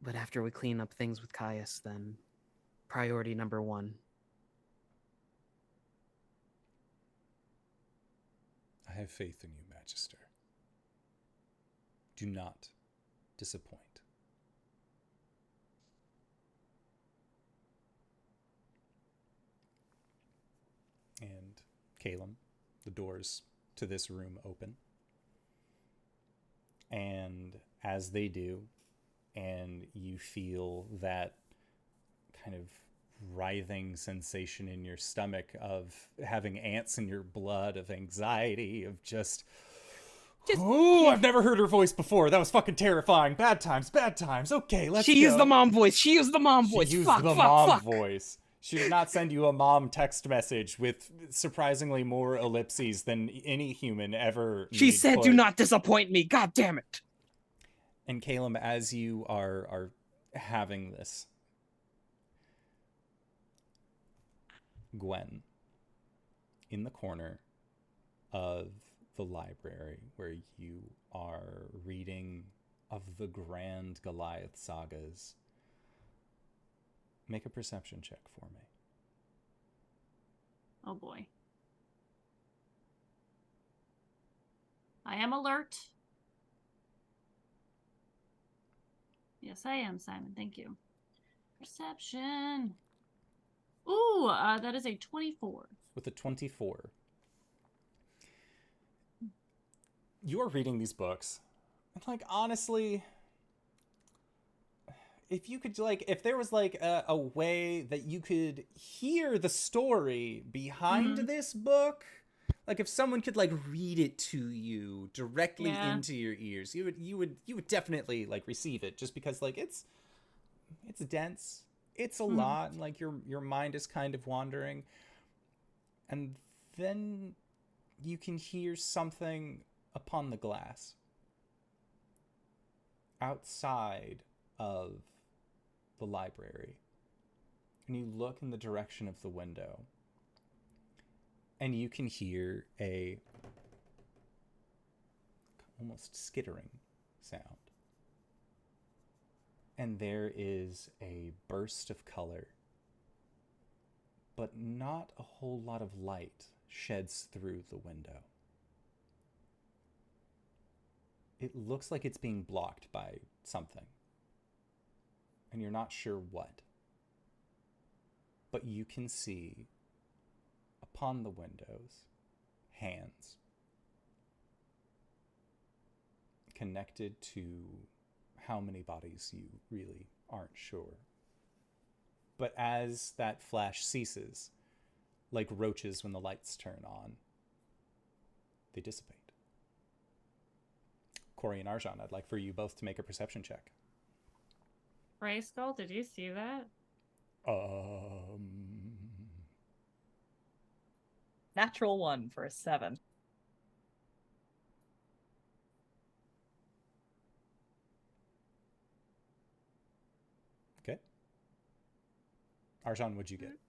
But after we clean up things with Caius, then priority number 1. I have faith in you, Magister. Do not disappoint. And Caelum, the doors to this room open. And as they do, and you feel that kind of writhing sensation in your stomach of having ants in your blood, of anxiety, of just oh, I've never heard her voice before. That was fucking terrifying. Bad times, bad times. Okay, let's go. She used the mom voice. She used the mom voice. She used Fuck, the fuck, mom fuck. voice. She did not send you a mom text message with surprisingly more ellipses than any human ever. She said, "Do not disappoint me." God damn it. And Caelum, as you are having this, Gwen, in the corner of the library where you are reading of the grand Goliath sagas, make a perception check for me. Oh boy. I am alert. Yes, I am, Simon. Thank you. Perception. Ooh, that is a 24. With a 24, you are reading these books, and like honestly, if you could if there was a way that you could hear the story behind this book, like if someone could read it to you directly into your ears, you would definitely receive it, just because it's dense, it's a lot, and your mind is kind of wandering, and then you can hear something upon the glass outside of the library, and you look in the direction of the window, and you can hear a almost skittering sound, and there is a burst of color, but not a whole lot of light sheds through the window. It looks like it's being blocked by something, and you're not sure what. But you can see upon the windows hands connected to how many bodies you really aren't sure. But as that flash ceases, like roaches when the lights turn on, they dissipate. Cori and Arjhan, I'd like for you both to make a perception check. Gray Skull, did you see that? Natural 1 for a 7. Okay. Arjhan, what'd you get?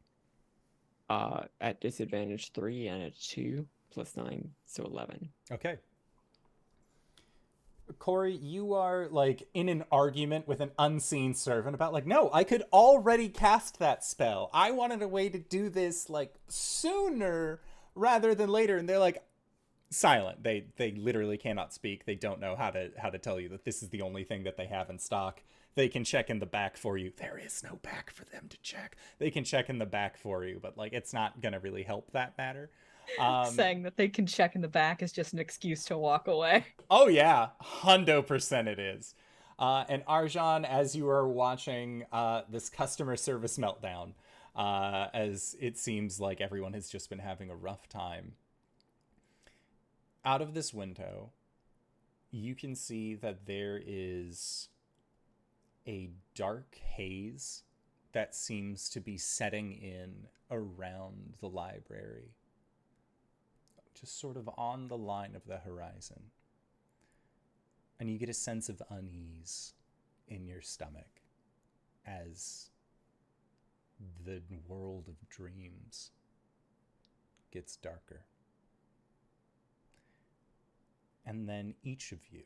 At disadvantage 3 and a 2 plus 9, so 11. Okay. Cori, you are in an argument with an unseen servant about no, I could already cast that spell. I wanted a way to do this sooner rather than later. And they're silent. They literally cannot speak. They don't know how to tell you that this is the only thing that they have in stock. They can check in the back for you. There is no back for them to check. They can check in the back for you, but it's not gonna really help that matter. Saying that they can check in the back is just an excuse to walk away. Oh yeah, 100% it is. And Arjhan, as you are watching this customer service meltdown, as it seems like everyone has just been having a rough time. Out of this window, you can see that there is a dark haze that seems to be setting in around the library, just sort of on the line of the horizon. And you get a sense of unease in your stomach as the world of dreams gets darker. And then each of you,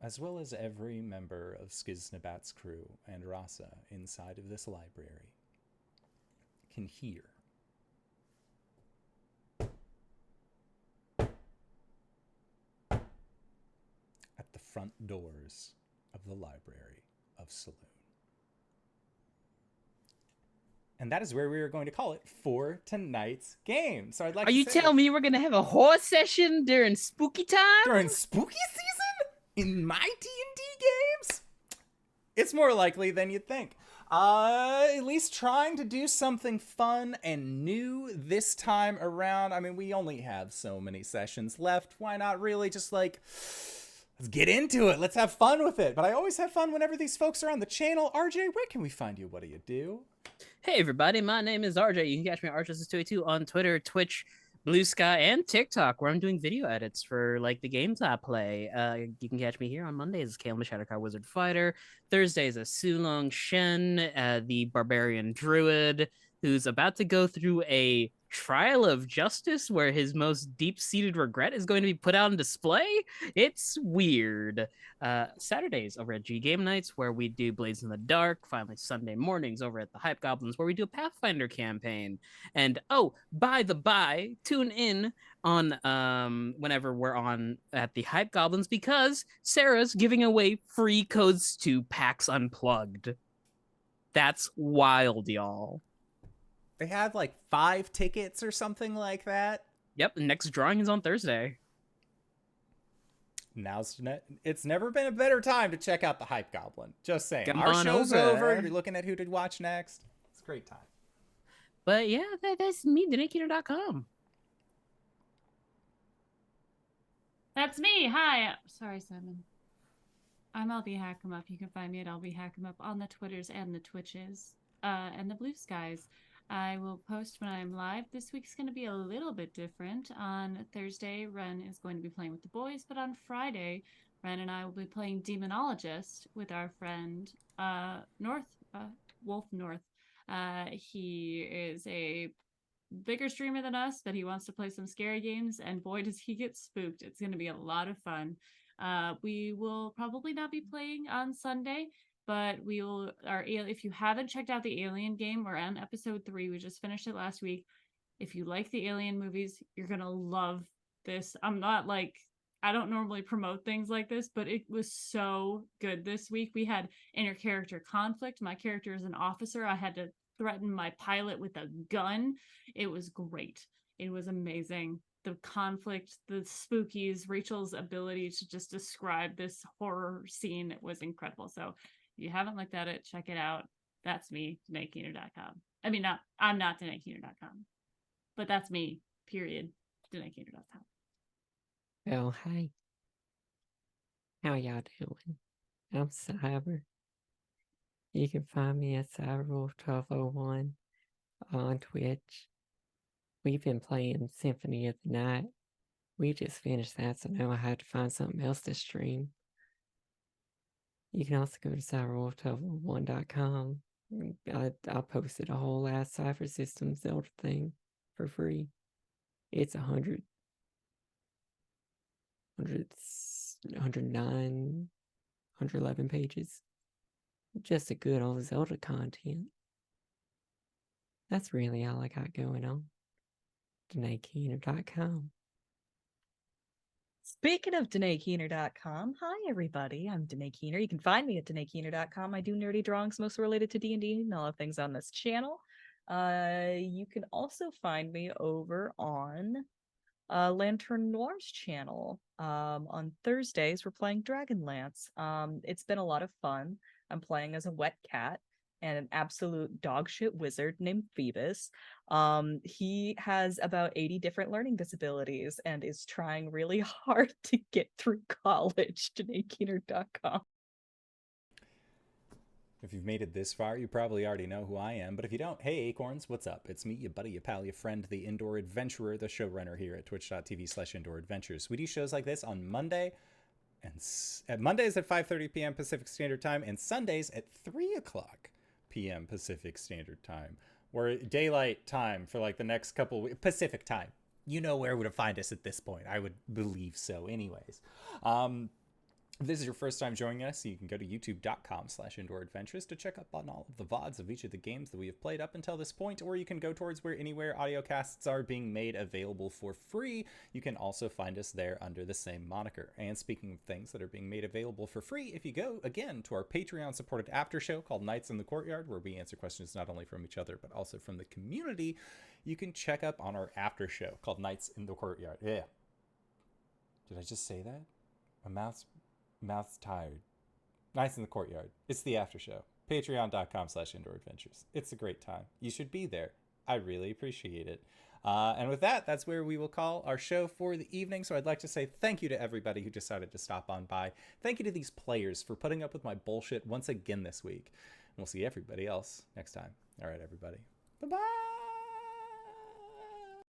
as well as every member of Skiznabat's crew and Rasa inside of this library, can hear at the front doors of the Library of Saloon. And that is where we are going to call it for tonight's game. So I'd like Are to you say, telling me we're gonna have a horror session during spooky time? during spooky season in my D&D games, it's more likely than you'd think. At least trying to do something fun and new this time around. I mean, we only have so many sessions left. Why not really just like, let's get into it. Let's have fun with it. But I always have fun whenever these folks are on the channel. RJ, where can we find you? What do you do? Hey everybody, my name is RJ. You can catch me at RJustice282 on Twitter, Twitch, Blue Sky, and TikTok, where I'm doing video edits for like the games I play. You can catch me here on Mondays as Caelum, the Shattercar Wizard Fighter. Thursdays as Sulong Shen, the Barbarian Druid, who's about to go through a trial of justice where his most deep-seated regret is going to be put out on display. It's weird. Saturdays over at G Game Nights, where we do Blades in the Dark. Finally, Sunday mornings over at the Hype Goblins, where we do a Pathfinder campaign. And oh, by the by, tune in on whenever we're on at the Hype Goblins, because Sarah's giving away free codes to PAX Unplugged. That's wild, y'all. They have like 5 tickets or something like that. Yep, the next drawing is on Thursday. It's never been a better time to check out the Hype Goblin. Just saying. Come Our on show's over. over. You're looking at who to watch next. It's a great time. But yeah, that's me, DenakeEater.com. That's me. Hi. Sorry, Simon. I'm LBHackEmUp. You can find me at LBHackEmUp on the Twitters and the Twitches and the Blue Skies. I will post when I'm live. This week's going to be a little bit different. On Thursday, Ren is going to be playing with the boys, but on Friday, Ren and I will be playing Demonologist with our friend Wolf North. He is a bigger streamer than us, but he wants to play some scary games, and boy, does he get spooked. It's going to be a lot of fun. We will probably not be playing on Sunday, but if you haven't checked out the Alien game, we're on episode 3. We just finished it last week. If you like the Alien movies, you're gonna love this. I don't normally promote things like this, but it was so good this week. We had inter-character conflict. My character is an officer. I had to threaten my pilot with a gun. It was great. It was amazing. The conflict, the spookies, Rachel's ability to just describe this horror scene was incredible. So if you haven't looked at it, check it out. That's me, DenakeEater.com. I mean, I'm not DenakeEater.com, but that's me, period, DenakeEater.com. Oh, hi. How y'all doing? I'm Cyber. You can find me at CyberWolf1201 on Twitch. We've been playing Symphony of the Night. We just finished that, so now I had to find something else to stream. You can also go to cyberwolf1201.com. I posted a whole ass Cypher System Zelda thing for free. It's 109, 111 pages. Just a good old Zelda content. That's really all I got going on. DenakeEater.com. Speaking of DenakeEater.com, hi everybody, I'm Danae Keener. You can find me at DenakeEater.com. I do nerdy drawings, mostly related to D&D and all of things on this channel. You can also find me over on Lantern Noir's channel. On Thursdays, we're playing Dragonlance. It's been a lot of fun. I'm playing as a wet cat. and an absolute dogshit wizard named Phoebus. He has about 80 different learning disabilities and is trying really hard to get through college. JanaeKeener.com. If you've made it this far, you probably already know who I am, but if you don't, hey Acorns, what's up? It's me, your buddy, your pal, your friend, the Indoor Adventurer, the showrunner here at twitch.tv/Indoor Adventures. We do shows like this on Monday, and Mondays at 5:30 p.m. Pacific Standard Time, and Sundays at 3 o'clock p.m. Pacific Standard Time. We're daylight time for like the next couple weeks. Pacific time. You know where to find us at this point. I would believe so anyways. If this is your first time joining us, you can go to youtube.com/Indoor Adventures to check up on all of the VODs of each of the games that we have played up until this point, or you can go towards anywhere audiocasts are being made available for free. You can also find us there under the same moniker. And speaking of things that are being made available for free, if you go, again, to our Patreon-supported after show called Nights in the Courtyard, where we answer questions not only from each other, but also from the community, you can check up on our after show called Nights in the Courtyard. Yeah. Did I just say that? My mouth's tired. Nights in the Courtyard. It's the after show. Patreon.com/Indoor Adventures. It's a great time. You should be there. I really appreciate it. And with that, that's where we will call our show for the evening. So I'd like to say thank you to everybody who decided to stop on by. Thank you to these players for putting up with my bullshit once again this week. And we'll see everybody else next time. All right, everybody. Bye-bye.